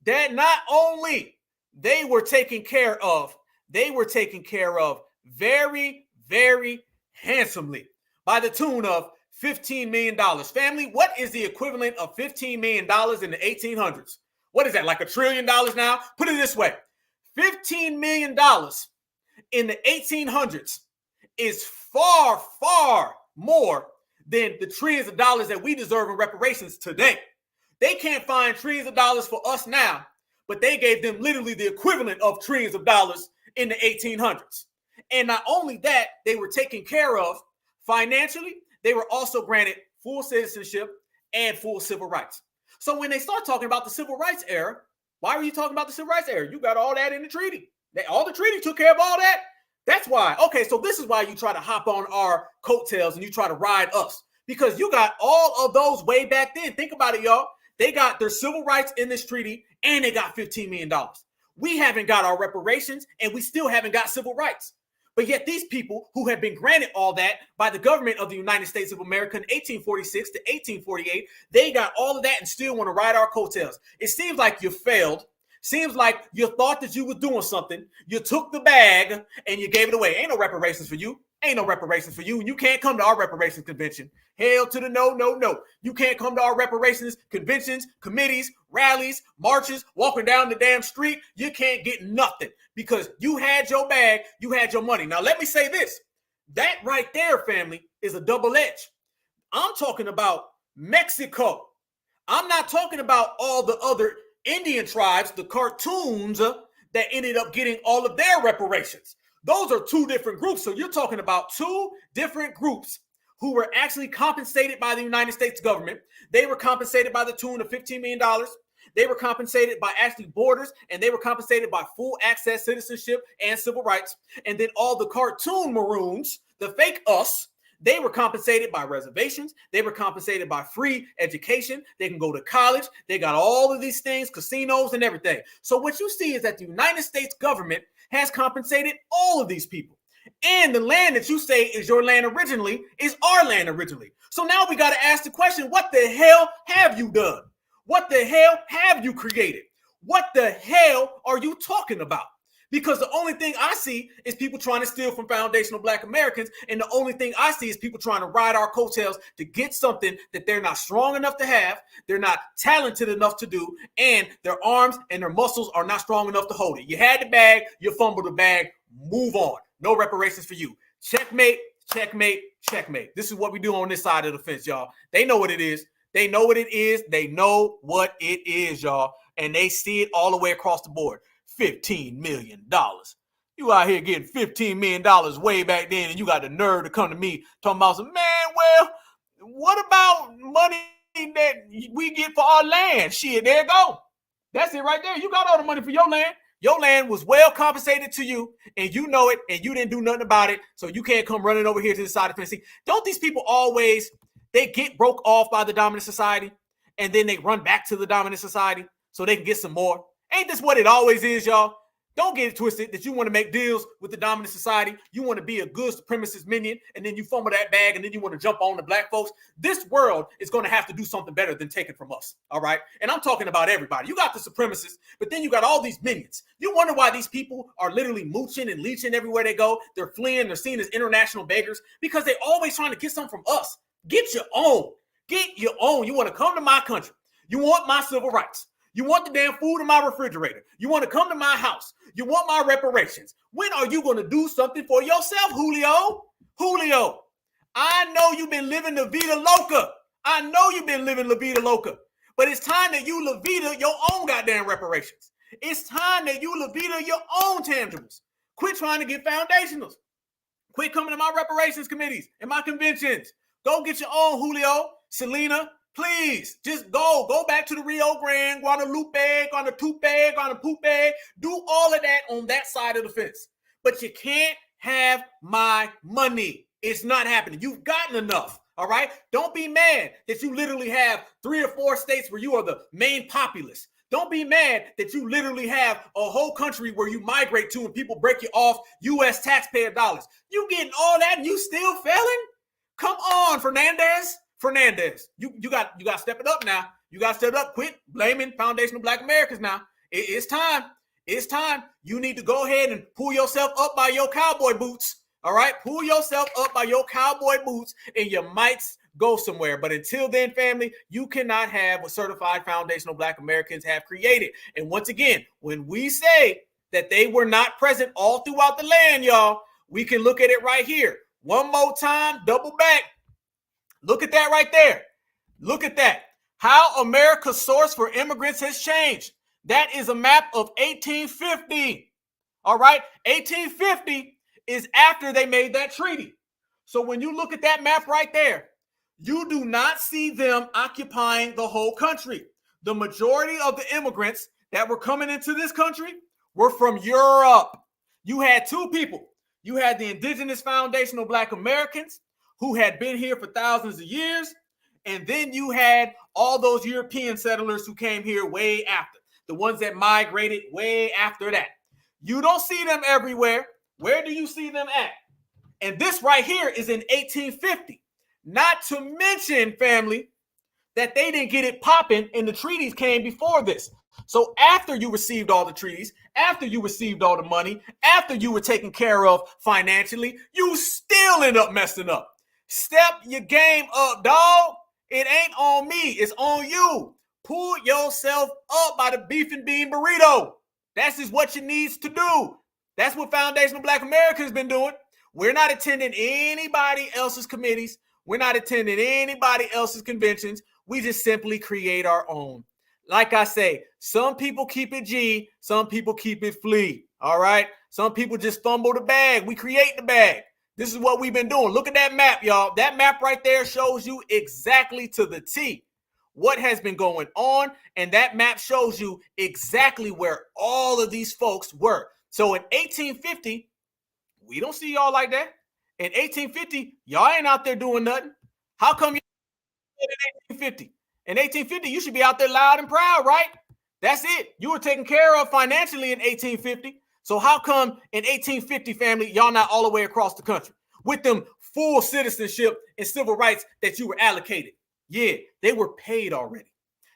that not only they were taken care of, they were taken care of very, very handsomely by the tune of $15 million. Family, what is the equivalent of $15 million in the 1800s? What is that, like $1 trillion now? Put it this way, $15 million in the 1800s is far, far more than the trillions of dollars that we deserve in reparations today. They can't find trillions of dollars for us now, but they gave them literally the equivalent of trillions of dollars in the 1800s. And not only that, they were taken care of financially, they were also granted full citizenship and full civil rights. So when they start talking about the civil rights era, why were you talking about the civil rights era? You got all that in the treaty. All the treaty took care of all that. That's why. Okay, so this is why you try to hop on our coattails and you try to ride us, because you got all of those way back then. Think about it, y'all. They got their civil rights in this treaty and they got $15 million. We haven't got our reparations and we still haven't got civil rights. But yet these people who have been granted all that by the government of the United States of America in 1846 to 1848, they got all of that and still want to ride our coattails. It seems like you failed. Seems like you thought that you were doing something. You took the bag and you gave it away. Ain't no reparations for you. Ain't no reparations for you. And you can't come to our reparations convention. Hell to the no, no, no. You can't come to our reparations conventions, committees, rallies, marches, walking down the damn street. You can't get nothing because you had your bag, you had your money. Now, let me say this. That right there, family, is a double edge. I'm talking about Mexico. I'm not talking about all the other Indian tribes, the cartoons that ended up getting all of their reparations. Those are two different groups. So you're talking about two different groups who were actually compensated by the United States government. They were compensated by the tune of $15 million. They were compensated by actually borders, and they were compensated by full access citizenship and civil rights. And then all the cartoon maroons, the fake us, they were compensated by reservations. They were compensated by free education. They can go to college. They got all of these things, casinos and everything. So what you see is that the United States government has compensated all of these people. And the land that you say is your land originally is our land originally. So now we got to ask the question, what the hell have you done? What the hell have you created? What the hell are you talking about? Because the only thing I see is people trying to steal from foundational Black Americans. And the only thing I see is people trying to ride our coattails to get something that they're not strong enough to have. They're not talented enough to do. And their arms and their muscles are not strong enough to hold it. You had the bag, you fumbled the bag, move on. No reparations for you. Checkmate, checkmate, checkmate. This is what we do on this side of the fence, y'all. They know what it is. They know what it is. They know what it is, y'all. And they see it all the way across the board. $15 million. You out here getting $15 million way back then, and you got the nerve to come to me talking about some, man, well, what about money that we get for our land? Shit, there you go. That's it right there. You got all the money for your land. Your land was well compensated to you, and you know it, and you didn't do nothing about it, so you can't come running over here to the side of the fence. See, don't these people always, they get broke off by the dominant society, and then they run back to the dominant society so they can get some more? Ain't this what it always is, y'all? Don't get it twisted that you want to make deals with the dominant society. You want to be a good supremacist minion, and then you fumble that bag, and then you want to jump on the Black folks. This world is going to have to do something better than take it from us, all right? And I'm talking about everybody. You got the supremacists, but then you got all these minions. You wonder why these people are literally mooching and leeching everywhere they go. They're fleeing. They're seen as international beggars because they're always trying to get something from us. Get your own. Get your own. You want to come to my country. You want my civil rights. You want the damn food in my refrigerator. You want to come to my house. You want my reparations. When are you going to do something for yourself, Julio? Julio, I know you've been living La Vida Loca. I know you've been living La Vida Loca. But it's time that you La Vida your own goddamn reparations. It's time that you La Vida your own tangibles. Quit trying to get foundationals. Quit coming to my reparations committees and my conventions. Go get your own, Julio, Selena. Please, just go back to the Rio Grande, Guadalupe, Guanapupe, do all of that on that side of the fence. But you can't have my money. It's not happening. You've gotten enough, all right? Don't be mad that you literally have 3 or 4 states where you are the main populace. Don't be mad that you literally have a whole country where you migrate to and people break you off U.S. taxpayer dollars. You getting all that and you still failing? Come on, Fernandez, you got to step it up now. You got to step it up. Quit blaming foundational Black Americans now. It's time. It's time. You need to go ahead and pull yourself up by your cowboy boots. All right, pull yourself up by your cowboy boots, and you might go somewhere. But until then, family, you cannot have what certified foundational Black Americans have created. And once again, when we say that they were not present all throughout the land, y'all, we can look at it right here. One more time, double back. Look at that right there. Look at that. How America's source for immigrants has changed. That is a map of 1850. All right. 1850 is after they made that treaty. So when you look at that map right there, you do not see them occupying the whole country. The majority of the immigrants that were coming into this country were from Europe. You had two people. You had the indigenous foundational Black Americans who had been here for thousands of years. And then you had all those European settlers who came here way after, the ones that migrated way after that. You don't see them everywhere. Where do you see them at? And this right here is in 1850. Not to mention, family, that they didn't get it popping and the treaties came before this. So after you received all the treaties, after you received all the money, after you were taken care of financially, you still end up messing up. Step your game up, dog. It ain't on me. It's on you. Pull yourself up by the beef and bean burrito. That's just what you needs to do. That's what Foundational Black America has been doing. We're not attending anybody else's committees. We're not attending anybody else's conventions. We just simply create our own. Like I say, some people keep it G, some people keep it flea. All right. Some people just fumble the bag. We create the bag. This is what we've been doing. Look at that map, y'all. That map right there shows you exactly to the T what has been going on. And that map shows you exactly where all of these folks were. So in 1850, we don't see y'all like that. In 1850, y'all ain't out there doing nothing. How come you in 1850? In 1850, you should be out there loud and proud, right? That's it. You were taken care of financially in 1850. So how come in 1850, family, y'all not all the way across the country with them full citizenship and civil rights that you were allocated? Yeah, they were paid already.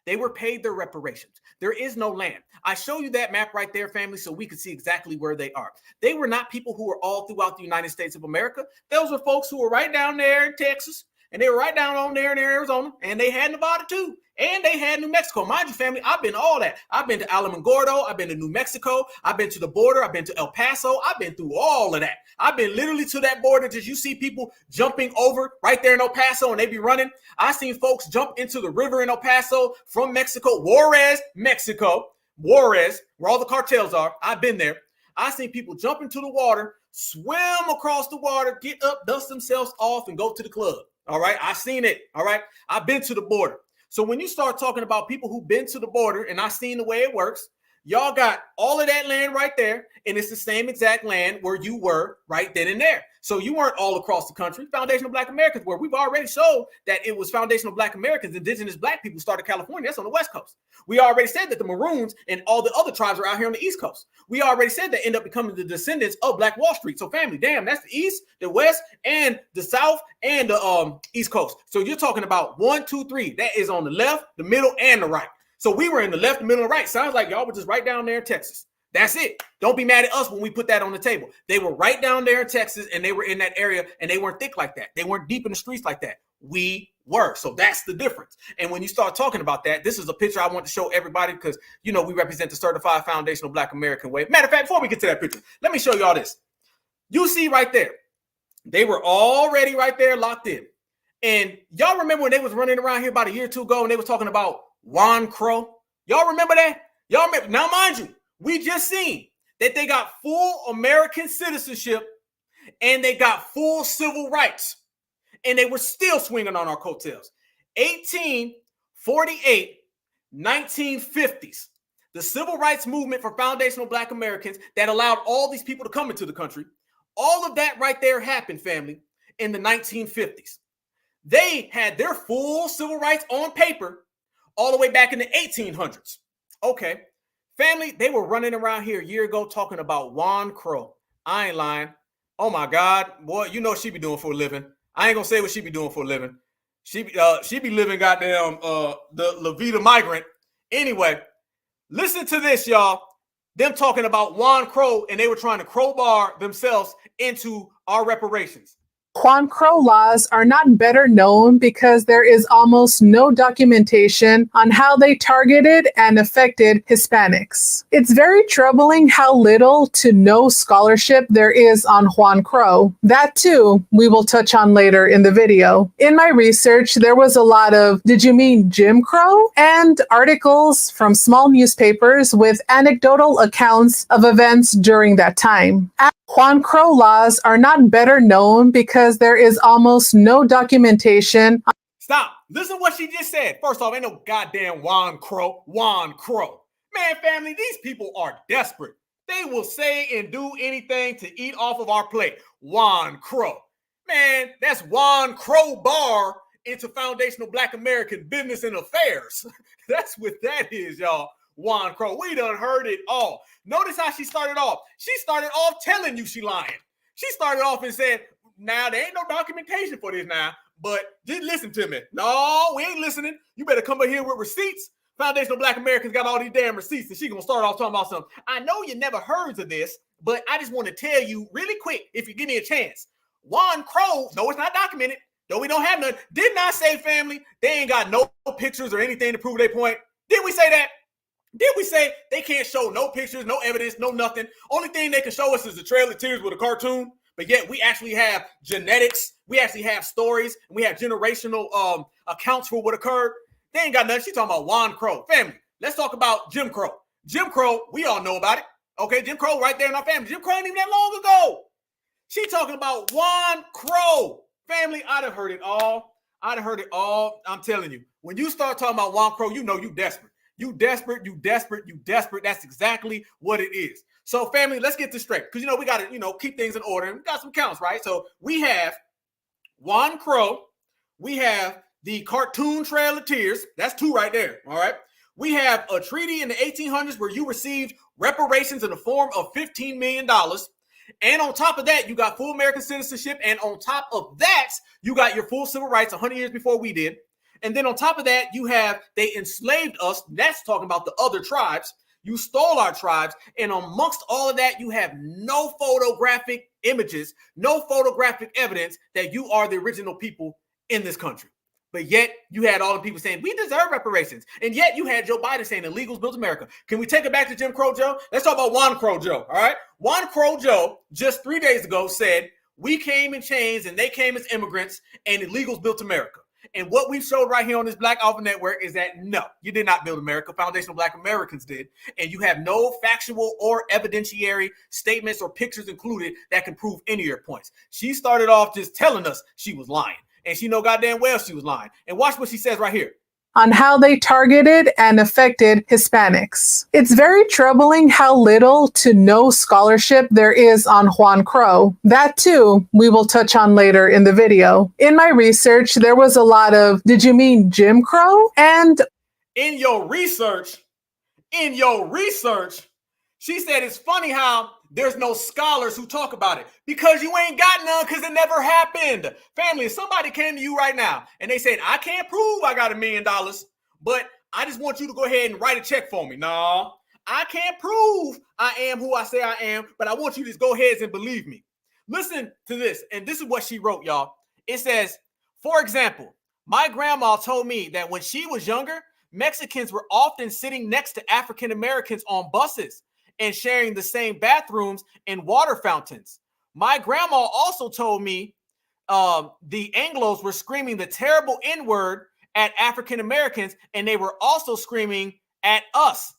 They were paid their reparations. There is no land. I show you that map right there, family, so we can see exactly where they are. They were not people who were all throughout the United States of America. Those were folks who were right down there in Texas, and they were right down on there in Arizona, and they had Nevada too, and they had New Mexico. Mind you, family, I've been all that. I've been to Alamogordo, I've been to New Mexico, I've been to the border, I've been to El Paso, I've been through all of that. I've been literally to that border. Did you see people jumping over right there in El Paso, and they be running? I seen folks jump into the river in El Paso from Mexico, Juarez, Mexico, Juarez, where all the cartels are. I've been there. I seen people jump into the water, swim across the water, get up, dust themselves off, and go to the club. All right. I've seen it. All right. I've been to the border. So when you start talking about people who've been to the border and I've seen the way it works, y'all got all of that land right there. And it's the same exact land where you were right then and there. So you weren't all across the country. Foundational Black Americans were. We've already showed that it was Foundational Black Americans, indigenous Black people started California. That's on the West Coast. We already said that the Maroons and all the other tribes are out here on the East Coast. We already said that end up becoming the descendants of Black Wall Street. So family, damn, that's the East, the West, and the South, and the East Coast. So you're talking about 1, 2, 3. That is on the left, the middle, and the right. So we were in the left, the middle, and right. Sounds like y'all were just right down there in Texas. That's it. Don't be mad at us when we put that on the table. They were right down there in Texas, and they were in that area, and they weren't thick like that. They weren't deep in the streets like that. We were. So that's the difference. And when you start talking about that, this is a picture I want to show everybody because, you know, we represent the certified foundational Black American way. Matter of fact, before we get to that picture, let me show y'all this. You see right there, they were already right there locked in. And y'all remember when they was running around here about a year or two ago and they was talking about Juan Crow? Y'all remember that? Y'all remember? Now, mind you, we just seen that they got full American citizenship and they got full civil rights. And they were still swinging on our coattails. 1848, 1950s. The civil rights movement for foundational Black Americans that allowed all these people to come into the country. All of that right there happened, family, in the 1950s. They had their full civil rights on paper all the way back in the 1800s. Okay. Family, they were running around here a year ago talking about Juan Crow. I ain't lying. Oh my God, boy, you know what she be doing for a living. I ain't gonna say what she be doing for a living. She be living goddamn the La Vida migrant. Anyway, listen to this, y'all. them talking about Juan Crow, and they were trying to crowbar themselves into our reparations. Juan Crow laws are not better known because there is almost no documentation on how they targeted and affected Hispanics. It's very troubling how little to no scholarship there is on Juan Crow. That too, we will touch on later in the video. In my research, there was a lot of, did you mean Jim Crow? And articles from small newspapers with anecdotal accounts of events during that time. Juan Crow laws are not better known because there is almost no documentation. Stop. Listen to what she just said. First off, ain't no goddamn Juan Crow. Juan Crow. Man, family, these people are desperate. They will say and do anything to eat off of our plate. Juan Crow. Man, that's Juan Crow bar into foundational Black American business and affairs. That's what that is, y'all. Juan Crow. We done heard it all. Notice how she started off. She started off telling you she lying. She started off and said, now, there ain't no documentation for this now, but just listen to me. No, we ain't listening. You better come up here with receipts. Foundational Black Americans got all these damn receipts, and she gonna start off talking about something. I know you never heard of this, but I just want to tell you really quick, if you give me a chance. Juan Crow, no, it's not documented. No, we don't have none. Didn't I say, family, they ain't got no pictures or anything to prove their point? Did we say that? Did we say they can't show no pictures, no evidence, no nothing? Only thing they can show us is the Trail of Tears with a cartoon. But yet we actually have genetics. We actually have stories. And we have generational accounts for what occurred. They ain't got nothing. She talking about Juan Crow. Family, let's talk about Jim Crow. Jim Crow, we all know about it. Okay, Jim Crow right there in our family. Jim Crow ain't even that long ago. She talking about Juan Crow. Family, I'd have heard it all. I'd have heard it all. I'm telling you. When you start talking about Juan Crow, you know you desperate. You desperate, you desperate, you desperate. That's exactly what it is. So, family, let's get this straight. Because, we got to, keep things in order. We got some counts, right? So, we have Juan Crow. We have the cartoon Trail of Tears. That's two right there, all right? We have a treaty in the 1800s where you received reparations in the form of $15 million. And on top of that, you got full American citizenship. And on top of that, you got your full civil rights 100 years before we did. And then on top of that, you have they enslaved us. That's talking about the other tribes. You stole our tribes. And amongst all of that, you have no photographic images, no photographic evidence that you are the original people in this country. But yet you had all the people saying, we deserve reparations. And yet you had Joe Biden saying illegals built America. Can we take it back to Jim Crow Joe? Let's talk about Juan Crow Joe, all right? Juan Crow Joe just 3 days ago said, we came in chains and they came as immigrants and illegals built America. And what we've showed right here on this Black Alpha Network is that no, you did not build America. Foundational Black Americans did. And you have no factual or evidentiary statements or pictures included that can prove any of your points. She started off just telling us she was lying. And she know goddamn well she was lying. And watch what she says right here. On how they targeted and affected Hispanics. It's very troubling how little to no scholarship there is on Juan Crow. That too, we will touch on later in the video. In my research, there was a lot of, did you mean Jim Crow? And in your research, she said it's funny how there's no scholars who talk about it because you ain't got none because it never happened. Family, if somebody came to you right now and they said, I can't prove I got $1 million, but I just want you to go ahead and write a check for me. No, I can't prove I am who I say I am, but I want you to just go ahead and believe me. Listen to this. And this is what she wrote, y'all. It says, for example, my grandma told me that when she was younger, Mexicans were often sitting next to African Americans on buses and sharing the same bathrooms and water fountains. My grandma also told me the Anglos were screaming the terrible N-word at African Americans, and they were also screaming at us,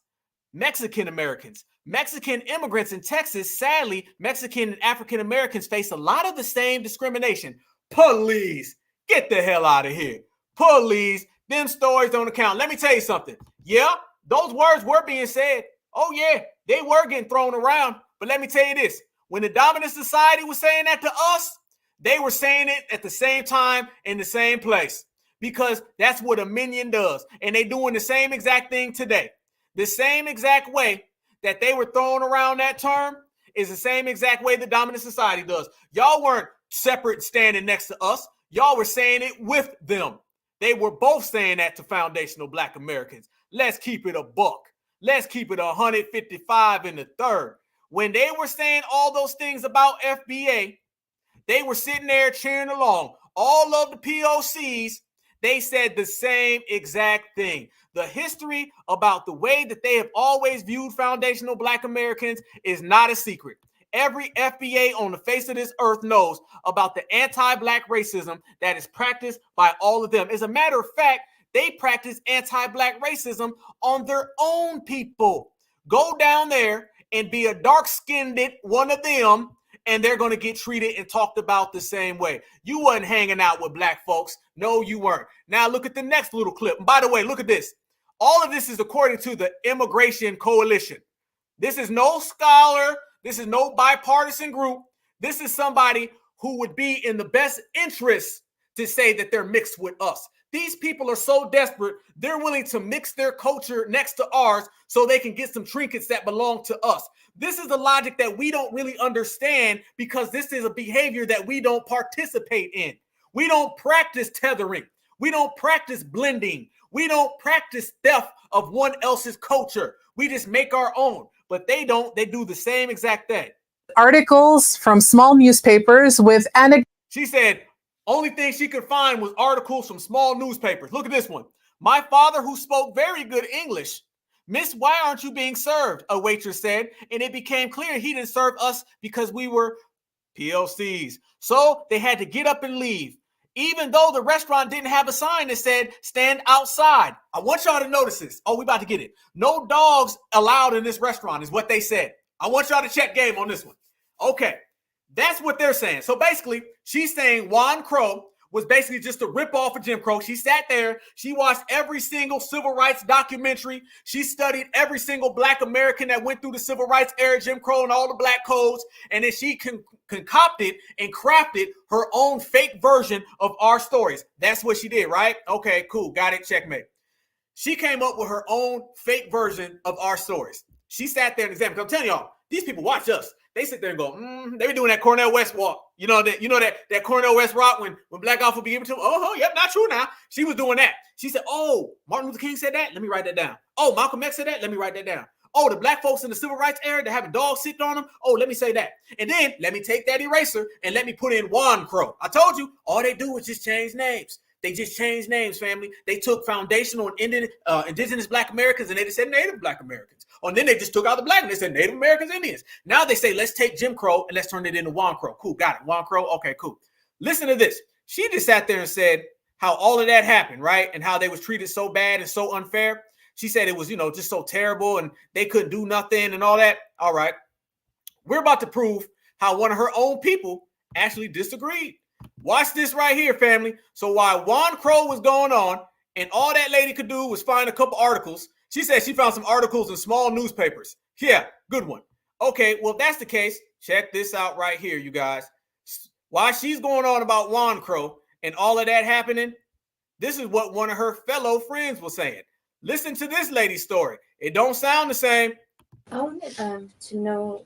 Mexican Americans. Mexican immigrants in Texas, sadly, Mexican and African Americans face a lot of the same discrimination. Police, get the hell out of here. Police, them stories don't account. Let me tell you something. Yeah, those words were being said. Oh, yeah, they were getting thrown around. But let me tell you this. When the dominant society was saying that to us, they were saying it at the same time in the same place because that's what a minion does. And they doing the same exact thing today. The same exact way that they were throwing around that term is the same exact way the dominant society does. Y'all weren't separate standing next to us. Y'all were saying it with them. They were both saying that to foundational Black Americans. Let's keep it a buck. Let's keep it 155 in the third. When they were saying all those things about FBA, they were sitting there cheering along. All of the POCs, they said the same exact thing. The history about the way that they have always viewed foundational Black Americans is not a secret. Every FBA on the face of this earth knows about the anti-Black racism that is practiced by all of them. As a matter of fact, they practice anti-Black racism on their own people. Go down there and be a dark-skinned one of them, and they're going to get treated and talked about the same way. You wasn't hanging out with Black folks. No, you weren't. Now look at the next little clip. And by the way, look at this. All of this is according to the Immigration Coalition. This is no scholar. This is no bipartisan group. This is somebody who would be in the best interest to say that they're mixed with us. These people are so desperate, they're willing to mix their culture next to ours so they can get some trinkets that belong to us. This is the logic that we don't really understand because this is a behavior that we don't participate in. We don't practice tethering. We don't practice blending. We don't practice theft of one else's culture. We just make our own, but they don't. They do the same exact thing. Articles from small newspapers with anecdotes. She said, only thing she could find was articles from small newspapers. Look at this one. My father, who spoke very good English. Miss, why aren't you being served? A waitress said, and it became clear he didn't serve us because we were PLCs. So they had to get up and leave, even though the restaurant didn't have a sign that said, stand outside. I want y'all to notice this. Oh, we about to get it. No dogs allowed in this restaurant is what they said. I want y'all to check game on this one. Okay. That's what they're saying. So basically, she's saying Juan Crow was basically just a ripoff of Jim Crow. She sat there. She watched every single civil rights documentary. She studied every single Black American that went through the civil rights era, Jim Crow, and all the Black codes. And then she concocted and crafted her own fake version of our stories. That's what she did, right? Okay, cool. Got it. Checkmate. She came up with her own fake version of our stories. She sat there and examined. I'm telling y'all, these people watch us. They sit there and go, they be doing that Cornel West walk. You know that Cornel West rock when Black Alpha be given to him. Oh, yep, not true now. She was doing that. She said, oh, Martin Luther King said that. Let me write that down. Oh, Malcolm X said that. Let me write that down. Oh, the Black folks in the civil rights era that having dogs sitting on them. Oh, let me say that. And then let me take that eraser and let me put in Juan Crow. I told you, all they do is just change names. They just changed names, family. They took foundational and indigenous Black Americans and they just said Native Black Americans. And then they just took out the Black and they said Native Americans, Indians. Now they say, let's take Jim Crow and let's turn it into Juan Crow. Cool, got it. Juan Crow, okay, cool. Listen to this. She just sat there and said how all of that happened, right? And how they was treated so bad and so unfair. She said it was, just so terrible and they couldn't do nothing and all that. All right. We're about to prove how one of her own people actually disagreed. Watch this right here, family. So while Juan Crow was going on and all that lady could do was find a couple articles, she said she found some articles in small newspapers. Yeah, good one. Okay, well, if that's the case, check this out right here, you guys. While she's going on about Juan Crow and all of that happening, this is what one of her fellow friends was saying. Listen to this lady's story. It don't sound the same. I wanted to know,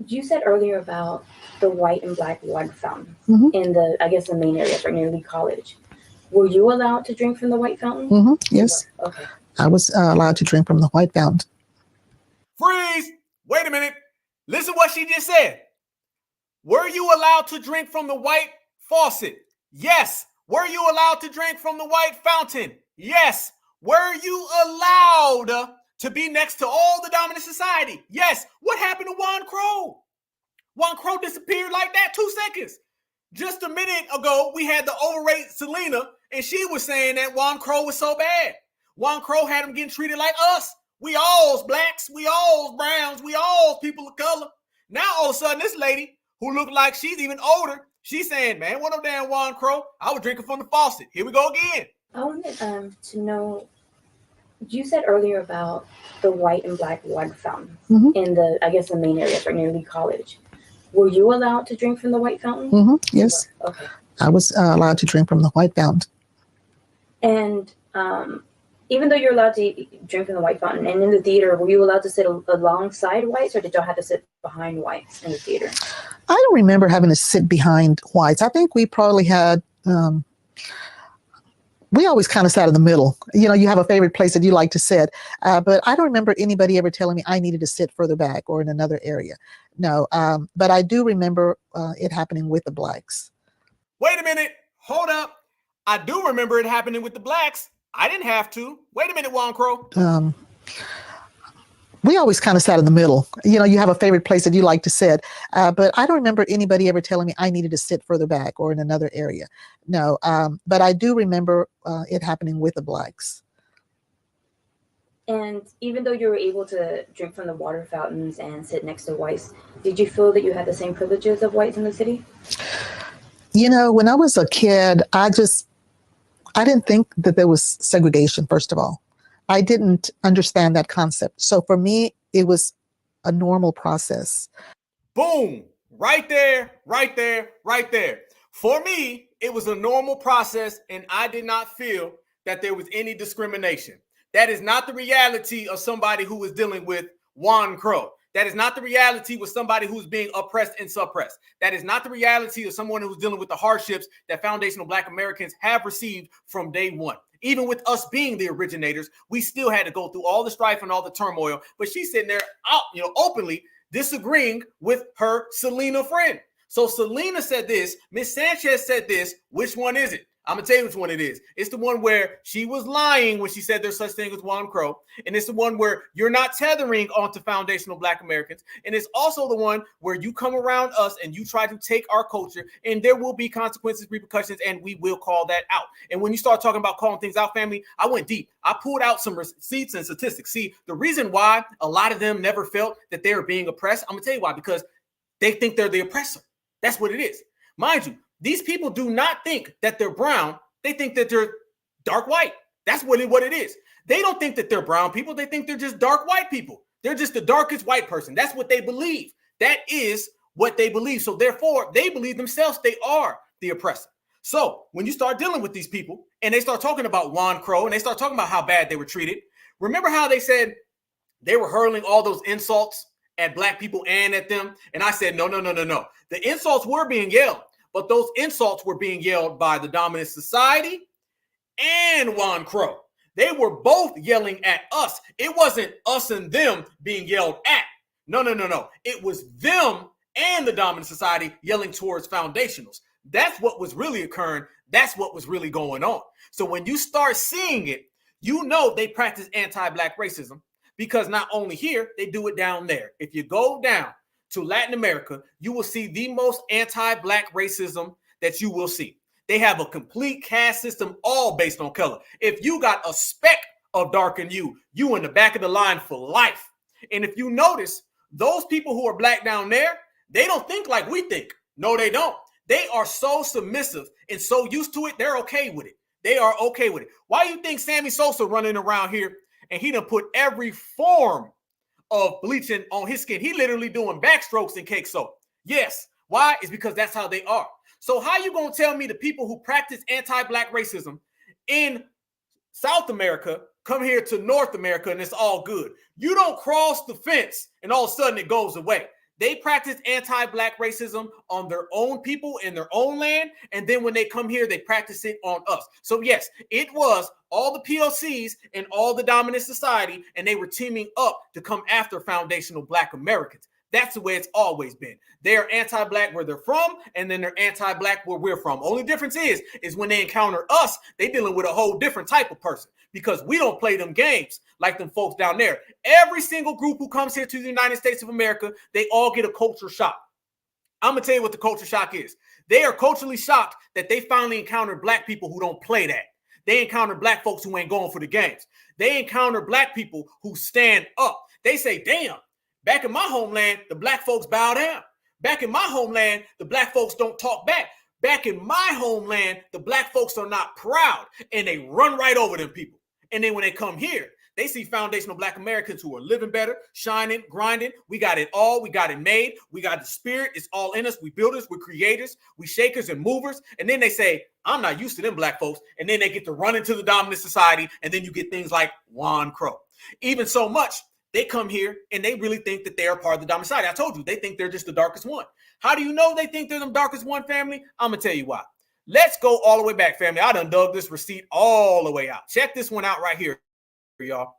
you said earlier about the white and Black water fountain in the main areas right near Lee College. Were you allowed to drink from the white fountain? Yes. Okay. I was allowed to drink from the white fountain. Freeze! Wait a minute. Listen what she just said. Were you allowed to drink from the white faucet? Yes. Were you allowed to drink from the white fountain? Yes. Were you allowed to be next to all the dominant society? Yes. What happened to Juan Crow? Juan Crow disappeared like that 2 seconds. Just a minute ago, we had the overrate Selena, and she was saying that Juan Crow was so bad. Juan Crow had him getting treated like us. We all's Blacks, we all's Browns, we all's people of color. Now all of a sudden, this lady who looked like she's even older, she's saying, man, what no damn Juan Crow? I was drinking from the faucet. Here we go again. I wanted to know, you said earlier about the white and Black water fountain in the main areas right near Lee College. Were you allowed to drink from the white fountain? Yes. Okay. I was allowed to drink from the white fountain. And even though you're allowed to drink from the white fountain, and in the theater, were you allowed to sit alongside whites, or did y'all have to sit behind whites in the theater? I don't remember having to sit behind whites. I think we probably had We always kind of sat in the middle. You have a favorite place that you like to sit, but I don't remember anybody ever telling me I needed to sit further back or in another area. No, but I do remember it happening with the blacks. Wait a minute. Hold up. I do remember it happening with the blacks. I didn't have to. Wait a minute, Juan Crow. We always kind of sat in the middle. You have a favorite place that you like to sit, but I don't remember anybody ever telling me I needed to sit further back or in another area. No, but I do remember it happening with the blacks. And even though you were able to drink from the water fountains and sit next to whites, did you feel that you had the same privileges of whites in the city? When I was a kid, I didn't think that there was segregation, first of all. I didn't understand that concept. So for me, it was a normal process. Boom. Right there, right there, right there. For me, it was a normal process, and I did not feel that there was any discrimination. That is not the reality of somebody who is dealing with Juan Crow. That is not the reality with somebody who's being oppressed and suppressed. That is not the reality of someone who's dealing with the hardships that foundational Black Americans have received from day one. Even with us being the originators, we still had to go through all the strife and all the turmoil. But she's sitting there out, openly disagreeing with her Selena friend. So Selena said this, Miss Sanchez said this. Which one is it? I'm going to tell you which one it is. It's the one where she was lying when she said there's such thing as Juan Crow. And it's the one where you're not tethering onto foundational Black Americans. And it's also the one where you come around us and you try to take our culture, and there will be consequences, repercussions, and we will call that out. And when you start talking about calling things out, family, I went deep. I pulled out some receipts and statistics. See, the reason why a lot of them never felt that they were being oppressed, I'm going to tell you why, because they think they're the oppressor. That's what it is. Mind you, these people do not think that they're brown. They think that they're dark white. That's what it is. They don't think that they're brown people. They think they're just dark white people. They're just the darkest white person. That's what they believe. That is what they believe. So therefore, they believe themselves they are the oppressor. So when you start dealing with these people and they start talking about Juan Crow and they start talking about how bad they were treated, remember how they said they were hurling all those insults at Black people and at them? And I said, no. The insults were being yelled. But those insults were being yelled by the dominant society and Juan Crow. They were both yelling at us. It wasn't us and them being yelled at. No. It was them and the dominant society yelling towards foundationals. That's what was really occurring. That's what was really going on. So when you start seeing it, they practice anti-Black racism, because not only here, they do it down there. If you go down to Latin America, you will see the most anti-Black racism that you will see. They have a complete caste system, all based on color. If you got a speck of dark in you in the back of the line for life. And if you notice, those people who are Black down there, they don't think like we think. No, they don't. They are so submissive and so used to it, they're okay with it. They are okay with it. Why do you think Sammy Sosa running around here and he done put every form of bleaching on his skin? He literally doing backstrokes in cake soap. Yes. Why? It's because that's how they are. So how you going to tell me the people who practice anti-Black racism in South America come here to North America and it's all good? You don't cross the fence and all of a sudden it goes away. They practice anti-Black racism on their own people in their own land. And then when they come here, they practice it on us. So yes, it was all the PLCs and all the dominant society, and they were teaming up to come after foundational Black Americans. That's the way it's always been. They are anti-Black where they're from, and then they're anti-Black where we're from. Only difference is when they encounter us, they dealing with a whole different type of person, because we don't play them games like them folks down there. Every single group who comes here to the United States of America, they all get a culture shock. I'm going to tell you what the culture shock is. They are culturally shocked that they finally encountered Black people who don't play that. They encounter Black folks who ain't going for the games. They encounter Black people who stand up. They say, damn, back in my homeland, the Black folks bow down. Back in my homeland, the Black folks don't talk back. Back in my homeland, the Black folks are not proud, and they run right over them people. And then when they come here, they see foundational Black Americans who are living better, shining, grinding. We got it all. We got it made. We got the spirit. It's all in us. We builders, we're creators, we shakers and movers. And then they say, I'm not used to them Black folks. And then they get to run into the dominant society. And then you get things like Juan Crow. Even so much, they come here and they really think that they are part of the dominant society. I told you, they think they're just the darkest one. How do you know they think they're the darkest one, family? I'm going to tell you why. Let's go all the way back, family. I done dug this receipt all the way out. Check this one out right here, y'all.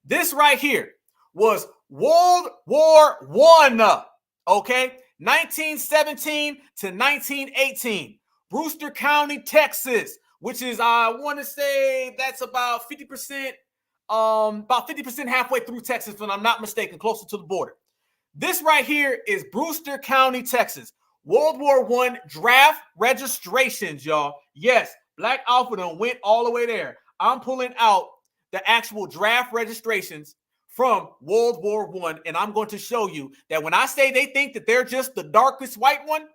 This right here was World War I, okay? 1917 to 1918. Brewster County, Texas, which is, I want to say that's about 50%, halfway through Texas, if I'm not mistaken, closer to the border. This right here is Brewster County, Texas. World War I draft registrations, y'all. Yes, Black Alpha done went all the way there. I'm pulling out the actual draft registrations from World War I, and I'm going to show you that when I say they think that they're just the darkest white one,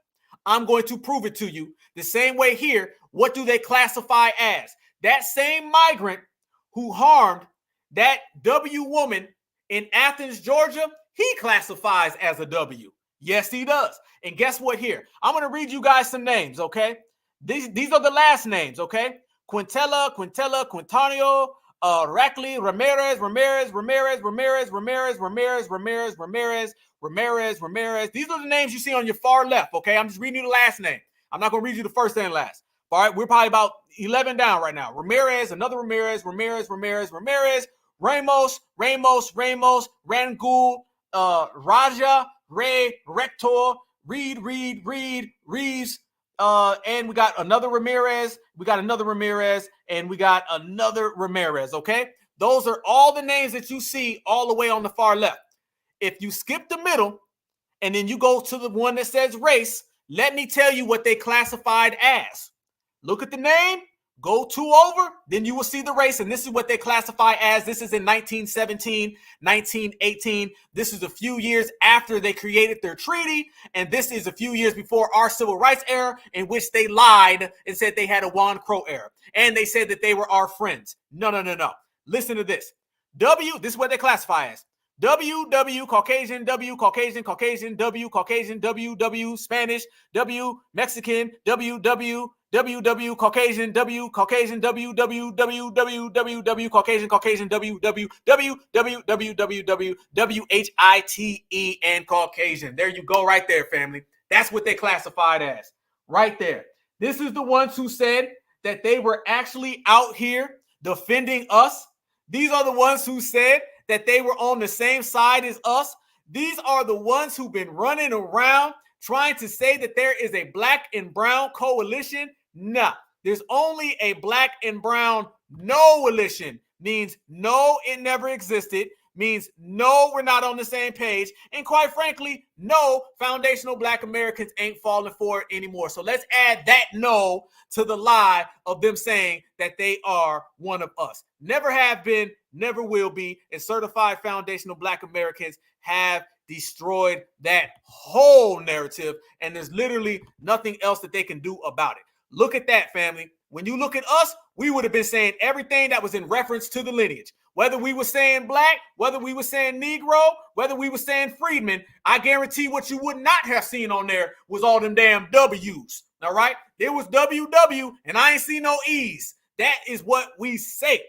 I'm going to prove it to you. The same way here, what do they classify as? That same migrant who harmed that W woman in Athens, Georgia, he classifies as a W. Yes, he does. And guess what here? I'm going to read you guys some names, okay? These are the last names, okay? Quintanio, Rackley, Ramirez. These are the names you see on your far left, okay? I'm just reading you the last name. I'm not going to read you the first and last. All right, we're probably about 11 down right now. Ramirez, another Ramirez, Ramos, Rangul, Raja, Ray, Rector, Reeves, and we got another Ramirez, and we got another Ramirez, okay? Those are all the names that you see all the way on the far left. If you skip the middle and then you go to the one that says race, let me tell you what they classified as. Look at the name, go 2 over, then you will see the race, and this is what they classify as. This is in 1917, 1918. This is a few years after they created their treaty, and this is a few years before our civil rights era, in which they lied and said they had a Juan Crow era, and they said that they were our friends. No. Listen to this. This is what they classify as. W, Caucasian, W, Caucasian, W, Caucasian, W, Spanish, W, Mexican, W, Caucasian, W, Caucasian, W, Caucasian, W, HITE, and Caucasian. There you go right there, family. That's what they classified as right there. This is the ones who said that they were actually out here defending us. These are the ones who said that they were on the same side as us. These are the ones who've been running around trying to say that there is a black and brown coalition. Nah, there's only a black and brown no-alition. Means no, it never existed. Means no, we're not on the same page. And quite frankly, no, foundational Black Americans ain't falling for it anymore. So let's add that no to the lie of them saying that they are one of us. Never have been, never will be, and certified foundational Black Americans have destroyed that whole narrative, and there's literally nothing else that they can do about it. Look at that, family. When you look at us, we would have been saying everything that was in reference to the lineage. Whether we were saying black, whether we were saying Negro, whether we were saying freedman, I guarantee what you would not have seen on there was all them damn W's. All right? There was WW, and I ain't see no E's. That is what we say.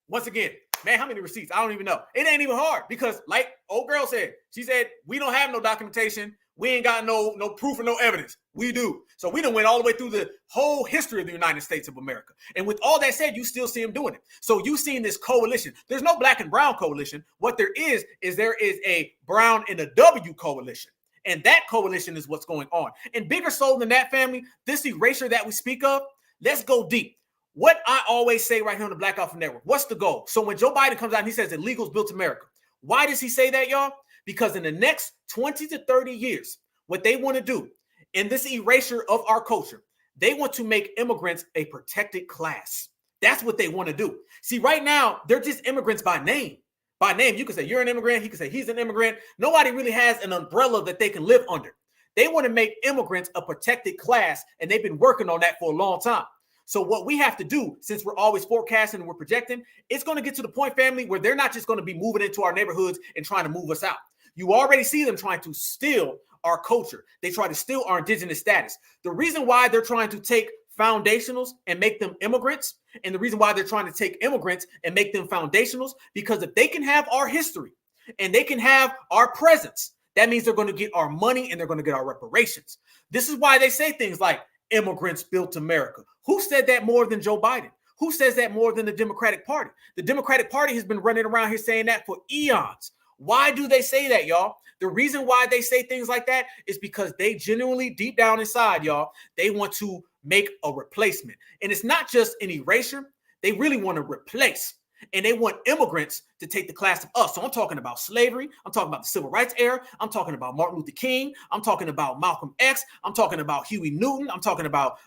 Once again, man, how many receipts? I don't even know. It ain't even hard because, like old girl said, she said, we don't have no documentation. We ain't got no proof or no evidence. We do. So we done went all the way through the whole history of the United States of America. And with all that said, you still see them doing it. So you seen this coalition. There's no black and brown coalition. What there is there is a brown and a W coalition. And that coalition is what's going on. And bigger soul than that, family, this erasure that we speak of, let's go deep. What I always say right here on the Black Alpha Network, what's the goal? So when Joe Biden comes out and he says illegals built America, why does he say that, y'all? Because in the next 20 to 30 years, what they want to do in this erasure of our culture, they want to make immigrants a protected class. That's what they want to do. See, right now, they're just immigrants by name. By name, you can say you're an immigrant. He can say he's an immigrant. Nobody really has an umbrella that they can live under. They want to make immigrants a protected class, and they've been working on that for a long time. So what we have to do, since we're always forecasting and we're projecting, it's going to get to the point, family, where they're not just going to be moving into our neighborhoods and trying to move us out. You already see them trying to steal our culture. They try to steal our indigenous status. The reason why they're trying to take foundationals and make them immigrants, and the reason why they're trying to take immigrants and make them foundationals, because if they can have our history and they can have our presence, that means they're going to get our money and they're going to get our reparations. This is why they say things like immigrants built America. Who said that more than Joe Biden? Who says that more than the Democratic Party? The Democratic Party has been running around here saying that for eons. Why do they say that, y'all? The reason why they say things like that is because they genuinely, deep down inside, y'all, they want to make a replacement. And it's not just an erasure. They really want to replace. And they want immigrants to take the class of us. So I'm talking about slavery. I'm talking about the civil rights era. I'm talking about Martin Luther King. I'm talking about Malcolm X. I'm talking about Huey Newton. I'm talking about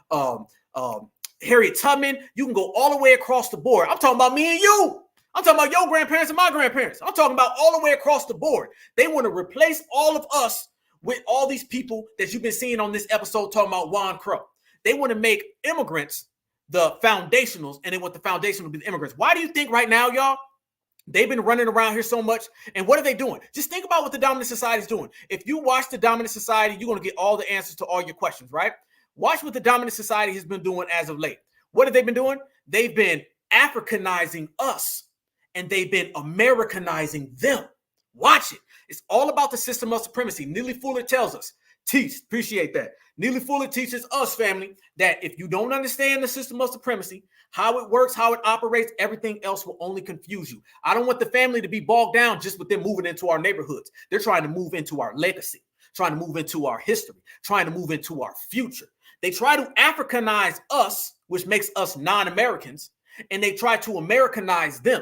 Harriet Tubman. You can go all the way across the board. I'm talking about me and you. I'm talking about your grandparents and my grandparents. I'm talking about all the way across the board. They want to replace all of us with all these people that you've been seeing on this episode talking about Juan Crow. They want to make immigrants the foundationals, and they want the foundation to be the immigrants. Why do you think right now, y'all, they've been running around here so much? And what are they doing? Just think about what the dominant society is doing. If you watch the dominant society, you're going to get all the answers to all your questions, right? Watch what the dominant society has been doing as of late. What have they been doing? They've been Africanizing us, and they've been Americanizing them. Watch it. It's all about the system of supremacy. Neely Fuller tells us, appreciate that. Neely Fuller teaches us, family, that if you don't understand the system of supremacy, how it works, how it operates, everything else will only confuse you. I don't want the family to be bogged down just with them moving into our neighborhoods. They're trying to move into our legacy, trying to move into our history, trying to move into our future. They try to Africanize us, which makes us non-Americans, and they try to Americanize them.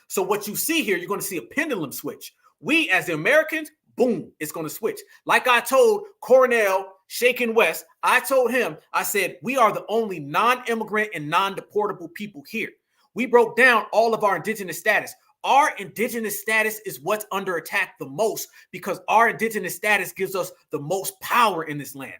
So what you see here, you're going to see a pendulum switch. We as the Americans, boom, it's going to switch. Like I told Cornell Shakin' West, I told him, I said, we are the only non-immigrant and non-deportable people here. We broke down all of our indigenous status. Our indigenous status is what's under attack the most because our indigenous status gives us the most power in this land.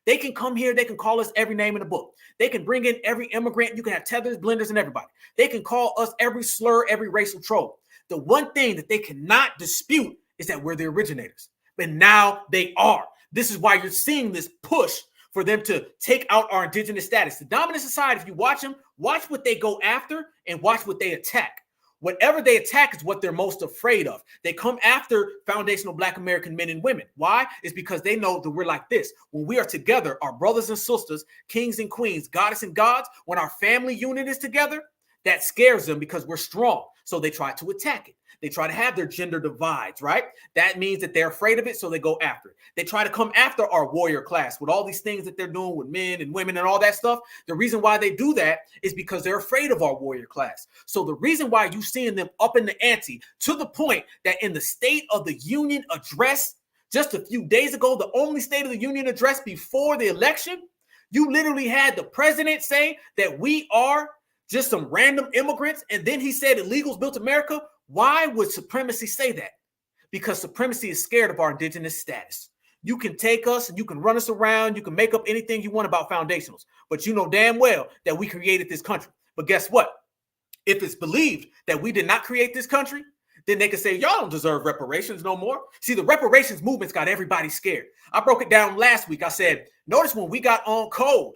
They can come here. They can call us every name in the book. They can bring in every immigrant. You can have tethers, blenders, and everybody. They can call us every slur, every racial troll. The one thing that they cannot dispute is that we're the originators. But now they are. This is why you're seeing this push for them to take out our indigenous status. The dominant society, if you watch them, watch what they go after and watch what they attack. Whatever they attack is what they're most afraid of. They come after foundational Black American men and women. Why? It's because they know that we're like this. When we are together, our brothers and sisters, kings and queens, goddess and gods, when our family unit is together, that scares them because we're strong. So they try to attack it. They try to have their gender divides, right? That means that they're afraid of it, so they go after it. They try to come after our warrior class with all these things that they're doing with men and women and all that stuff. The reason why they do that is because they're afraid of our warrior class. So the reason why you're seeing them up in the ante to the point that in the State of the Union address just a few days ago, the only State of the Union address before the election, you literally had the president say that we are just some random immigrants, and then he said illegals built America. Why would supremacy say that? Because supremacy is scared of our indigenous status. You can take us and you can run us around. You can make up anything you want about foundationals, but you know damn well that we created this country. But guess what? If it's believed that we did not create this country, then they can say, y'all don't deserve reparations no more. See, the reparations movement's got everybody scared. I broke it down last week. I said, notice when we got on code,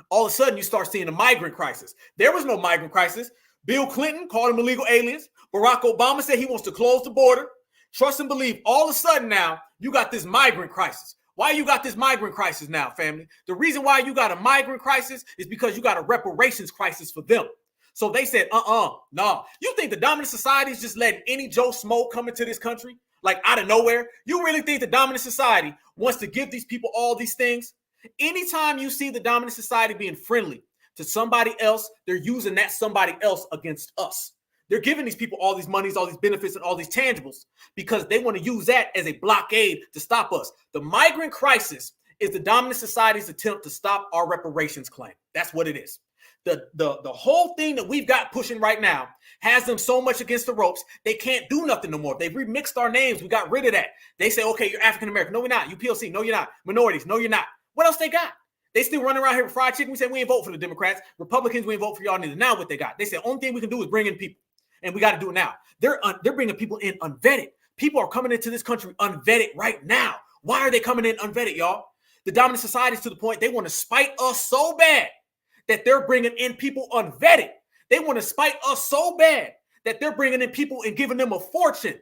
all of a sudden you start seeing a migrant crisis. There was no migrant crisis. Bill Clinton called them illegal aliens. Barack Obama said he wants to close the border. Trust and believe. All of a sudden now, you got this migrant crisis. Why you got this migrant crisis now, family? The reason why you got a migrant crisis is because you got a reparations crisis for them. So they said, no. You think the dominant society is just letting any Joe Smoke come into this country? Like out of nowhere? You really think the dominant society wants to give these people all these things? Anytime you see the dominant society being friendly to somebody else, they're using that somebody else against us. They're giving these people all these monies, all these benefits, and all these tangibles because they want to use that as a blockade to stop us. The migrant crisis is the dominant society's attempt to stop our reparations claim. That's what it is. The whole thing that we've got pushing right now has them so much against the ropes, they can't do nothing no more. They've remixed our names. We got rid of that. They say, okay, you're African-American. No, we're not. You PLC. No, you're not. Minorities. No, you're not. What else they got? They still running around here with fried chicken. We say we ain't vote for the Democrats. Republicans, we ain't vote for y'all neither. Now what they got? They say only thing we can do is bring in people. And we got to do it now. They're bringing people in unvetted. People are coming into this country unvetted right now. Why are they coming in unvetted, y'all? The dominant society is to the point they want to spite us so bad that they're bringing in people unvetted. They want to spite us so bad that they're bringing in people and giving them a fortune.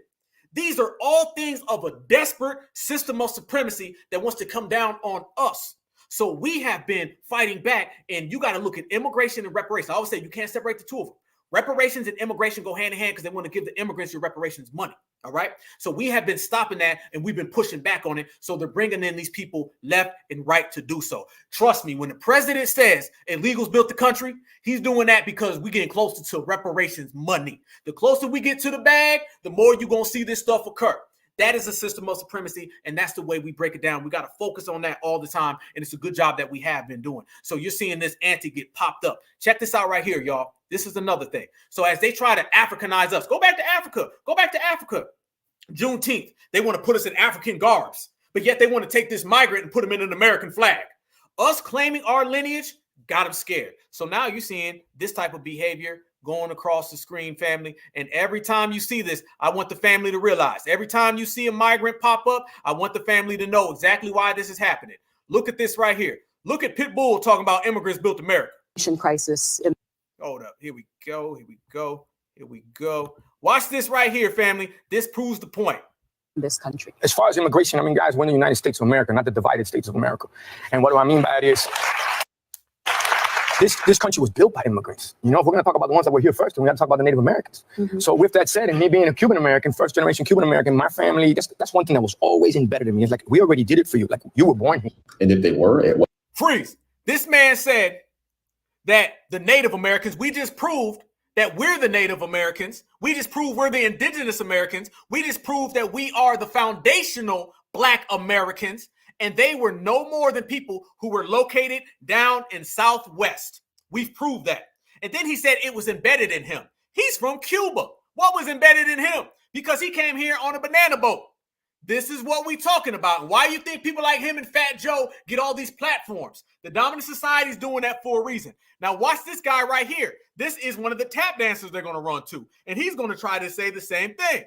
These are all things of a desperate system of supremacy that wants to come down on us. So we have been fighting back, and you got to look at immigration and reparations. I always say you can't separate the two of them. Reparations and immigration go hand in hand because they want to give the immigrants your reparations money. All right. So we have been stopping that, and we've been pushing back on it. So they're bringing in these people left and right to do so. Trust me, when the president says illegals built the country, he's doing that because we're getting closer to reparations money. The closer we get to the bag, the more you're going to see this stuff occur. That is a system of supremacy, and that's the way we break it down. We got to focus on that all the time, and it's a good job that we have been doing. So you're seeing this ante get popped up. Check this out right here, y'all. This is another thing. So as they try to Africanize us, go back to Africa. Go back to Africa. Juneteenth, they want to put us in African garbs, but yet they want to take this migrant and put him in an American flag. Us claiming our lineage got them scared. So now you're seeing this type of behavior going across the screen, family. And every time you see this, I want the family to realize, every time you see a migrant pop up, I want the family to know exactly why this is happening. Look at this right here. Look at Pitbull talking about immigrants built America. Crisis. Hold up. Here we go. Here we go. Here we go. Watch this right here, family. This proves the point. This country. As far as immigration, I mean, guys, we're in the United States of America, not the divided states of America. And what do I mean by that is, this country was built by immigrants. You know, if we're going to talk about the ones that were here first, then we got to talk about the Native Americans. So with that said, and me being a Cuban American, first generation Cuban American, my family, that's one thing that was always embedded in me. It's like, we already did it for you. Like, you were born here. And if they were, it was. Freeze. This man said that the Native Americans, we just proved that we're the Native Americans. We just proved we're the indigenous Americans. We just proved that we are the foundational Black Americans. And they were no more than people who were located down in Southwest. We've proved that. And then he said it was embedded in him. He's from Cuba. What was embedded in him? Because he came here on a banana boat. This is what we're talking about. Why you think people like him and Fat Joe get all these platforms? The dominant society is doing that for a reason. Now watch this guy right here. This is one of the tap dancers they're going to run to. And he's going to try to say the same thing.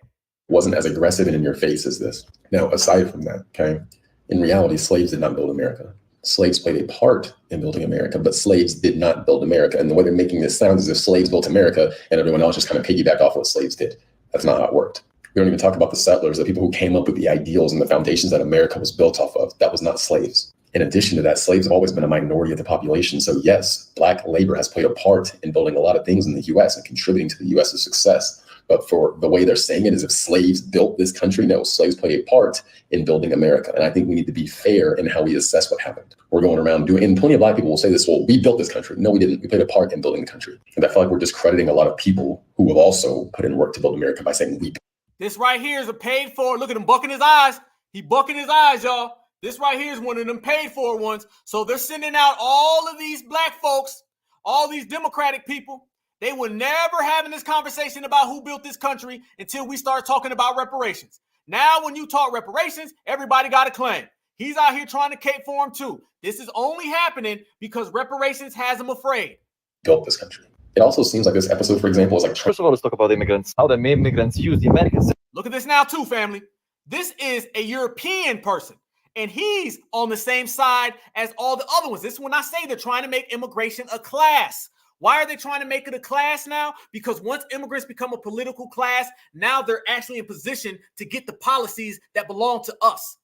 Wasn't as aggressive and in your face as this. Now, aside from that, okay, in reality, slaves did not build America. Slaves played a part in building America, but slaves did not build America. And the way they're making this sound is as if slaves built America and everyone else just kind of piggybacked off what slaves did. That's not how it worked. We don't even talk about the settlers, the people who came up with the ideals and the foundations that America was built off of. That was not slaves. In addition to that, slaves have always been a minority of the population. So yes, Black labor has played a part in building a lot of things in the US and contributing to the US's success. But for the way they're saying it is if slaves built this country, no, slaves played a part in building America. And I think we need to be fair in how we assess what happened. We're going around doing, and plenty of Black people will say this, well, we built this country. No, we didn't. We played a part in building the country. And I feel like we're discrediting a lot of people who have also put in work to build America by saying we. This right here is a paid for. Look at him bucking his eyes. He bucking his eyes, y'all. This right here is one of them paid for ones. So they're sending out all of these Black folks, all these Democratic people. They were never having this conversation about who built this country until we start talking about reparations. Now, when you talk reparations, everybody got a claim. He's out here trying to cape for him too. This is only happening because reparations has him afraid. Built this country. It also seems like this episode, for example, is like. First of all, let's talk about immigrants. How the immigrants use the American system. Look at this now too, family. This is a European person, and he's on the same side as all the other ones. This is when I say they're trying to make immigration a class. Why are they trying to make it a class now? Because once immigrants become a political class, now they're actually in position to get the policies that belong to us.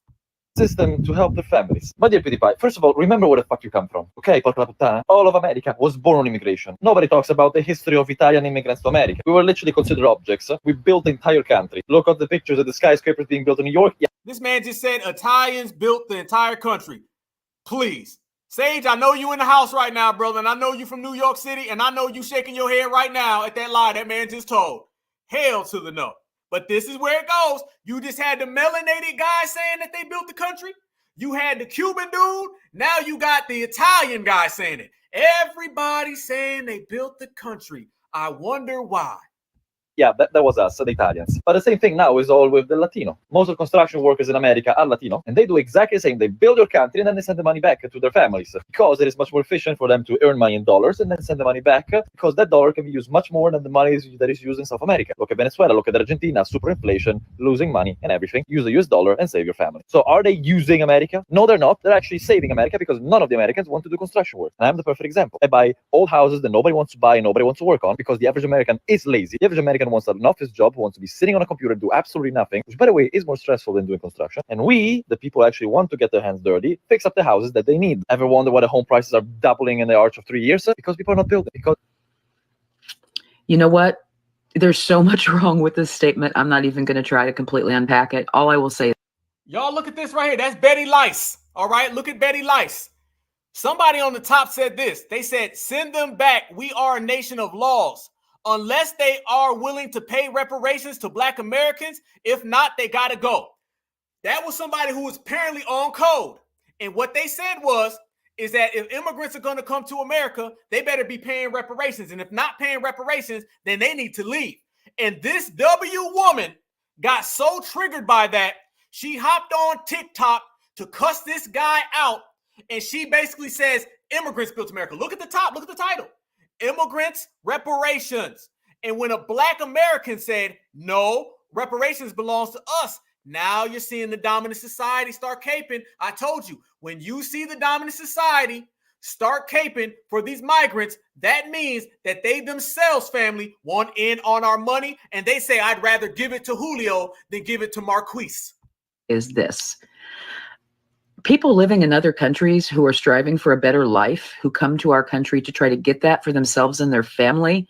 System to help their families. My dear PewDiePie, first of all, remember where the fuck you come from. Okay, porca la puttana. All of America was born on immigration. Nobody talks about the history of Italian immigrants to America. We were literally considered objects. We built the entire country. Look at the pictures of the skyscrapers being built in New York. Yeah. This man just said Italians built the entire country. Please. Sage, I know you in the house right now, brother, and I know you from New York City, and I know you shaking your head right now at that lie that man just told. Hell to the no. But this is where it goes. You just had the melanated guy saying that they built the country. You had the Cuban dude. Now you got the Italian guy saying it. Everybody's saying they built the country. I wonder why. Yeah, that was us, the Italians. But the same thing now is all with the Latino. Most of the construction workers in America are Latino, and they do exactly the same. They build your country, and then they send the money back to their families, because it is much more efficient for them to earn money in dollars and then send the money back, because that dollar can be used much more than the money that is used in South America. Look at Venezuela, look at Argentina, super inflation, losing money and everything. Use the US dollar and save your family. So are they using America? No, they're not. They're actually saving America, because none of the Americans want to do construction work. And I'm the perfect example. I buy old houses that nobody wants to buy and nobody wants to work on, because the average American is lazy. The average American American wants an office job, who wants to be sitting on a computer, do absolutely nothing, which, by the way, is more stressful than doing construction. And we, the people who actually want to get their hands dirty, fix up the houses that they need. Ever wonder why the home prices are doubling in the arch of 3 years? Because people are not building. Because You know what? There's so much wrong with this statement. I'm not even going to try to completely unpack it. All I will say. Y'all look at this right here. That's Betty Lice. All right, look at Betty Lice. Somebody on the top said this. They said, send them back. We are a nation of laws. Unless they are willing to pay reparations to Black Americans, if not, they got to go. That was somebody who was apparently on code. And what they said is that if immigrants are going to come to America, they better be paying reparations. And if not paying reparations, then they need to leave. And this W woman got so triggered by that, she hopped on TikTok to cuss this guy out. And she basically says, immigrants built America. Look at the top. Look at the title. Immigrants, reparations. And when a Black American said, no, reparations belongs to us, now you're seeing the dominant society start caping. I told you, when you see the dominant society start caping for these migrants, that means that they themselves, family, want in on our money. And they say, I'd rather give it to Julio than give it to Marquise. Is this. People living in other countries who are striving for a better life, who come to our country to try to get that for themselves and their family,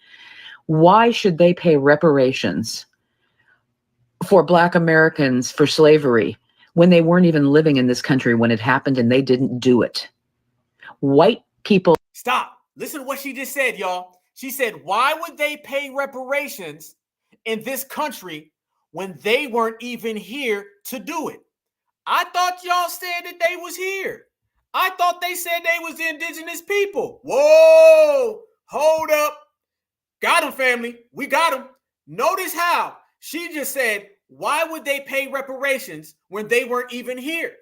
why should they pay reparations for Black Americans for slavery when they weren't even living in this country when it happened and they didn't do it? White people. Stop. Listen to what she just said, y'all. She said, why would they pay reparations in this country when they weren't even here to do it? I thought y'all said that they was here. I thought they said they was the indigenous people. Whoa, hold up. Got him, family. We got him. Notice how she just said, why would they pay reparations when they weren't even here?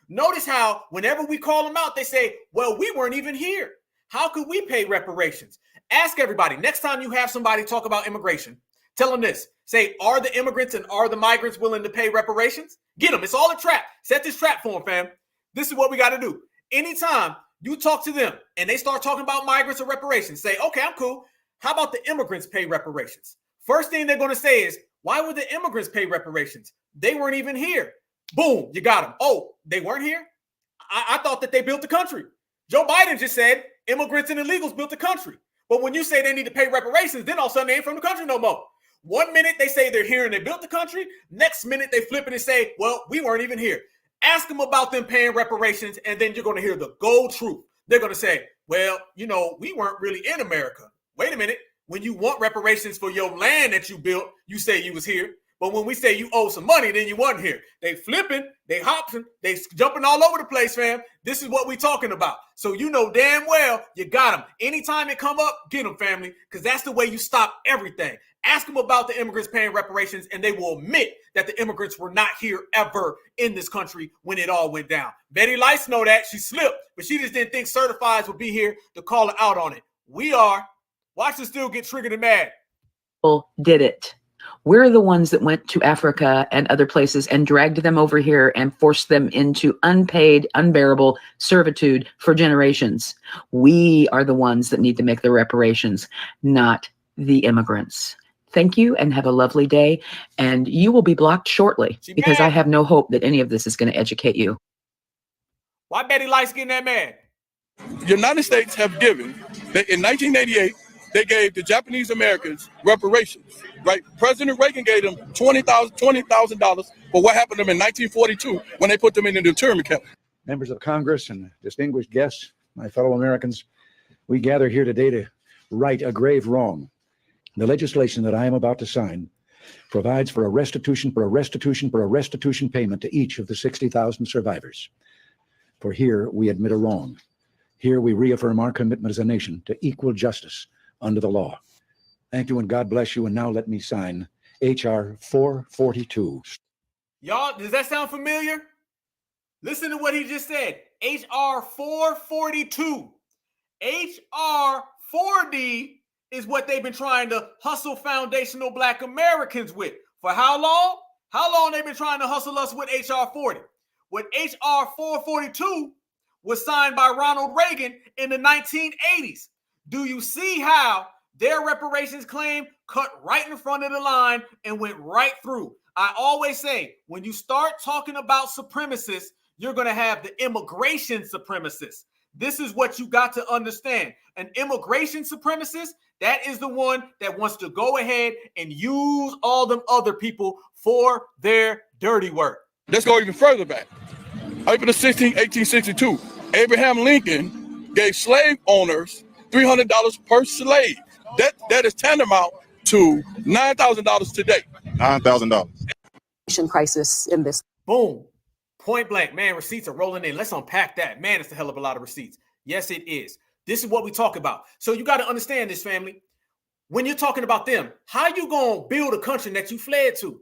Notice how whenever we call them out, they say, well, we weren't even here. How could we pay reparations? Ask everybody, next time you have somebody talk about immigration, tell them this. Say, are the immigrants and are the migrants willing to pay reparations? Get them. It's all a trap. Set this trap for them, fam. This is what we got to do. Anytime you talk to them and they start talking about migrants or reparations, say, okay, I'm cool. How about the immigrants pay reparations? First thing they're going to say is, why would the immigrants pay reparations? They weren't even here. Boom, you got them. Oh, they weren't here? I thought that they built the country. Joe Biden just said immigrants and illegals built the country. But when you say they need to pay reparations, then all of a sudden they ain't from the country no more. 1 minute they say they're here and they built the country. Next minute they flip it and say, well, we weren't even here. Ask them about them paying reparations, and then you're going to hear the gold truth. They're going to say, well, you know, we weren't really in America. Wait a minute. When you want reparations for your land that you built, you say you was here. But when we say you owe some money, then you wasn't here. They flipping, they hopping, they jumping all over the place, fam. This is what we talking about. So you know damn well you got them. Anytime it come up, get them, family, because that's the way you stop everything. Ask them about the immigrants paying reparations, and they will admit that the immigrants were not here ever in this country when it all went down. Betty Lice know that. She slipped, but she just didn't think certifieds would be here to call her out on it. We are. Watch us still get triggered and mad. People did it. We're the ones that went to Africa and other places and dragged them over here and forced them into unpaid, unbearable servitude for generations. We are the ones that need to make the reparations, not the immigrants. Thank you and have a lovely day. And you will be blocked shortly because I have no hope that any of this is going to educate you. Why Betty Lice getting that mad? The United States have given, in 1988, they gave the Japanese Americans reparations, right? President Reagan gave them $20,000 for what happened to them in 1942 when they put them in the internment camp. Members of Congress and distinguished guests, my fellow Americans, we gather here today to right a grave wrong. The legislation that I am about to sign provides for a restitution payment to each of the 60,000 survivors. For here we admit a wrong. Here we reaffirm our commitment as a nation to equal justice under the law. Thank you and God bless you. And now let me sign H.R. 442. Y'all, does that sound familiar? Listen to what he just said. H.R. 442. H.R. 4D is what they've been trying to hustle foundational Black Americans with. For how long? How long they've been trying to hustle us with H.R. 40? With H.R. 442 was signed by Ronald Reagan in the 1980s. Do you see how Their reparations claim cut right in front of the line and went right through. I always say, when you start talking about supremacists, you're going to have the immigration supremacists. This is what you got to understand. An immigration supremacist, that is the one that wants to go ahead and use all them other people for their dirty work. Let's go even further back. April the 16th, 1862, Abraham Lincoln gave slave owners $300 per slave. That is tantamount to $9,000 today. $9,000. Crisis in this. Boom. Point blank, man, receipts are rolling in. Let's unpack that. Man, it's a hell of a lot of receipts. Yes, it is. This is what we talk about. So you got to understand this, family. When you're talking about them, how you going to build a country that you fled to?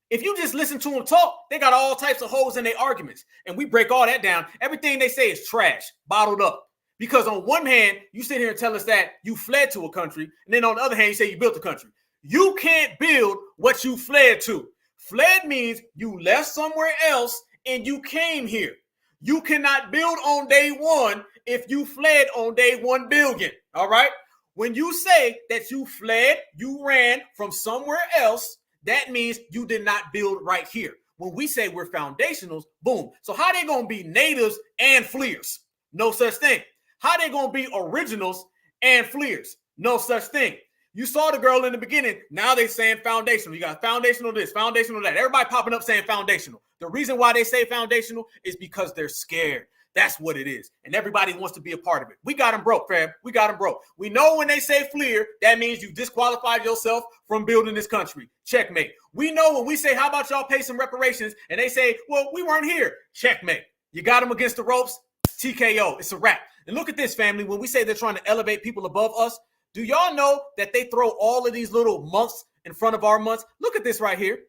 If you just listen to them talk, they got all types of holes in their arguments. And we break all that down. Everything they say is trash, bottled up. Because on one hand, you sit here and tell us that you fled to a country. And then on the other hand, you say you built a country. You can't build what you fled to. Fled means you left somewhere else and you came here. You cannot build on day one if you fled on day one building. All right. When you say that you fled, you ran from somewhere else, that means you did not build right here. When we say we're foundationals, boom. So how they going to be natives and fleers? No such thing. How they going to be originals and fleers? No such thing. You saw the girl in the beginning. Now they saying foundational. You got foundational this, foundational that. Everybody popping up saying foundational. The reason why they say foundational is because they're scared. That's what it is. And everybody wants to be a part of it. We got them broke, fam. We got them broke. We know when they say fleer, that means you disqualified yourself from building this country. Checkmate. We know when we say, how about y'all pay some reparations? And they say, well, we weren't here. Checkmate. You got them against the ropes. TKO. It's a wrap. And look at this, family. When we say they're trying to elevate people above us, do y'all know that they throw all of these little months in front of our months? Look at this right here.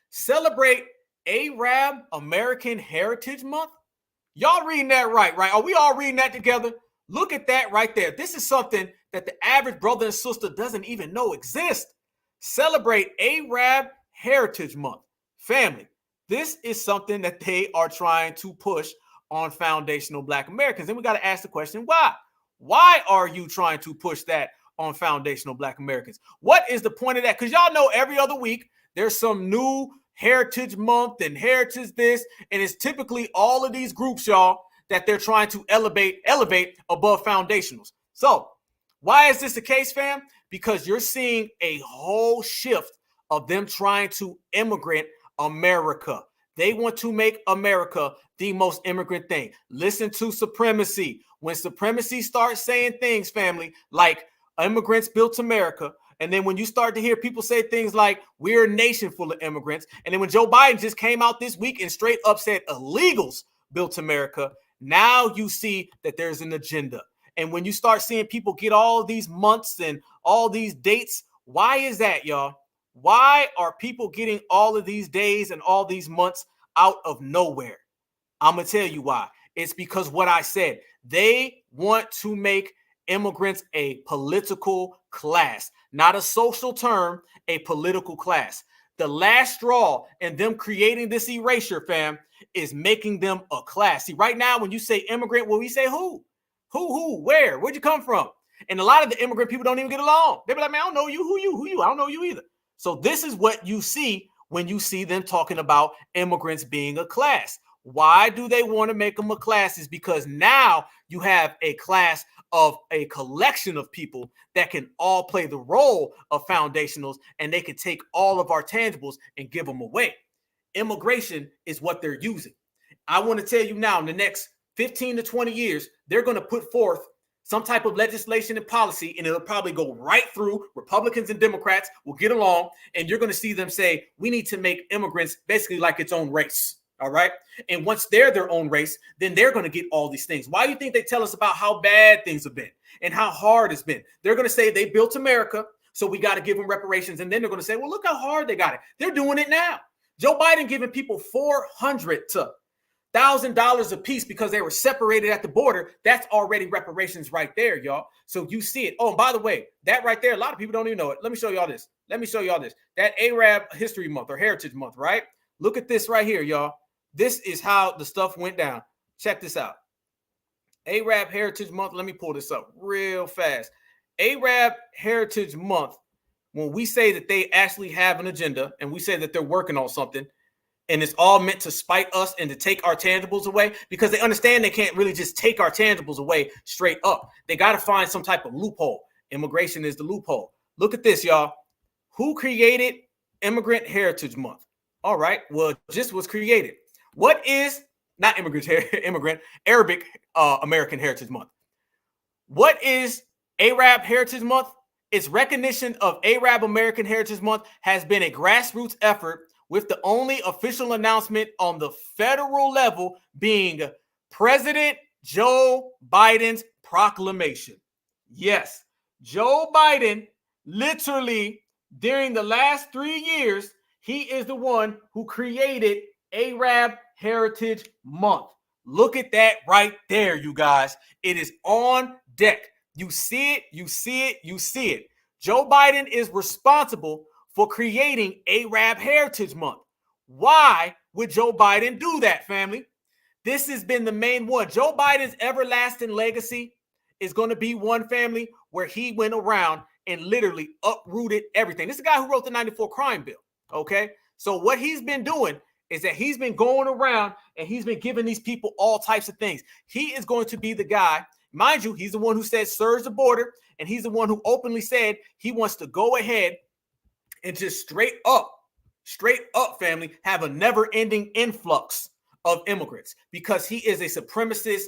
Celebrate Arab American Heritage Month. Y'all reading that right? Are we all reading that together? Look at that right there. This is something that the average brother and sister doesn't even know exists. Celebrate Arab Heritage Month. Family, this is something that they are trying to push on foundational Black Americans. And we got to ask the question, why? Why are you trying to push that on foundational Black Americans? What is the point of that? Because y'all know every other week there's some new Heritage Month and Heritage this, and it's typically all of these groups, y'all, that they're trying to elevate above foundationals. So why is this the case, fam? Because you're seeing a whole shift of them trying to immigrant America. They want to make America the most immigrant thing. Listen to supremacy. When supremacy starts saying things, family, like immigrants built America, and then when you start to hear people say things like we're a nation full of immigrants, and then when Joe Biden just came out this week and straight up said illegals built America, now you see that there's an agenda. And when you start seeing people get all these months and all these dates, why is that, y'all? Why are people getting all of these days and all these months out of nowhere? I'm going to tell you why. It's because what I said, they want to make immigrants a political class, not a social term, a political class. The last straw in them creating this erasure, fam, is making them a class. See, right now, when you say immigrant, well, we say who? Who, where? Where'd you come from? And a lot of the immigrant people don't even get along. They be like, man, I don't know you. Who you? I don't know you either. So this is what you see when you see them talking about immigrants being a class. Why do they want to make them a class? Is because now you have a class of a collection of people that can all play the role of foundationals, and they can take all of our tangibles and give them away. Immigration is what they're using. I want to tell you now, in the next 15 to 20 years, they're going to put forth some type of legislation and policy, and it'll probably go right through. Republicans and Democrats will get along, and you're going to see them say, we need to make immigrants basically like its own race. All right. And once they're their own race, then they're going to get all these things. Why do you think they tell us about how bad things have been and how hard it's been? They're going to say they built America, so we got to give them reparations. And then they're going to say, well, look how hard they got it. They're doing it now. Joe Biden giving people $400 to $1,000 a piece because they were separated at the border. That's already reparations right there, y'all. So you see it. Oh, and by the way, that right there, a lot of people don't even know it. Let me show y'all this. That Arab History Month or Heritage Month, right? Look at this right here, y'all. This is how the stuff went down. Check this out. Arab Heritage Month. Let me pull this up real fast. Arab Heritage Month, when we say that they actually have an agenda and we say that they're working on something, and it's all meant to spite us and to take our tangibles away, because they understand they can't really just take our tangibles away straight up. They got to find some type of loophole. Immigration is the loophole. Look at this, y'all. Who created Immigrant Heritage Month? All right, well, it just was created. What is, not immigrant, Arabic American Heritage Month. What is Arab Heritage Month? Its recognition of Arab American Heritage Month has been a grassroots effort, with the only official announcement on the federal level being President Joe Biden's proclamation. Yes, Joe Biden, literally during the last 3 years, he is the one who created Arab Heritage Month. Look at that right there, you guys. It is on deck. You see it, you see it, you see it. Joe Biden is responsible for creating Arab Heritage Month. Why would Joe Biden do that, family? This has been the main one. Joe Biden's everlasting legacy is going to be one, family, where he went around and literally uprooted everything. This is the guy who wrote the 94 crime bill, okay? So what he's been doing is that he's been going around and he's been giving these people all types of things. He is going to be the guy, mind you, he's the one who said surge the border, and he's the one who openly said he wants to go ahead and just straight up, family, have a never-ending influx of immigrants, because he is a supremacist.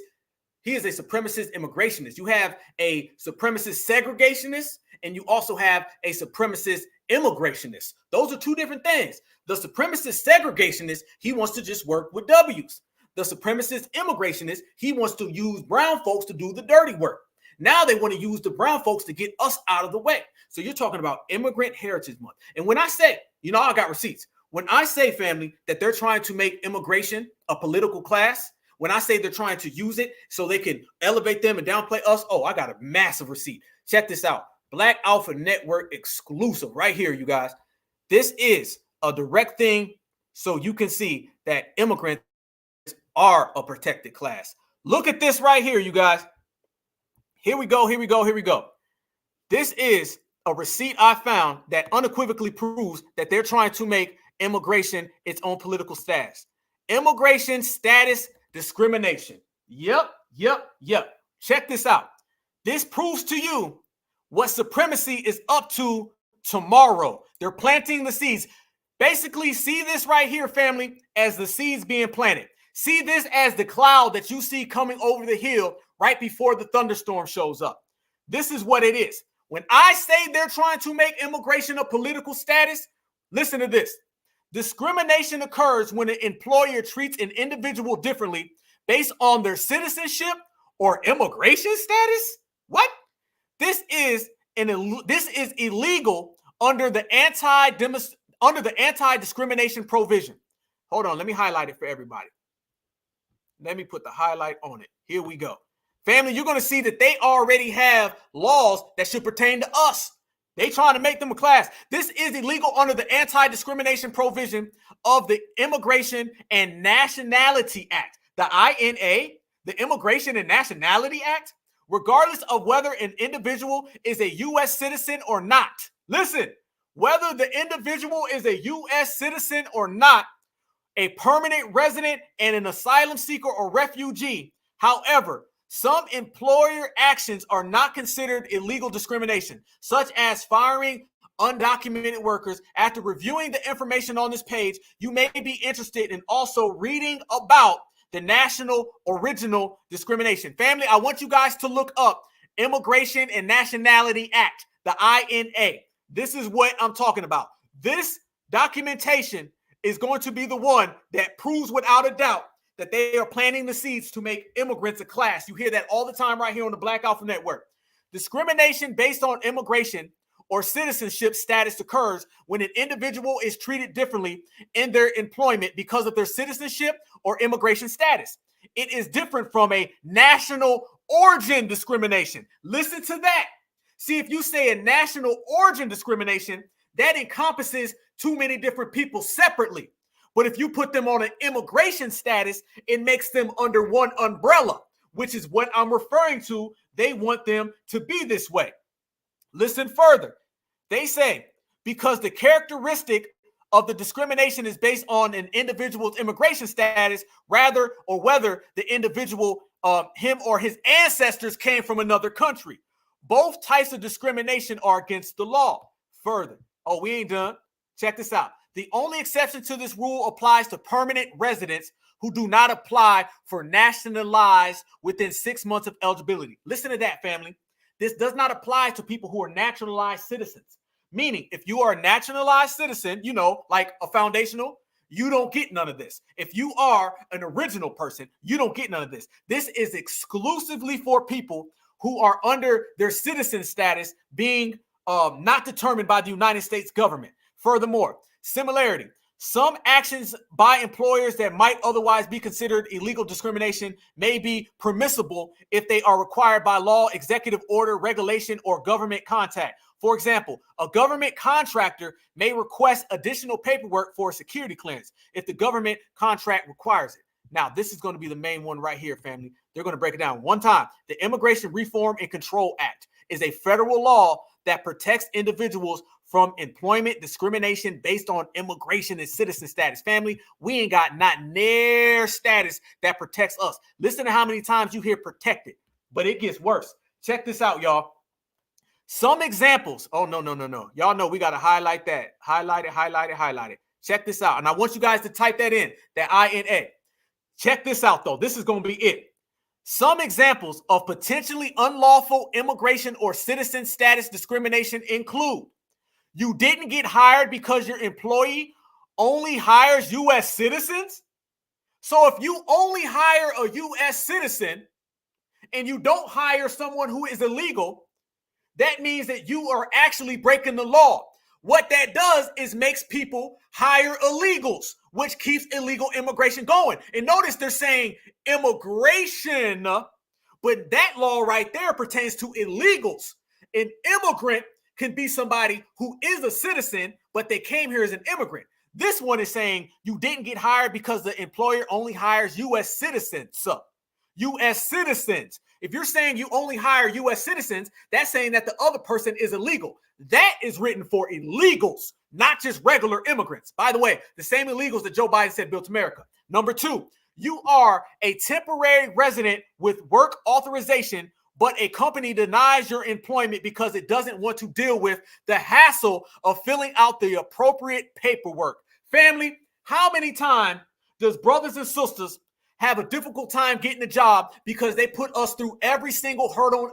He is a supremacist immigrationist. You have a supremacist segregationist, and you also have a supremacist immigrationist. Those are two different things. The supremacist segregationist, he wants to just work with W's. The supremacist immigrationist, he wants to use brown folks to do the dirty work. Now they want to use the brown folks to get us out of the way. So you're talking about Immigrant Heritage Month. And when I say, you know, I got receipts. When I say, family, that they're trying to make immigration a political class, when I say they're trying to use it so they can elevate them and downplay us, oh, I got a massive receipt. Check this out. Black Alpha Network exclusive right here, you guys. This is a direct thing so you can see that immigrants are a protected class. Look at this right here, you guys. Here we go, here we go, here we go. This is a receipt I found that unequivocally proves that they're trying to make immigration its own political status. Immigration status discrimination. Yep. Check this out. This proves to you what supremacy is up to tomorrow. They're planting the seeds. Basically, see this right here, family, as the seeds being planted. See this as the cloud that you see coming over the hill right before the thunderstorm shows up. This is what it is. When I say they're trying to make immigration a political status, listen to this. Discrimination occurs when an employer treats an individual differently based on their citizenship or immigration status. What? This is illegal under the anti-discrimination provision. Hold on, let me highlight it for everybody. Let me put the highlight on it. Here we go. Family, you're going to see that they already have laws that should pertain to us. They trying to make them a class. This is illegal under the anti-discrimination provision of the Immigration and Nationality Act, the INA, the Immigration and Nationality Act, regardless of whether an individual is a U.S. citizen or not. Listen, whether the individual is a U.S. citizen or not, a permanent resident and an asylum seeker or refugee. However, some employer actions are not considered illegal discrimination, such as firing undocumented workers. After reviewing the information on this page, you may be interested in also reading about the National Original Discrimination. Family, I want you guys to look up Immigration and Nationality Act, the INA. This is what I'm talking about. This documentation is going to be the one that proves without a doubt that they are planting the seeds to make immigrants a class. You hear that all the time right here on the Black Alpha Network. Discrimination based on immigration or citizenship status occurs when an individual is treated differently in their employment because of their citizenship or immigration status. It is different from a national origin discrimination. Listen to that. See, if you say a national origin discrimination, that encompasses too many different people separately. But if you put them on an immigration status, it makes them under one umbrella, which is what I'm referring to. They want them to be this way. Listen further. They say because the characteristic of the discrimination is based on an individual's immigration status, rather or whether the individual, him or his ancestors came from another country. Both types of discrimination are against the law. Further, oh, we ain't done. Check this out. The only exception to this rule applies to permanent residents who do not apply for nationalized within 6 months of eligibility. Listen to that, family. This does not apply to people who are naturalized citizens. Meaning, if you are a naturalized citizen, you know, like a foundational, you don't get none of this. If you are an original person, you don't get none of this. This is exclusively for people who are under their citizen status being not determined by the United States government. Furthermore, similarity. Some actions by employers that might otherwise be considered illegal discrimination may be permissible if they are required by law, executive order, regulation, or government contact. For example, a government contractor may request additional paperwork for a security clearance if the government contract requires it. Now, this is going to be the main one right here, family. They're going to break it down one time. The Immigration Reform and Control Act is a federal law that protects individuals from employment discrimination based on immigration and citizen status. Family, we ain't got not near status that protects us. Listen to how many times you hear protected, but it gets worse. Check this out, y'all. Some examples. Oh, no. Y'all know we got to highlight that. Highlight it. Check this out. And I want you guys to type that in, that INA. Check this out, though. This is going to be it. Some examples of potentially unlawful immigration or citizen status discrimination include: you didn't get hired because your employee only hires U.S. citizens. So if you only hire a U.S. citizen and you don't hire someone who is illegal, that means that you are actually breaking the law. What that does is makes people hire illegals, which keeps illegal immigration going. And notice they're saying immigration, but that law right there pertains to illegals. An immigrant can be somebody who is a citizen, but they came here as an immigrant. This one is saying you didn't get hired because the employer only hires U.S. citizens. U.S. citizens. If you're saying you only hire U.S. citizens, that's saying that the other person is illegal. That is written for illegals, not just regular immigrants. By the way, the same illegals that Joe Biden said built America. Number two, you are a temporary resident with work authorization, but a company denies your employment because it doesn't want to deal with the hassle of filling out the appropriate paperwork. Family, how many times does brothers and sisters have a difficult time getting a job because they put us through every single hurdle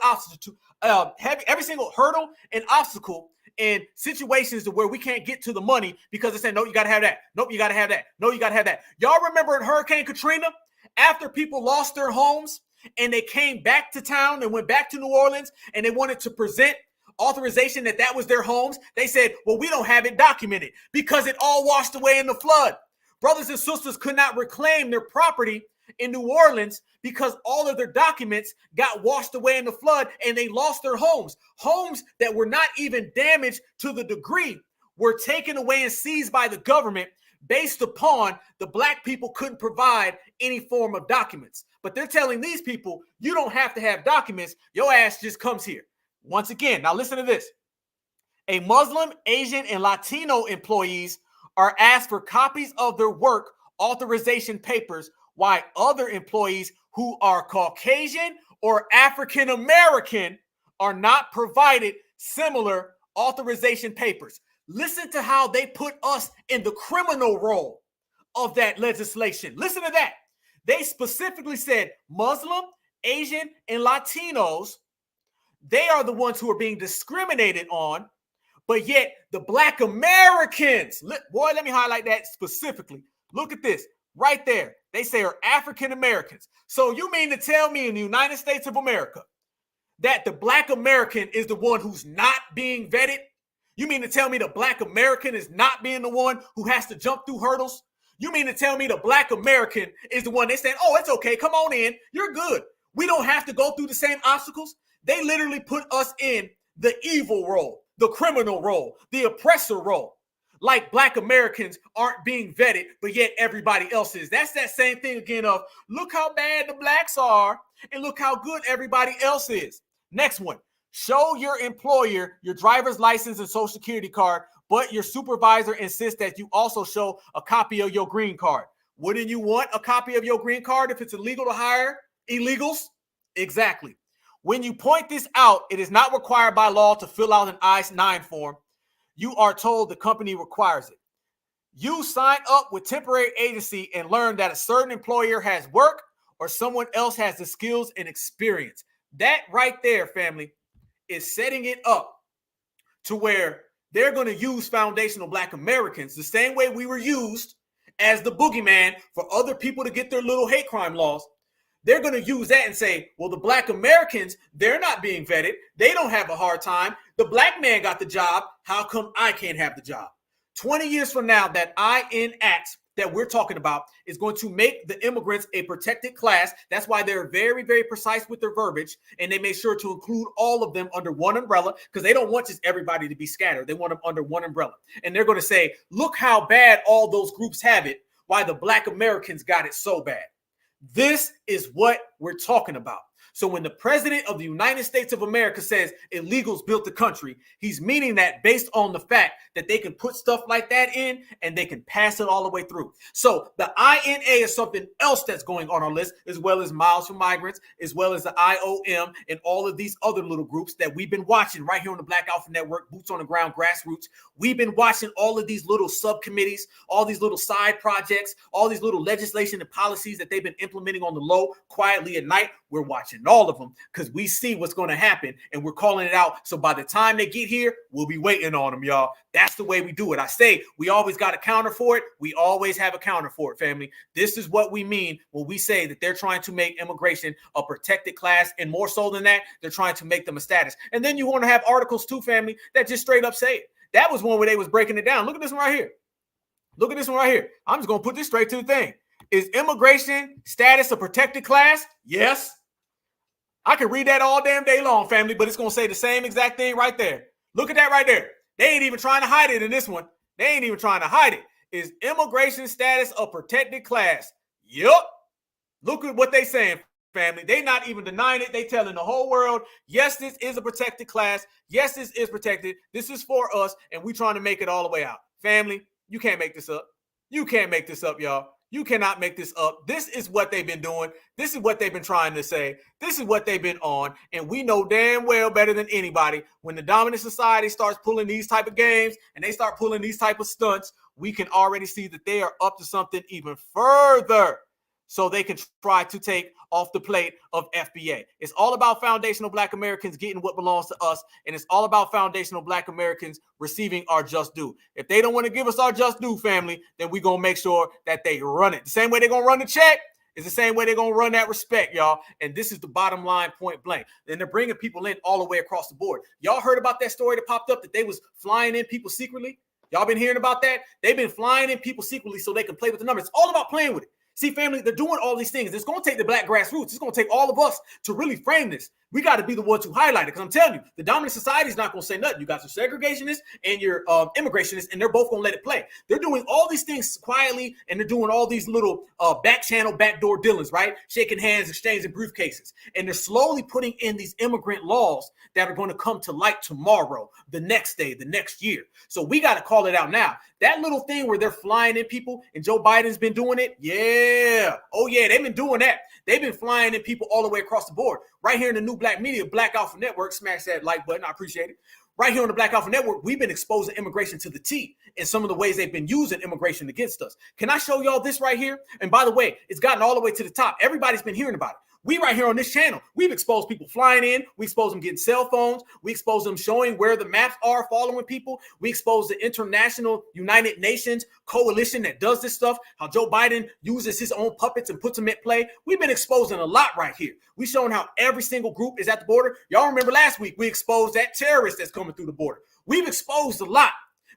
and obstacle, and situations to where we can't get to the money because they say, no, you got to have that. Nope, you got to have that. No, you got to have that. Y'all remember Hurricane Katrina? After people lost their homes and they came back to town and went back to New Orleans and they wanted to present authorization that was their homes, they said, well, we don't have it documented because it all washed away in the flood. Brothers and sisters could not reclaim their property in New Orleans because all of their documents got washed away in the flood and they lost their homes. Homes that were not even damaged to the degree were taken away and seized by the government based upon the black people couldn't provide any form of documents. But they're telling these people, you don't have to have documents. Your ass just comes here. Once again, now listen to this. A Muslim, Asian, and Latino employees are asked for copies of their work authorization papers, while other employees who are Caucasian or African American are not provided similar authorization papers. Listen to how they put us in the criminal role of that legislation. Listen to that. They specifically said Muslim, Asian, and Latinos, they are the ones who are being discriminated on, but yet the Black Americans, boy, let me highlight that specifically. Look at this right there. They say are African Americans. So you mean to tell me in the United States of America that the Black American is the one who's not being vetted? You mean to tell me the Black American is not being the one who has to jump through hurdles? You mean to tell me the Black American is the one they saying, oh, it's okay, come on in, you're good. We don't have to go through the same obstacles. They literally put us in the evil role, the criminal role, the oppressor role. Like Black Americans aren't being vetted, but yet everybody else is. That's that same thing again of look how bad the blacks are and look how good everybody else is. Next one, Show your employer your driver's license and social security card, but your supervisor insists that you also show a copy of your green card. Wouldn't you want a copy of your green card if it's illegal to hire illegals? Exactly. When you point this out, it is not required by law to fill out an I-9 form. You are told the company requires it. You sign up with temporary agency and learn that a certain employer has work or someone else has the skills and experience. That right there, family, is setting it up to where they're going to use foundational Black Americans the same way we were used as the boogeyman for other people to get their little hate crime laws. They're going to use that and say, well, the Black Americans, they're not being vetted. They don't have a hard time. The Black man got the job. How come I can't have the job? 20 years from now, that IN Act that we're talking about is going to make the immigrants a protected class. That's why they're very, very precise with their verbiage, and they make sure to include all of them under one umbrella because they don't want just everybody to be scattered. They want them under one umbrella. And they're going to say, look how bad all those groups have it, why the Black Americans got it so bad. This is what we're talking about. So when the president of the United States of America says illegals built the country, he's meaning that based on the fact that they can put stuff like that in and they can pass it all the way through. So the INA is something else that's going on our list, as well as Miles for Migrants, as well as the IOM and all of these other little groups that we've been watching right here on the Black Alpha Network, Boots on the Ground, Grassroots. We've been watching all of these little subcommittees, all these little side projects, all these little legislation and policies that they've been implementing on the low, quietly at night. We're watching all of them because we see what's going to happen and we're calling it out. So by the time they get here, we'll be waiting on them, y'all. That's the way we do it. I say we always got a counter for it. We always have a counter for it, family. This is what we mean when we say that they're trying to make immigration a protected class, and more so than that, they're trying to make them a status. And then you want to have articles too, family, that just straight up say it. That was one where they was breaking it down. Look at this one right here. Look at this one right here. I'm just going to put this straight to the thing. Is immigration status a protected class? Yes. I can read that all damn day long, family, but it's going to say the same exact thing right there. Look at that right there. They ain't even trying to hide it in this one. They ain't even trying to hide it. Is immigration status a protected class? Yup. Look at what they saying, family. They not even denying it. They telling the whole world, yes, this is a protected class. Yes, this is protected. This is for us, and we trying to make it all the way out. Family, you can't make this up. You can't make this up, y'all. You cannot make this up. This is what they've been doing. This is what they've been trying to say. This is what they've been on. And we know damn well better than anybody, when the dominant society starts pulling these type of games and they start pulling these type of stunts, we can already see that they are up to something even further. So they can try to take off the plate of FBA. It's all about foundational Black Americans getting what belongs to us, and it's all about foundational Black Americans receiving our just due. If they don't want to give us our just due, family, then we're going to make sure that they run it. The same way they're going to run the check is the same way they're going to run that respect, y'all. And this is the bottom line, point blank. And they're bringing people in all the way across the board. Y'all heard about that story that popped up that they was flying in people secretly? Y'all been hearing about that? They've been flying in people secretly so they can play with the numbers. It's all about playing with it. See, family, they're doing all these things. It's going to take the Black grassroots. It's going to take all of us to really frame this. We got to be the ones who highlight it, because I'm telling you, the dominant society is not going to say nothing. You got your segregationists and your immigrationists, and they're both going to let it play. They're doing all these things quietly, and they're doing all these little back channel, backdoor dealings, right? Shaking hands, exchanging briefcases. And they're slowly putting in these immigrant laws that are going to come to light tomorrow, the next day, the next year. So we got to call it out now. That little thing where they're flying in people, and Joe Biden's been doing it, yeah. Oh, yeah, they've been doing that. They've been flying in people all the way across the board. Right here in the new Black media, Black Alpha Network, smash that like button. I appreciate it. Right here on the Black Alpha Network, we've been exposing immigration to the T and some of the ways they've been using immigration against us. Can I show y'all this right here? And by the way, it's gotten all the way to the top. Everybody's been hearing about it. We right here on this channel, we've exposed people flying in. We expose them getting cell phones. We expose them showing where the maps are following people. We expose the international United Nations coalition that does this stuff, how Joe Biden uses his own puppets and puts them at play. We've been exposing a lot right here. We've shown how every single group is at the border. Y'all remember last week, we exposed that terrorist that's coming through the border. We've exposed a lot.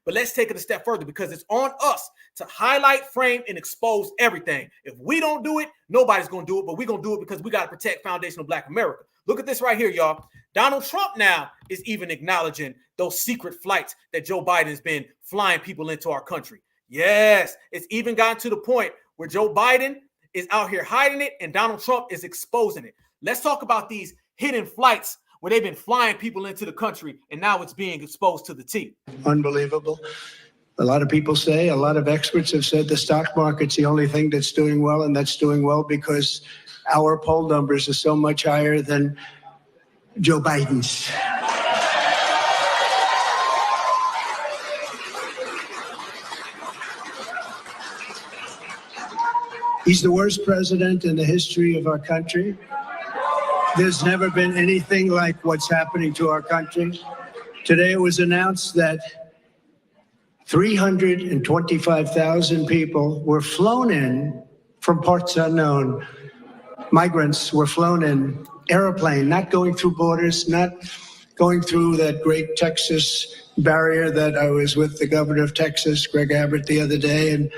But let's take it a step further, because it's on us to highlight, frame, and expose everything. If we don't do it, nobody's going to do it, but we're going to do it because we got to protect foundational Black America. Look at this right here, y'all. Donald Trump now is even acknowledging those secret flights that Joe Biden's been flying people into our country. Yes, it's even gotten to the point where Joe Biden is out here hiding it and Donald Trump is exposing it. Let's talk about these hidden flights where they've been flying people into the country, and now it's being exposed to the T. Unbelievable. A lot of people say, a lot of experts have said the stock market's the only thing that's doing well, and that's doing well because our poll numbers are so much higher than Joe Biden's. He's the worst president in the history of our country. There's never been anything like what's happening to our country. Today it was announced that 325,000 people were flown in from parts unknown. Migrants were flown in airplane, not going through borders, not going through that great Texas barrier that I was with the governor of Texas, Greg Abbott, the other day, and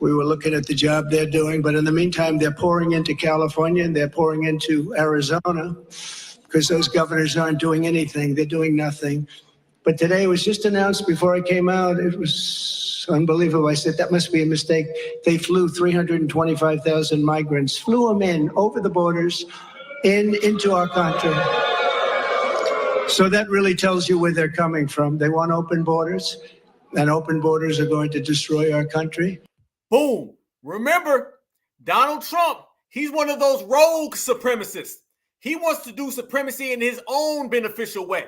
we were looking at the job they're doing. But in the meantime, they're pouring into California and they're pouring into Arizona because those governors aren't doing anything. They're doing nothing. But today it was just announced before I came out. It was unbelievable. I said, that must be a mistake. They flew 325,000 migrants, flew them in over the borders into our country. So that really tells you where they're coming from. They want open borders, and open borders are going to destroy our country. Boom. Remember, Donald Trump, he's one of those rogue supremacists. He wants to do supremacy in his own beneficial way.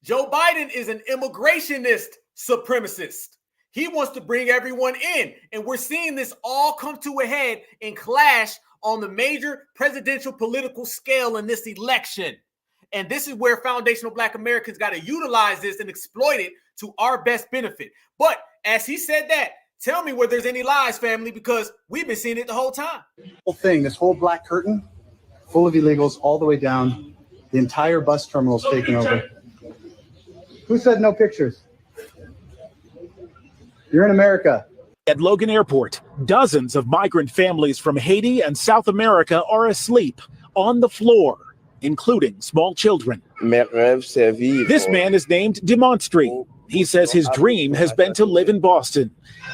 Joe Biden is an immigrationist supremacist. He wants to bring everyone in. And we're seeing this all come to a head and clash on the major presidential political scale in this election. And this is where foundational Black Americans got to utilize this and exploit it to our best benefit. But as he said that, tell me where there's any lies, family, because we've been seeing it the whole time. Whole thing, this whole black curtain full of illegals all the way down. The entire bus terminal is taken over. Who said no pictures? You're in America. At Logan Airport, dozens of migrant families from Haiti and South America are asleep on the floor, including small children. This man is named Demonstri. He says his dream has been to live in Boston.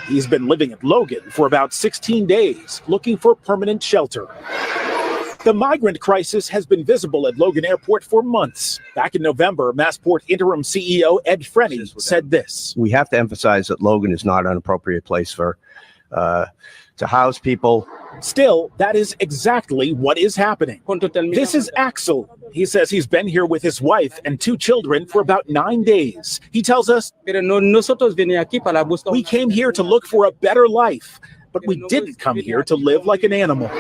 He's been living at Logan for about 16 days, looking for permanent shelter. The migrant crisis has been visible at Logan Airport for months. Back in November, Massport interim CEO Ed Frenny said this. We have to emphasize that Logan is not an appropriate place for to house people. Still, that is exactly what is happening. This is Axel. He says he's been here with his wife and 2 children for about 9 days. He tells us, we came here to look for a better life, but we didn't come here to live like an animal.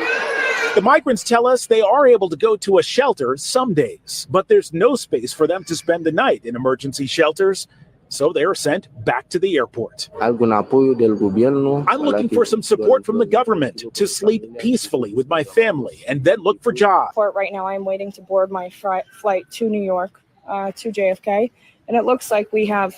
The migrants tell us they are able to go to a shelter some days, but there's no space for them to spend the night in emergency shelters. So they are sent back to the airport. I'm looking for some support from the government to sleep peacefully with my family and then look for jobs. Right now, I'm waiting to board my flight to New York, to JFK. And it looks like we have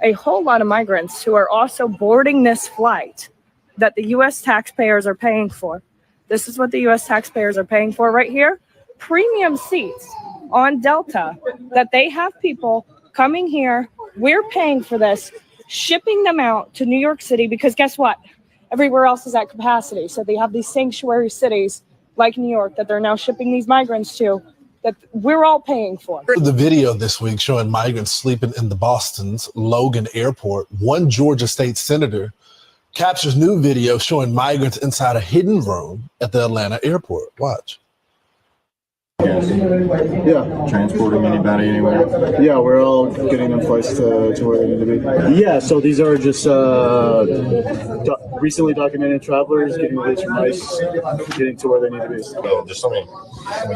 a whole lot of migrants who are also boarding this flight that the U.S. taxpayers are paying for. This is what the U.S. taxpayers are paying for right here. Premium seats on Delta that they have people coming here. We're paying for this, shipping them out to New York City because guess what? Everywhere else is at capacity. So they have these sanctuary cities like New York that they're now shipping these migrants to that we're all paying for. The video this week showing migrants sleeping in the Boston's Logan Airport. One Georgia state senator captures new video showing migrants inside a hidden room at the Atlanta airport. Watch. Yeah. Transporting anybody anywhere? Yeah, we're all getting them placed to where they need to be. Yeah, so these are just recently documented travelers getting released from ICE, getting to where they need to be. Well, just let me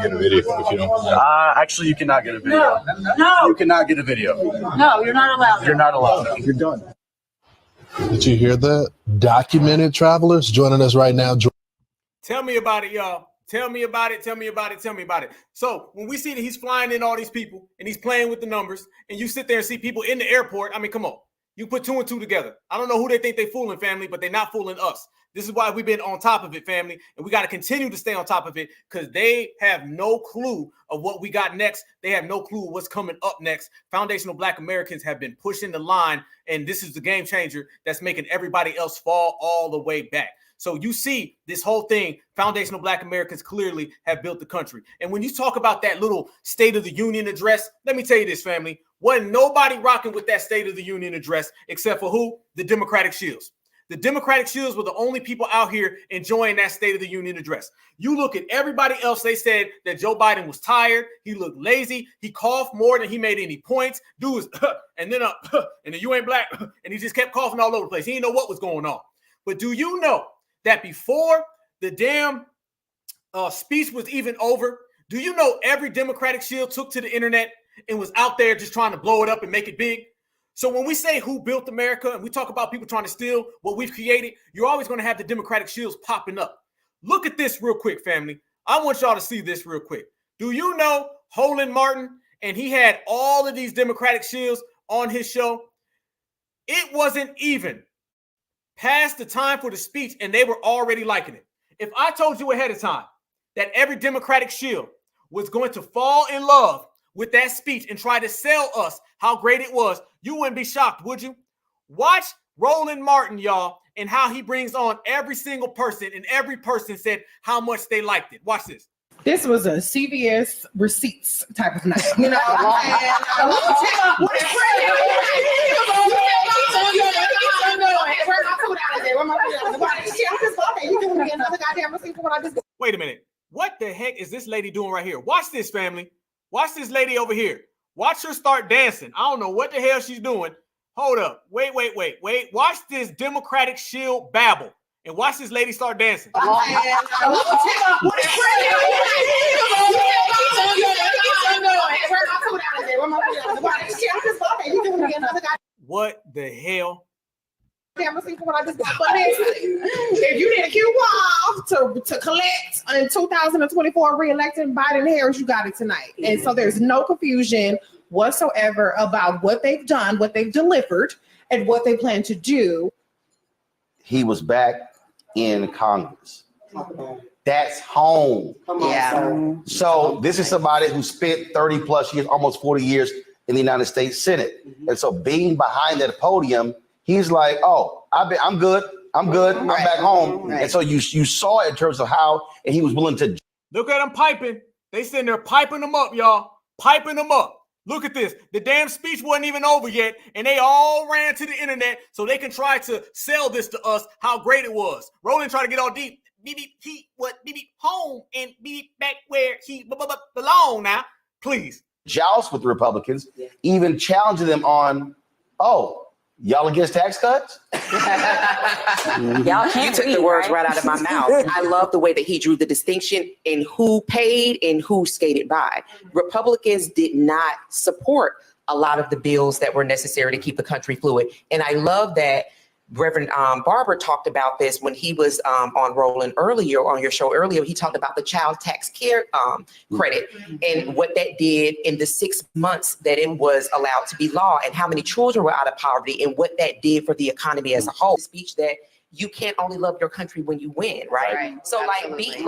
get a video if you don't mind. Actually, you cannot get a video. No. You cannot get a video. No, you're not allowed. You're not allowed. You're done. Did you hear that? Documented travelers joining us right now. Tell me about it, y'all. Tell me about it. Tell me about it. Tell me about it. So when we see that he's flying in all these people and he's playing with the numbers and you sit there and see people in the airport, I mean, come on. You put 2 and 2 together. I don't know who they think they're fooling, family, but they're not fooling us. This is why we've been on top of it, family, and we got to continue to stay on top of it because they have no clue of what we got next. They have no clue of what's coming up next. Foundational Black Americans have been pushing the line, and this is the game changer that's making everybody else fall all the way back. So you see this whole thing, foundational Black Americans clearly have built the country. And when you talk about that little State of the Union address, let me tell you this, family, wasn't nobody rocking with that State of the Union address except for who? The Democratic Shields. The Democratic Shields were the only people out here enjoying that State of the Union address. You look at everybody else, they said that Joe Biden was tired, he looked lazy, he coughed more than he made any points. Dude was, and then you ain't black, and he just kept coughing all over the place. He didn't know what was going on. But do you know that before the damn speech was even over, do you know every Democratic Shield took to the internet and was out there just trying to blow it up and make it big? So when we say who built America and we talk about people trying to steal what we've created, you're always going to have the Democratic Shields popping up. Look at this real quick, family. I want y'all to see this real quick. Do you know Roland Martin, and he had all of these Democratic Shields on his show? It wasn't even past the time for the speech, and they were already liking it. If I told you ahead of time that every Democratic Shield was going to fall in love with that speech and try to sell us how great it was, you wouldn't be shocked, would you? Watch Roland Martin, y'all, and how he brings on every single person, and every person said how much they liked it. Watch this. This was a CVS receipts type of night, you know. Wait a minute. What the heck is this lady doing right here? Watch this, family. Watch this lady over here. Watch her start dancing. I don't know what the hell she's doing. Hold up. Wait. Watch this Democratic Shield babble. And watch this lady start dancing. What the hell? If you need a coupon to collect in 2024 re-electing Biden Harris, you got it tonight. And so there's no confusion whatsoever about what they've done, what they've delivered, and what they plan to do. He was back in Congress. That's home. Yeah. So this is somebody who spent 30 plus years, almost 40 years in the United States Senate. And so being behind that podium, he's like, oh, I'm good. I'm back home. And so you saw it in terms of how, and he was willing to. Look at them piping. They sitting there piping them up, y'all. Piping them up. Look at this. The damn speech wasn't even over yet, and they all ran to the internet so they can try to sell this to us, how great it was. Roland tried to get all deep. He home and back where he belong now. Please. Joust with the Republicans, even challenging them on, oh, y'all against tax cuts? Y'all, you took the words right out of my mouth. I love the way that he drew the distinction in who paid and who skated by. Republicans did not support a lot of the bills that were necessary to keep the country fluid. And I love that Reverend Barber talked about this when he was on Roland earlier, on your show earlier. He talked about the child tax care credit and what that did in the 6 months that it was allowed to be law, and how many children were out of poverty and what that did for the economy as a whole. Speech that you can't only love your country when you win, right? So Absolutely. Get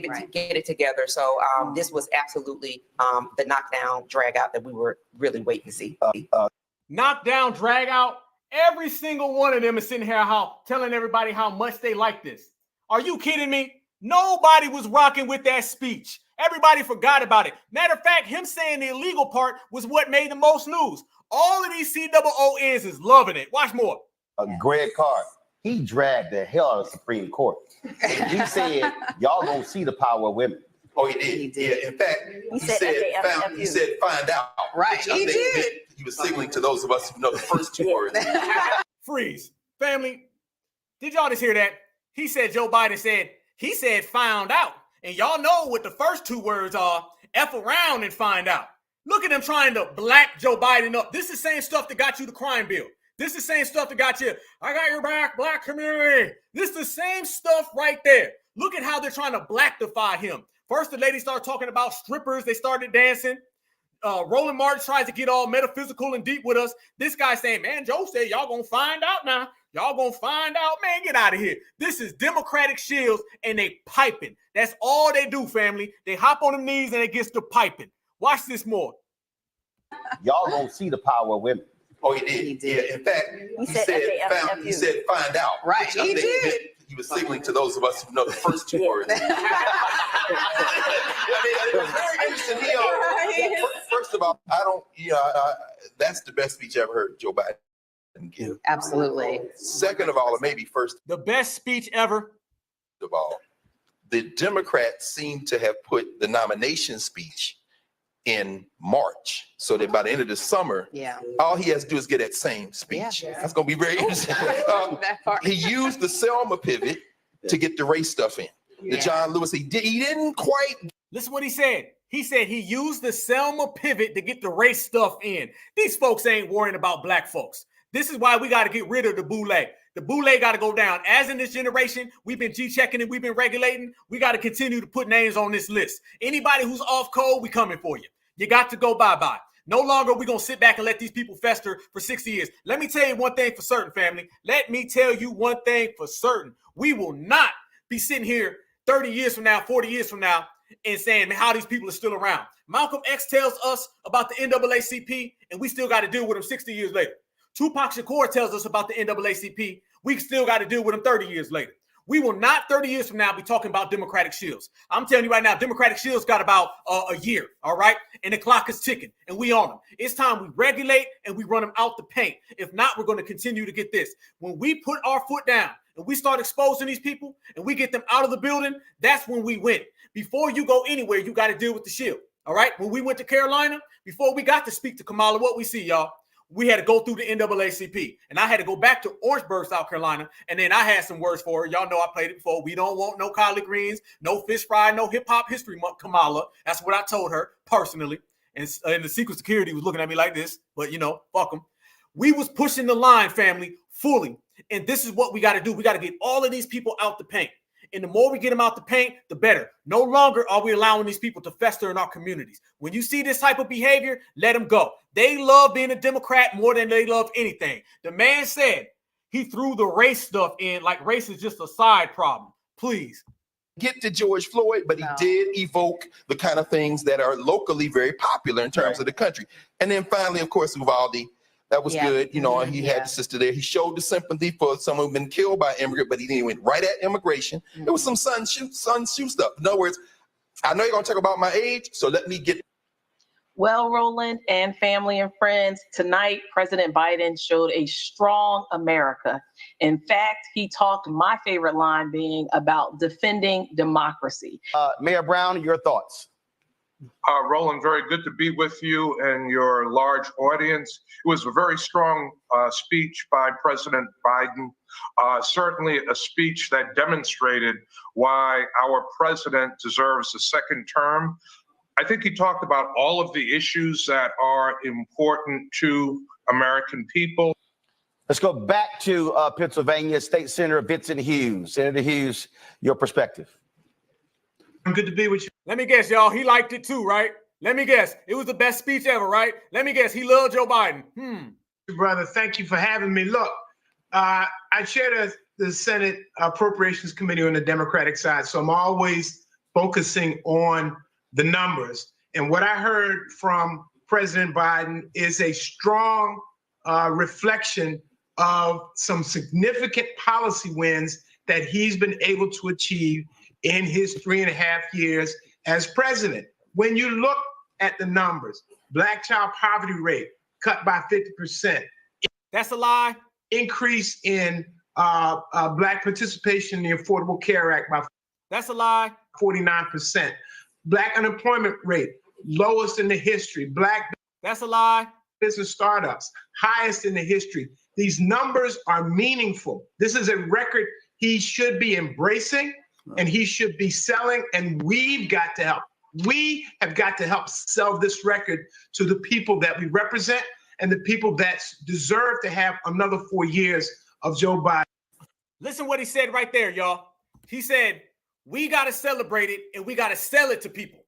it, get it together. So this was absolutely the knockdown drag out that we were really waiting to see. Knockdown, drag out. Every single one of them is sitting here telling everybody how much they like this. Are you kidding me? Nobody was rocking with that speech. Everybody forgot about it. Matter of fact, him saying the illegal part was what made the most news. All of these COONs is loving it. Watch more. Greg Carr, he dragged the hell out of the Supreme Court. And he said, y'all gonna see the power of women. Oh, he did. Yeah, in fact, he said find out. Right, he did. He was signaling to those of us who know the first two words. Freeze. Family, did y'all just hear that? He said Joe Biden said found out. And y'all know what the first two words are. F around and find out. Look at them trying to black Joe Biden up. This is the same stuff that got you the crime bill. This is the same stuff that got you, I got your back, black community. This is the same stuff right there. Look at how they're trying to blackify him. First, the lady started talking about strippers. They started dancing. Roland Martin tries to get all metaphysical and deep with us. This guy saying, man, Joe said y'all gonna find out now. Y'all gonna find out, man, get out of here. This is Democratic Shields, and they piping. That's all they do, family. They hop on them knees and it gets to piping. Watch this more. Y'all gonna see the power of women. Oh, he did. Yeah. In fact, he said find out. Right. Which I think he was signaling to those of us who know the first two words. I mean, it was very interesting. First of all, that's the best speech I ever heard Joe Biden give. Absolutely. Second of all, or maybe first The best speech ever. of all, the Democrats seem to have put the nomination speech in March, so that by the end of the summer, all he has to do is get that same speech. That's going to be very interesting. He used the Selma pivot to get the race stuff in. The John Lewis, he didn't quite. Listen what he said. He said he used the Selma pivot to get the race stuff in. These folks ain't worrying about black folks. This is why we got to get rid of the boule. The boule got to go down. As in this generation, we've been G-checking and we've been regulating. We got to continue to put names on this list. Anybody who's off code, we coming for you. You got to go bye-bye. No longer are we going to sit back and let these people fester for 60 years. Let me tell you one thing for certain, family. Let me tell you one thing for certain. We will not be sitting here 30 years from now, 40 years from now, and saying how these people are still around. Malcolm X tells us about the NAACP, and we still got to deal with them 60 years later. Tupac Shakur tells us about the NAACP. We still got to deal with them 30 years later. We will not 30 years from now be talking about Democratic shields. I'm telling you right now, Democratic shields got about a year, all right? And the clock is ticking, and we on them. It's time we regulate and we run them out the paint. If not, we're going to continue to get this. When we put our foot down and we start exposing these people and we get them out of the building, that's when we win. Before you go anywhere, you got to deal with the shield, all right? When we went to Carolina, before we got to speak to Kamala, what we see, y'all? We had to go through the NAACP, and I had to go back to Orangeburg, South Carolina, and then I had some words for her. Y'all know I played it before. We don't want no collard greens, no fish fry, no hip-hop history month, Kamala. That's what I told her personally, and the Secret Security was looking at me like this, but, fuck them. We was pushing the line, family, fully, and this is what we got to do. We got to get all of these people out the paint. And the more we get them out the paint, the better. No longer are we allowing these people to fester in our communities. When you see this type of behavior, let them go. They love being a Democrat more than they love anything. The man said he threw the race stuff in like race is just a side problem. Please. Get to George Floyd, but he did evoke the kind of things that are locally very popular in terms of the country. And then finally, of course, Uvalde. That was good. He had the sister there. He showed the sympathy for someone who'd been killed by immigrant, but he went right at immigration. It was some Sun Shoe stuff. In other words, I know you're going to talk about my age, so let me get. Well, Roland and family and friends, tonight, President Biden showed a strong America. In fact, he talked my favorite line being about defending democracy. Mayor Brown, your thoughts? Roland, very good to be with you and your large audience. It was a very strong speech by President Biden, certainly a speech that demonstrated why our president deserves a second term. I think he talked about all of the issues that are important to American people. Let's go back to Pennsylvania, State Senator Vincent Hughes. Senator Hughes, your perspective. Good to be with you. Let me guess, y'all. He liked it too, right? Let me guess. It was the best speech ever, right? Let me guess. He loved Joe Biden. Brother, thank you for having me. Look, I chair the Senate Appropriations Committee on the Democratic side, so I'm always focusing on the numbers. And what I heard from President Biden is a strong reflection of some significant policy wins that he's been able to achieve in his 3.5 years as president. When you look at the numbers, Black child poverty rate cut by 50%. That's a lie. Increase in Black participation in the Affordable Care Act by That's a lie. 49%. Black unemployment rate, lowest in the history. Black That's a lie. Business startups, highest in the history. These numbers are meaningful. This is a record he should be embracing and he should be selling, and we've got to help. We have got to help sell this record to the people that we represent and the people that deserve to have another 4 years of Joe Biden. Listen what he said right there, y'all. He said, we got to celebrate it and we got to sell it to people.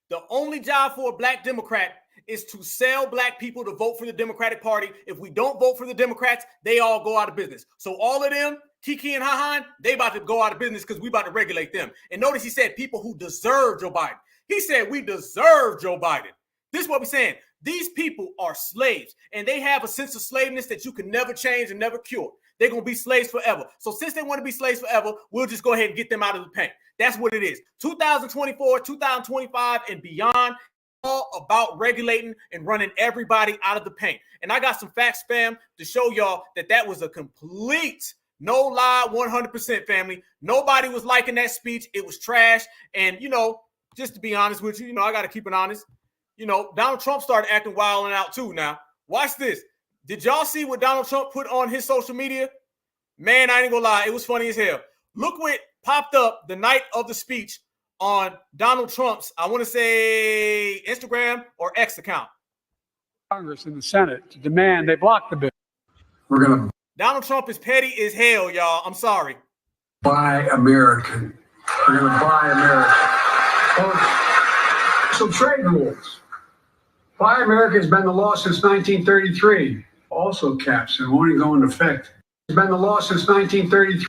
The only job for a Black Democrat is to sell Black people to vote for the Democratic Party. If we don't vote for the Democrats, they all go out of business. So all of them, Kiki and Hahan, they about to go out of business because we about to regulate them. And notice he said people who deserve Joe Biden. He said we deserve Joe Biden. This is what we're saying. These people are slaves, and they have a sense of slaveness that you can never change and never cure. They're going to be slaves forever. So since they want to be slaves forever, we'll just go ahead and get them out of the paint. That's what it is. 2024, 2025, and beyond, all about regulating and running everybody out of the paint. And I got some facts, fam, to show y'all that that was a complete, no lie, 100% family. Nobody was liking that speech. It was trash. And, you know, just to be honest with you, I got to keep it honest. Donald Trump started acting wild and out too now. Watch this. Did y'all see what Donald Trump put on his social media? Man, I ain't gonna lie. It was funny as hell. Look what popped up the night of the speech on Donald Trump's, I want to say, Instagram or X account. Congress and the Senate to demand they block the bill. Donald Trump is petty as hell, y'all. I'm sorry. Buy American. We're going to buy American. Some trade rules. Buy America has been the law since 1933. Also caps and won't go into effect. It's been the law since 1933.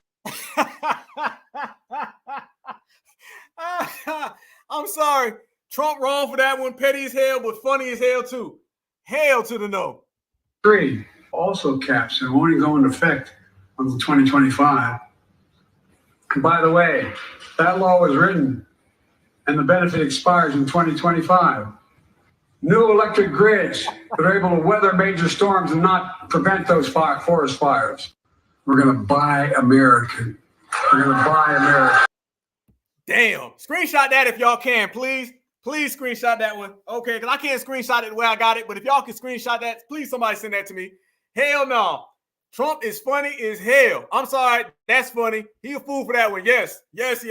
I'm sorry. Trump wrong for that one. Petty as hell, but funny as hell too. Hell to the no. 3 also caps and won't go into effect until 2025. And by the way, that law was written and the benefit expires in 2025. New electric grids that are able to weather major storms and not prevent those forest fires. We're going to buy American. We're going to buy American. Damn. Screenshot that if y'all can, please. Please screenshot that one. Okay, because I can't screenshot it the way I got it, but if y'all can screenshot that, please somebody send that to me. Hell no. Trump is funny as hell. I'm sorry. That's funny. He a fool for that one. Yes. Yes.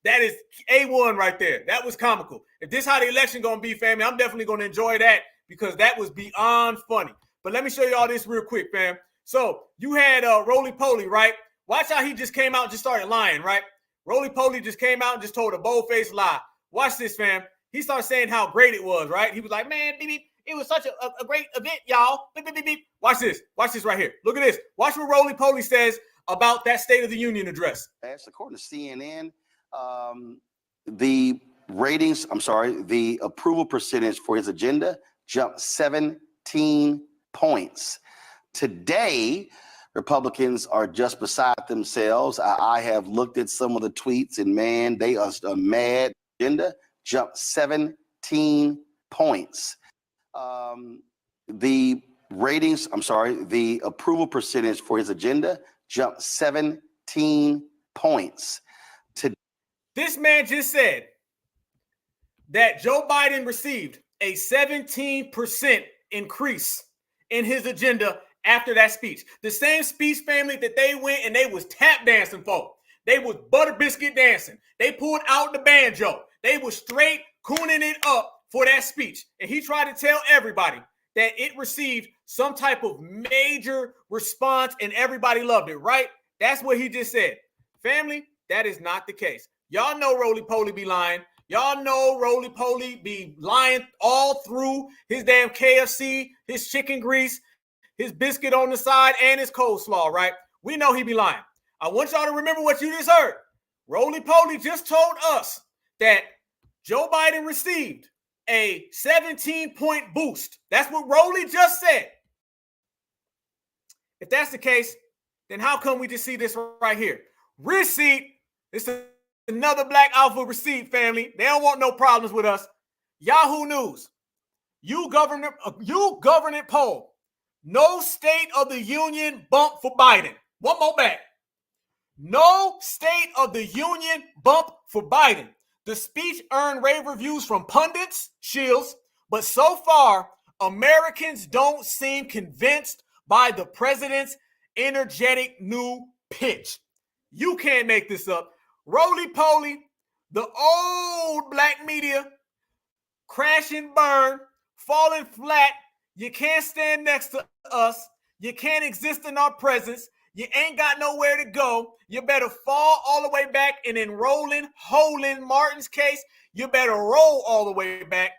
That is A1 right there. That was comical. If this how the election going to be, family, I'm definitely going to enjoy that because that was beyond funny. But let me show y'all this real quick, fam. So you had Roly Poly, right? Watch how he just came out and just started lying, right? Roly Poly just came out and just told a bold-faced lie. Watch this, fam. He started saying how great it was, right? He was like, man, baby, it was such a great event, y'all. Beep, beep, beep, beep. Watch this. Watch this right here. Look at this. Watch what Roly Poly says about that State of the Union address. According to CNN, the approval percentage for his agenda jumped 17 points. Today, Republicans are just beside themselves. I have looked at some of the tweets and man, they are mad. Agenda jumped 17 points. The approval percentage for his agenda jumped 17 points. This man just said that Joe Biden received a 17% increase in his agenda after that speech. The same speech, family, that they went and they was tap dancing for. They was butter biscuit dancing. They pulled out the banjo. They was straight cooning it up for that speech. And he tried to tell everybody that it received some type of major response and everybody loved it, right? That's what he just said. Family, that is not the case. Y'all know Roly Poly be lying. Y'all know Roly Poly be lying all through his damn KFC, his chicken grease, his biscuit on the side, and his coleslaw, right? We know he be lying. I want y'all to remember what you just heard. Roly Poly just told us that Joe Biden received a 17-point boost. That's what Roly just said. If that's the case, then how come we just see this right here? Receipt. It's another Black Alpha receipt, family. They don't want no problems with us. Yahoo News. You government poll. No State of the Union bump for Biden. One more back. No State of the Union bump for Biden. The speech earned rave reviews from pundits, shills, but so far, Americans don't seem convinced by the president's energetic new pitch. You can't make this up. Roly Poly, the old black media, crash and burn, falling flat. You can't stand next to us. You can't exist in our presence. You ain't got nowhere to go. You better fall all the way back and in Holin Martin's case, you better roll all the way back.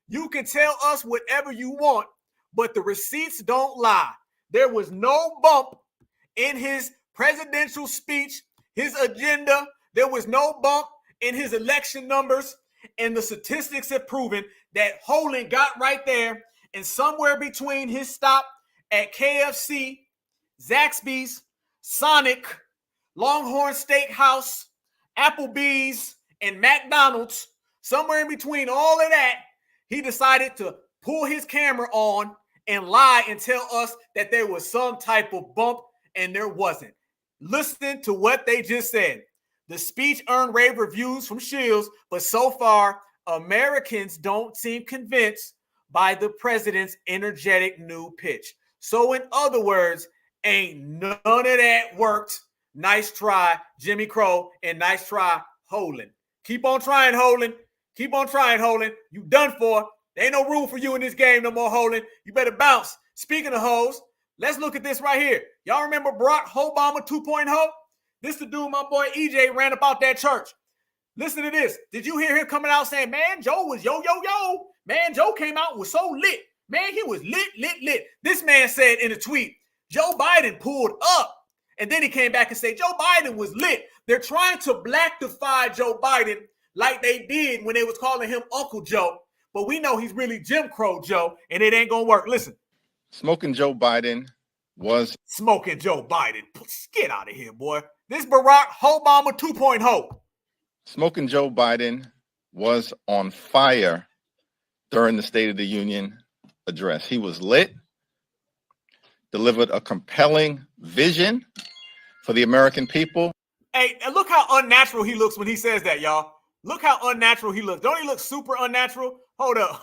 You can tell us whatever you want, but the receipts don't lie. There was no bump in his presidential speech, his agenda. There was no bump in his election numbers. And the statistics have proven that Holden got right there, and somewhere between his stop at KFC, Zaxby's, Sonic, Longhorn Steakhouse, Applebee's, and McDonald's, somewhere in between all of that, he decided to pull his camera on and lie and tell us that there was some type of bump, and there wasn't. Listen to what they just said. The speech earned rave reviews from Shields, but so far, Americans don't seem convinced by the president's energetic new pitch. So in other words, ain't none of that worked. Nice try, Jimmy Crow, and nice try, Holden. Keep on trying, Holden. Keep on trying, Holden. You done for. There ain't no room for you in this game no more, Holden. You better bounce. Speaking of hoes, let's look at this right here. Y'all remember Barack Obama 2.0? This the dude my boy EJ ran about that church. Listen to this. Did you hear him coming out saying, man, Joe was yo. Man, Joe came out and was so lit. Man, he was lit. This man said in a tweet, Joe Biden pulled up. And then he came back and said, Joe Biden was lit. They're trying to blackify Joe Biden like they did when they was calling him Uncle Joe. But we know he's really Jim Crow Joe, and it ain't going to work. Listen. Smoking Joe Biden was... Smoking Joe Biden. Get out of here, boy. This Barack Obama 2.0. Smoking Joe Biden was on fire during the State of the Union address. He was lit, delivered a compelling vision for the American people. Hey, look how unnatural he looks when he says that, y'all. Look how unnatural he looks. Don't he look super unnatural? Hold up.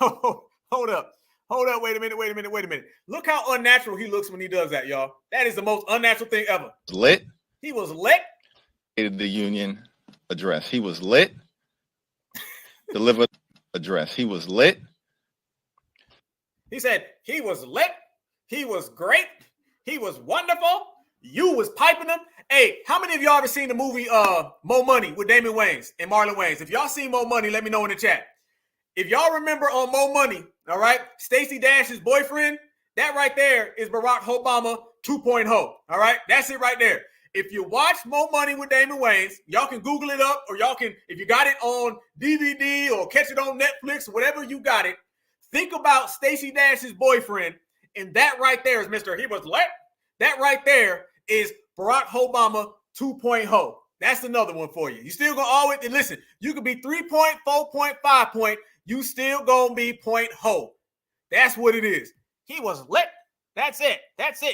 Hold up. Wait a minute. Look how unnatural he looks when he does that, y'all. That is the most unnatural thing ever. Lit. He was lit. State of the Union address. He was lit. Delivered address. He was lit. He said he was lit. He was great. He was wonderful. You was piping him. Hey, how many of y'all ever seen the movie Mo Money with Damon Wayans and Marlon Wayans? If y'all seen Mo Money, let me know in the chat. If y'all remember on Mo Money, all right, Stacey Dash's boyfriend, that right there is Barack Obama 2.0. All right, that's it right there. If you watch Mo Money with Damon Wayans, y'all can Google it up, or y'all can, if you got it on DVD or catch it on Netflix, whatever you got it, think about Stacey Dash's boyfriend, and that right there is Mr. He was lit. That right there is Barack Obama 2.0. That's another one for you. You still gonna always, and listen, you could be 3 point, 4 point, 5 point, you still gonna be point ho. That's what it is. He was lit. That's it.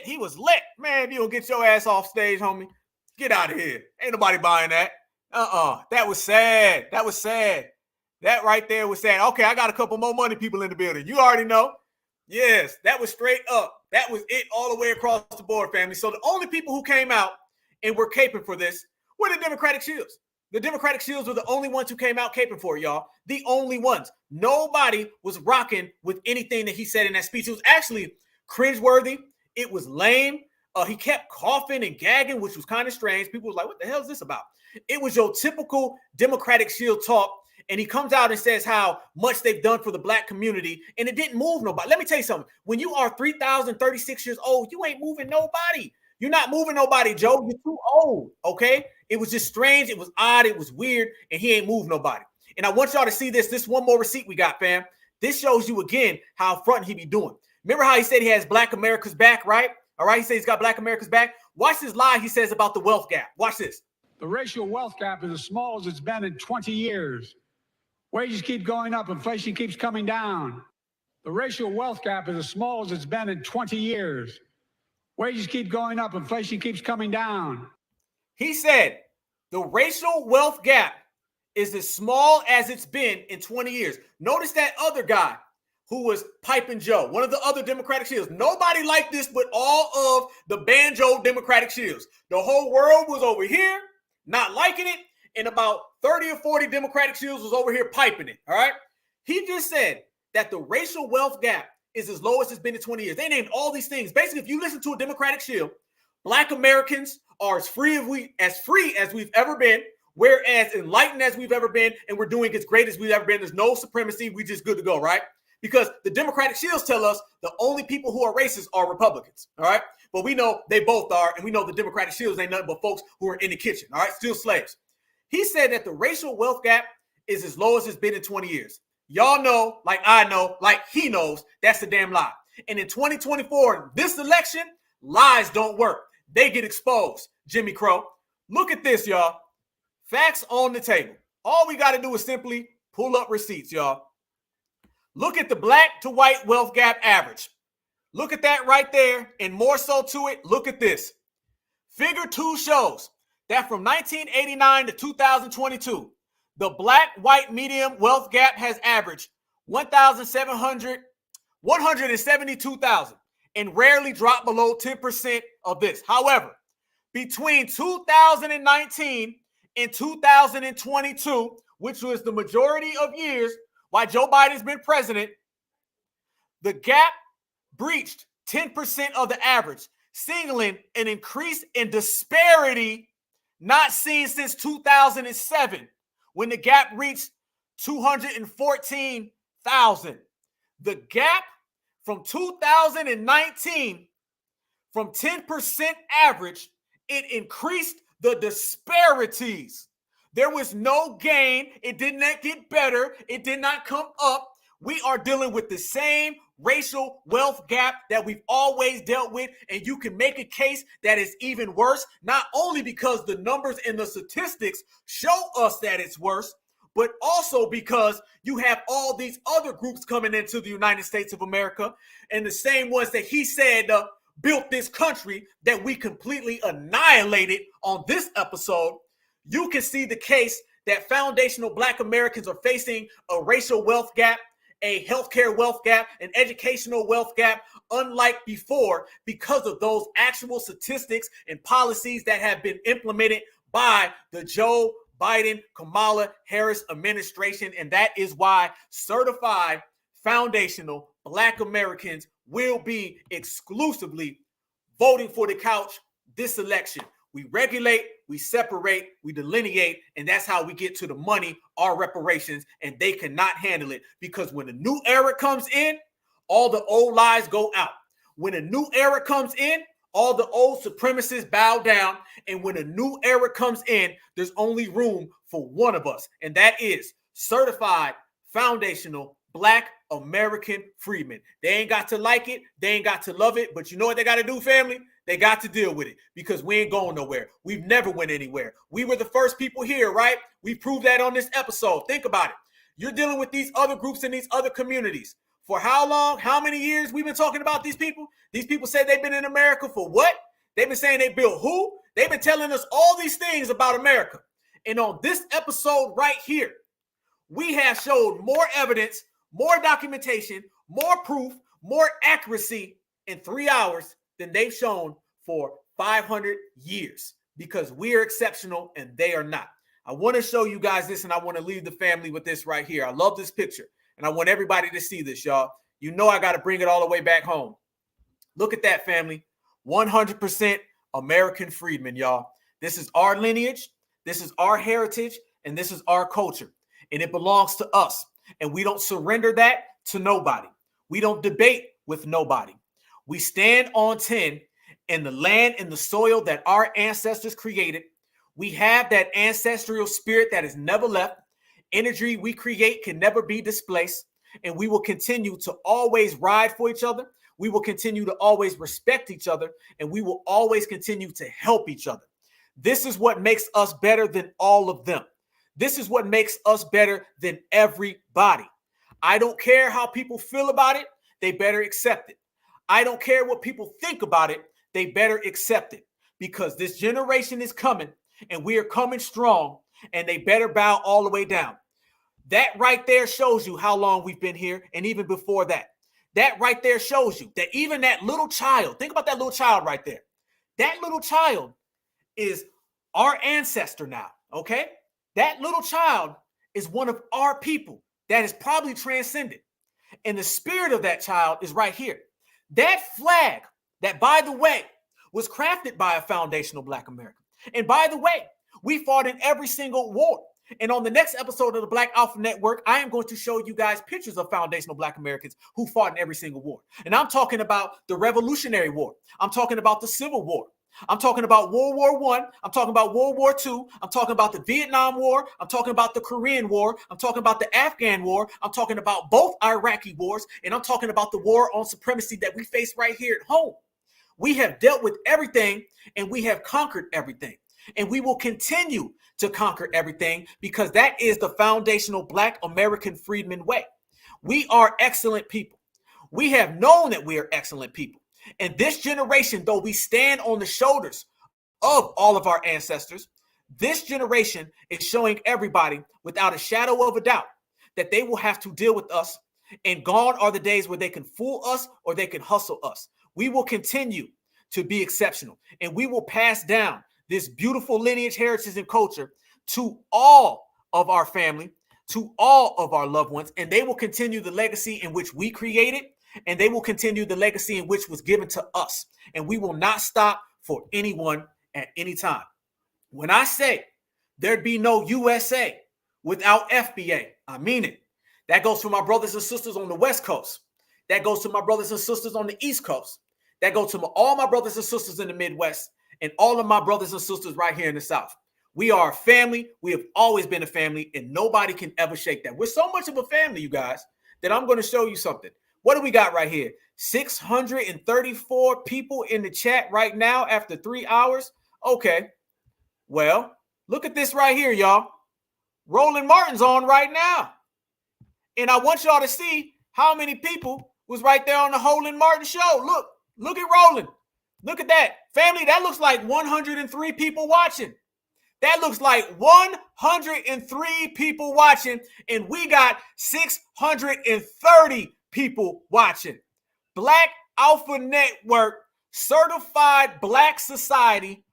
He was lit. Man, if you don't get your ass off stage, homie, get out of here. Ain't nobody buying that. That was sad. That right there was sad. Okay, I got a couple more money people in the building. You already know. Yes, that was straight up. That was it all the way across the board, family. So the only people who came out and were caping for this were the Democratic Shields. The Democratic Shields were the only ones who came out caping for it, y'all. The only ones. Nobody was rocking with anything that he said in that speech. It was actually cringeworthy. It was lame. He kept coughing and gagging, which was kind of strange. People was like, what the hell is this about? It was your typical Democratic Shield talk. And he comes out and says how much they've done for the black community, and it didn't move nobody. Let me tell you something. When you are 3,036 years old, you ain't moving nobody. You're not moving nobody, Joe. You're too old, okay? It was just strange. It was odd. It was weird, and he ain't moved nobody. And I want y'all to see this. This one more receipt we got, fam. This shows you, again, how front he be doing. Remember how he said he has Black America's back, right? All right, he said he's got Black America's back. Watch this lie he says about the wealth gap. Watch this. The racial wealth gap is as small as it's been in 20 years. Wages keep going up, inflation keeps coming down. The racial wealth gap is as small as it's been in 20 years. Wages keep going up, inflation keeps coming down. He said the racial wealth gap is as small as it's been in 20 years. Notice that other guy who was piping Joe, one of the other Democratic Shields. Nobody liked this but all of the banjo Democratic Shields. The whole world was over here not liking it, and about 30 or 40 Democratic Shields was over here piping it, all right? He just said that the racial wealth gap is as low as it's been in 20 years. They named all these things. Basically, if you listen to a Democratic Shield, Black Americans are as free as we've ever been. We're as enlightened as we've ever been, and we're doing as great as we've ever been. There's no supremacy. We just good to go, right? Because the Democratic Shields tell us the only people who are racist are Republicans, all right? But we know they both are, and we know the Democratic Shields ain't nothing but folks who are in the kitchen, all right? Still slaves. He said that the racial wealth gap is as low as it's been in 20 years. Y'all know, like I know, like he knows, that's a damn lie. And in 2024, this election, lies don't work. They get exposed, Jimmy Crow. Look at this, y'all. Facts on the table. All we got to do is simply pull up receipts, y'all. Look at the black to white wealth gap average. Look at that right there. And more so to it, look at this. Figure 2 shows that from 1989 to 2022, the black-white median wealth gap has averaged 172,000 and rarely dropped below 10% of this. However, between 2019 and 2022, which was the majority of years while Joe Biden's been president, the gap breached 10% of the average, signaling an increase in disparity not seen since 2007, when the gap reached 214,000. The gap from 2019, from 10% average, it increased the disparities. There was no gain. It did not get better. It did not come up. We are dealing with the same racial wealth gap that we've always dealt with, and you can make a case that it's even worse, not only because the numbers and the statistics show us that it's worse, but also because you have all these other groups coming into the United States of America, and the same ones that he said built this country that we completely annihilated on this episode. You can see the case that foundational Black Americans are facing a racial wealth gap, a healthcare wealth gap, an educational wealth gap, unlike before, because of those actual statistics and policies that have been implemented by the Joe Biden, Kamala Harris administration. And that is why certified foundational Black Americans will be exclusively voting for the couch this election. We regulate, we separate, we delineate, and that's how we get to the money, our reparations, and they cannot handle it, because when a new era comes in, all the old lies go out. When a new era comes in, all the old supremacists bow down, and when a new era comes in, there's only room for one of us, and that is certified foundational Black American freedmen. They ain't got to like it, they ain't got to love it, but you know what they got to do, family? They got to deal with it, because we ain't going nowhere. We've never went anywhere. We were the first people here, right? We proved that on this episode. Think about it. You're dealing with these other groups and these other communities. For how long? How many years we've been talking about these people? These people say they've been in America for what? They've been saying they built who? They've been telling us all these things about America. And on this episode right here, we have showed more evidence, more documentation, more proof, more accuracy in 3 hours than they've shown for 500 years, because we are exceptional and they are not. I want to show you guys this, and I want to leave the family with this right here. I love this picture, and I want everybody to see this, y'all. You know I got to bring it all the way back home. Look at that, family. 100% American freedmen, y'all. This is our lineage, this is our heritage, and this is our culture, and it belongs to us, and we don't surrender that to nobody. We don't debate with nobody. We stand on 10 in the land and the soil that our ancestors created. We have that ancestral spirit that has never left. Energy we create can never be displaced. And we will continue to always ride for each other. We will continue to always respect each other. And we will always continue to help each other. This is what makes us better than all of them. This is what makes us better than everybody. I don't care how people feel about it. They better accept it. I don't care what people think about it. They better accept it, because this generation is coming and we are coming strong, and they better bow all the way down. That right there shows you how long we've been here. And even before that, that right there shows you that even that little child, think about that little child right there. That little child is our ancestor now. Okay. That little child is one of our people that is probably transcended. And the spirit of that child is right here. That flag, that, by the way, was crafted by a foundational Black American. And by the way, we fought in every single war. And on the next episode of the Black Alpha Network, I am going to show you guys pictures of foundational Black Americans who fought in every single war. And I'm talking about the Revolutionary War. I'm talking about the Civil War. I'm talking about World War I. I'm talking about World War II. I'm talking about the Vietnam War. I'm talking about the Korean War. I'm talking about the Afghan War. I'm talking about both Iraqi wars. And I'm talking about the war on supremacy that we face right here at home. We have dealt with everything and we have conquered everything. And we will continue to conquer everything because that is the foundational Black American freedman way. We are excellent people. We have known that we are excellent people. And this generation, though we stand on the shoulders of all of our ancestors, this generation is showing everybody without a shadow of a doubt that they will have to deal with us. And gone are the days where they can fool us or they can hustle us. We will continue to be exceptional and we will pass down this beautiful lineage, heritage, and culture to all of our family, to all of our loved ones, and they will continue the legacy in which we created, and they will continue the legacy in which was given to us. And we will not stop for anyone at any time. When I say there'd be no USA without FBA, I mean it. That goes for my brothers and sisters on the West Coast. That goes to my brothers and sisters on the East Coast. That goes to all my brothers and sisters in the Midwest and all of my brothers and sisters right here in the South. We are a family. We have always been a family, and nobody can ever shake that. We're so much of a family, you guys, that I'm going to show you something. What do we got right here? 634 people in the chat right now after 3 hours. Okay. Well, look at this right here, y'all. Roland Martin's on right now. And I want y'all to see how many people was right there on the Roland Martin show. Look at Roland. Look at that. Family, that looks like 103 people watching. That looks like 103 people watching, and we got 630 people watching. Black Alpha Network, certified Black society,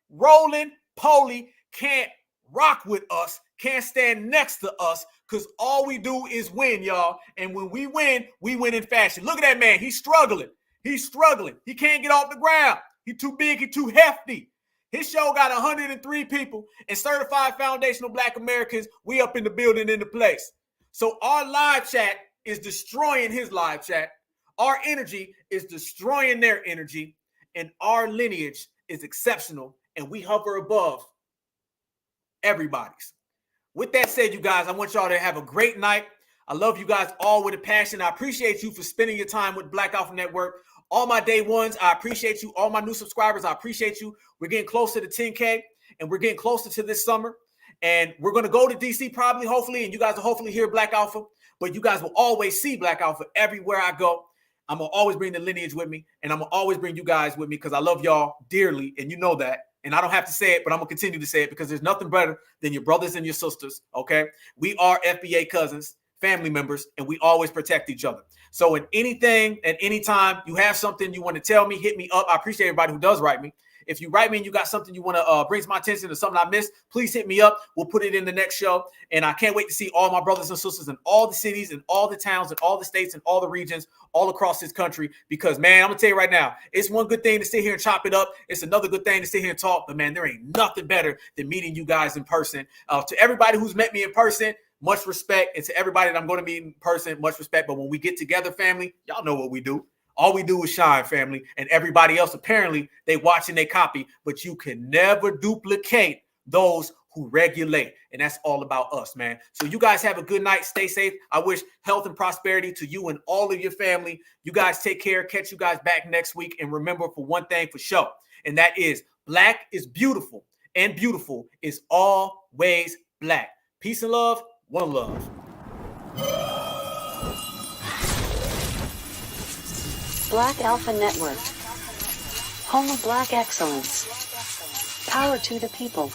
rolling, poly, can't rock with us, can't stand next to us, because all we do is win, y'all. And when we win in fashion. Look at that man. He's struggling. He's struggling. He can't get off the ground. He's too big. He's too hefty. His show got 103 people and certified foundational Black Americans. We up in the building in the place. So our live chat is destroying his live chat. Our energy is destroying their energy. And our lineage is exceptional. And we hover above everybody's. With that said, you guys, I want y'all to have a great night. I love you guys all with a passion. I appreciate you for spending your time with Black Alpha Network. All my day ones, I appreciate you. All my new subscribers, I appreciate you. We're getting closer to 10K, and we're getting closer to this summer. And we're going to go to DC probably, hopefully, and you guys will hopefully hear Black Alpha. But you guys will always see Black Alpha everywhere I go. I'm going to always bring the lineage with me, and I'm going to always bring you guys with me because I love y'all dearly, and you know that. And I don't have to say it, but I'm going to continue to say it because there's nothing better than your brothers and your sisters, okay? We are FBA cousins, family members, and we always protect each other. So in anything, at any time, you have something you want to tell me, hit me up. I appreciate everybody who does write me. If you write me and you got something you want to bring to my attention or something I missed, please hit me up. We'll put it in the next show. And I can't wait to see all my brothers and sisters in all the cities and all the towns and all the states and all the regions all across this country. Because, man, I'm going to tell you right now, it's one good thing to sit here and chop it up. It's another good thing to sit here and talk. But, man, there ain't nothing better than meeting you guys in person. To everybody who's met me in person, much respect. And to everybody that I'm going to meet in person, much respect. But when we get together, family, y'all know what we do. All we do is shine, family. And everybody else, apparently, they watch and they copy. But you can never duplicate those who regulate. And that's all about us, man. So you guys have a good night. Stay safe. I wish health and prosperity to you and all of your family. You guys take care. Catch you guys back next week. And remember for one thing for sure. And that is Black is beautiful. And beautiful is always Black. Peace and love. One love. Black Alpha Network. Home of Black excellence. Power to the people.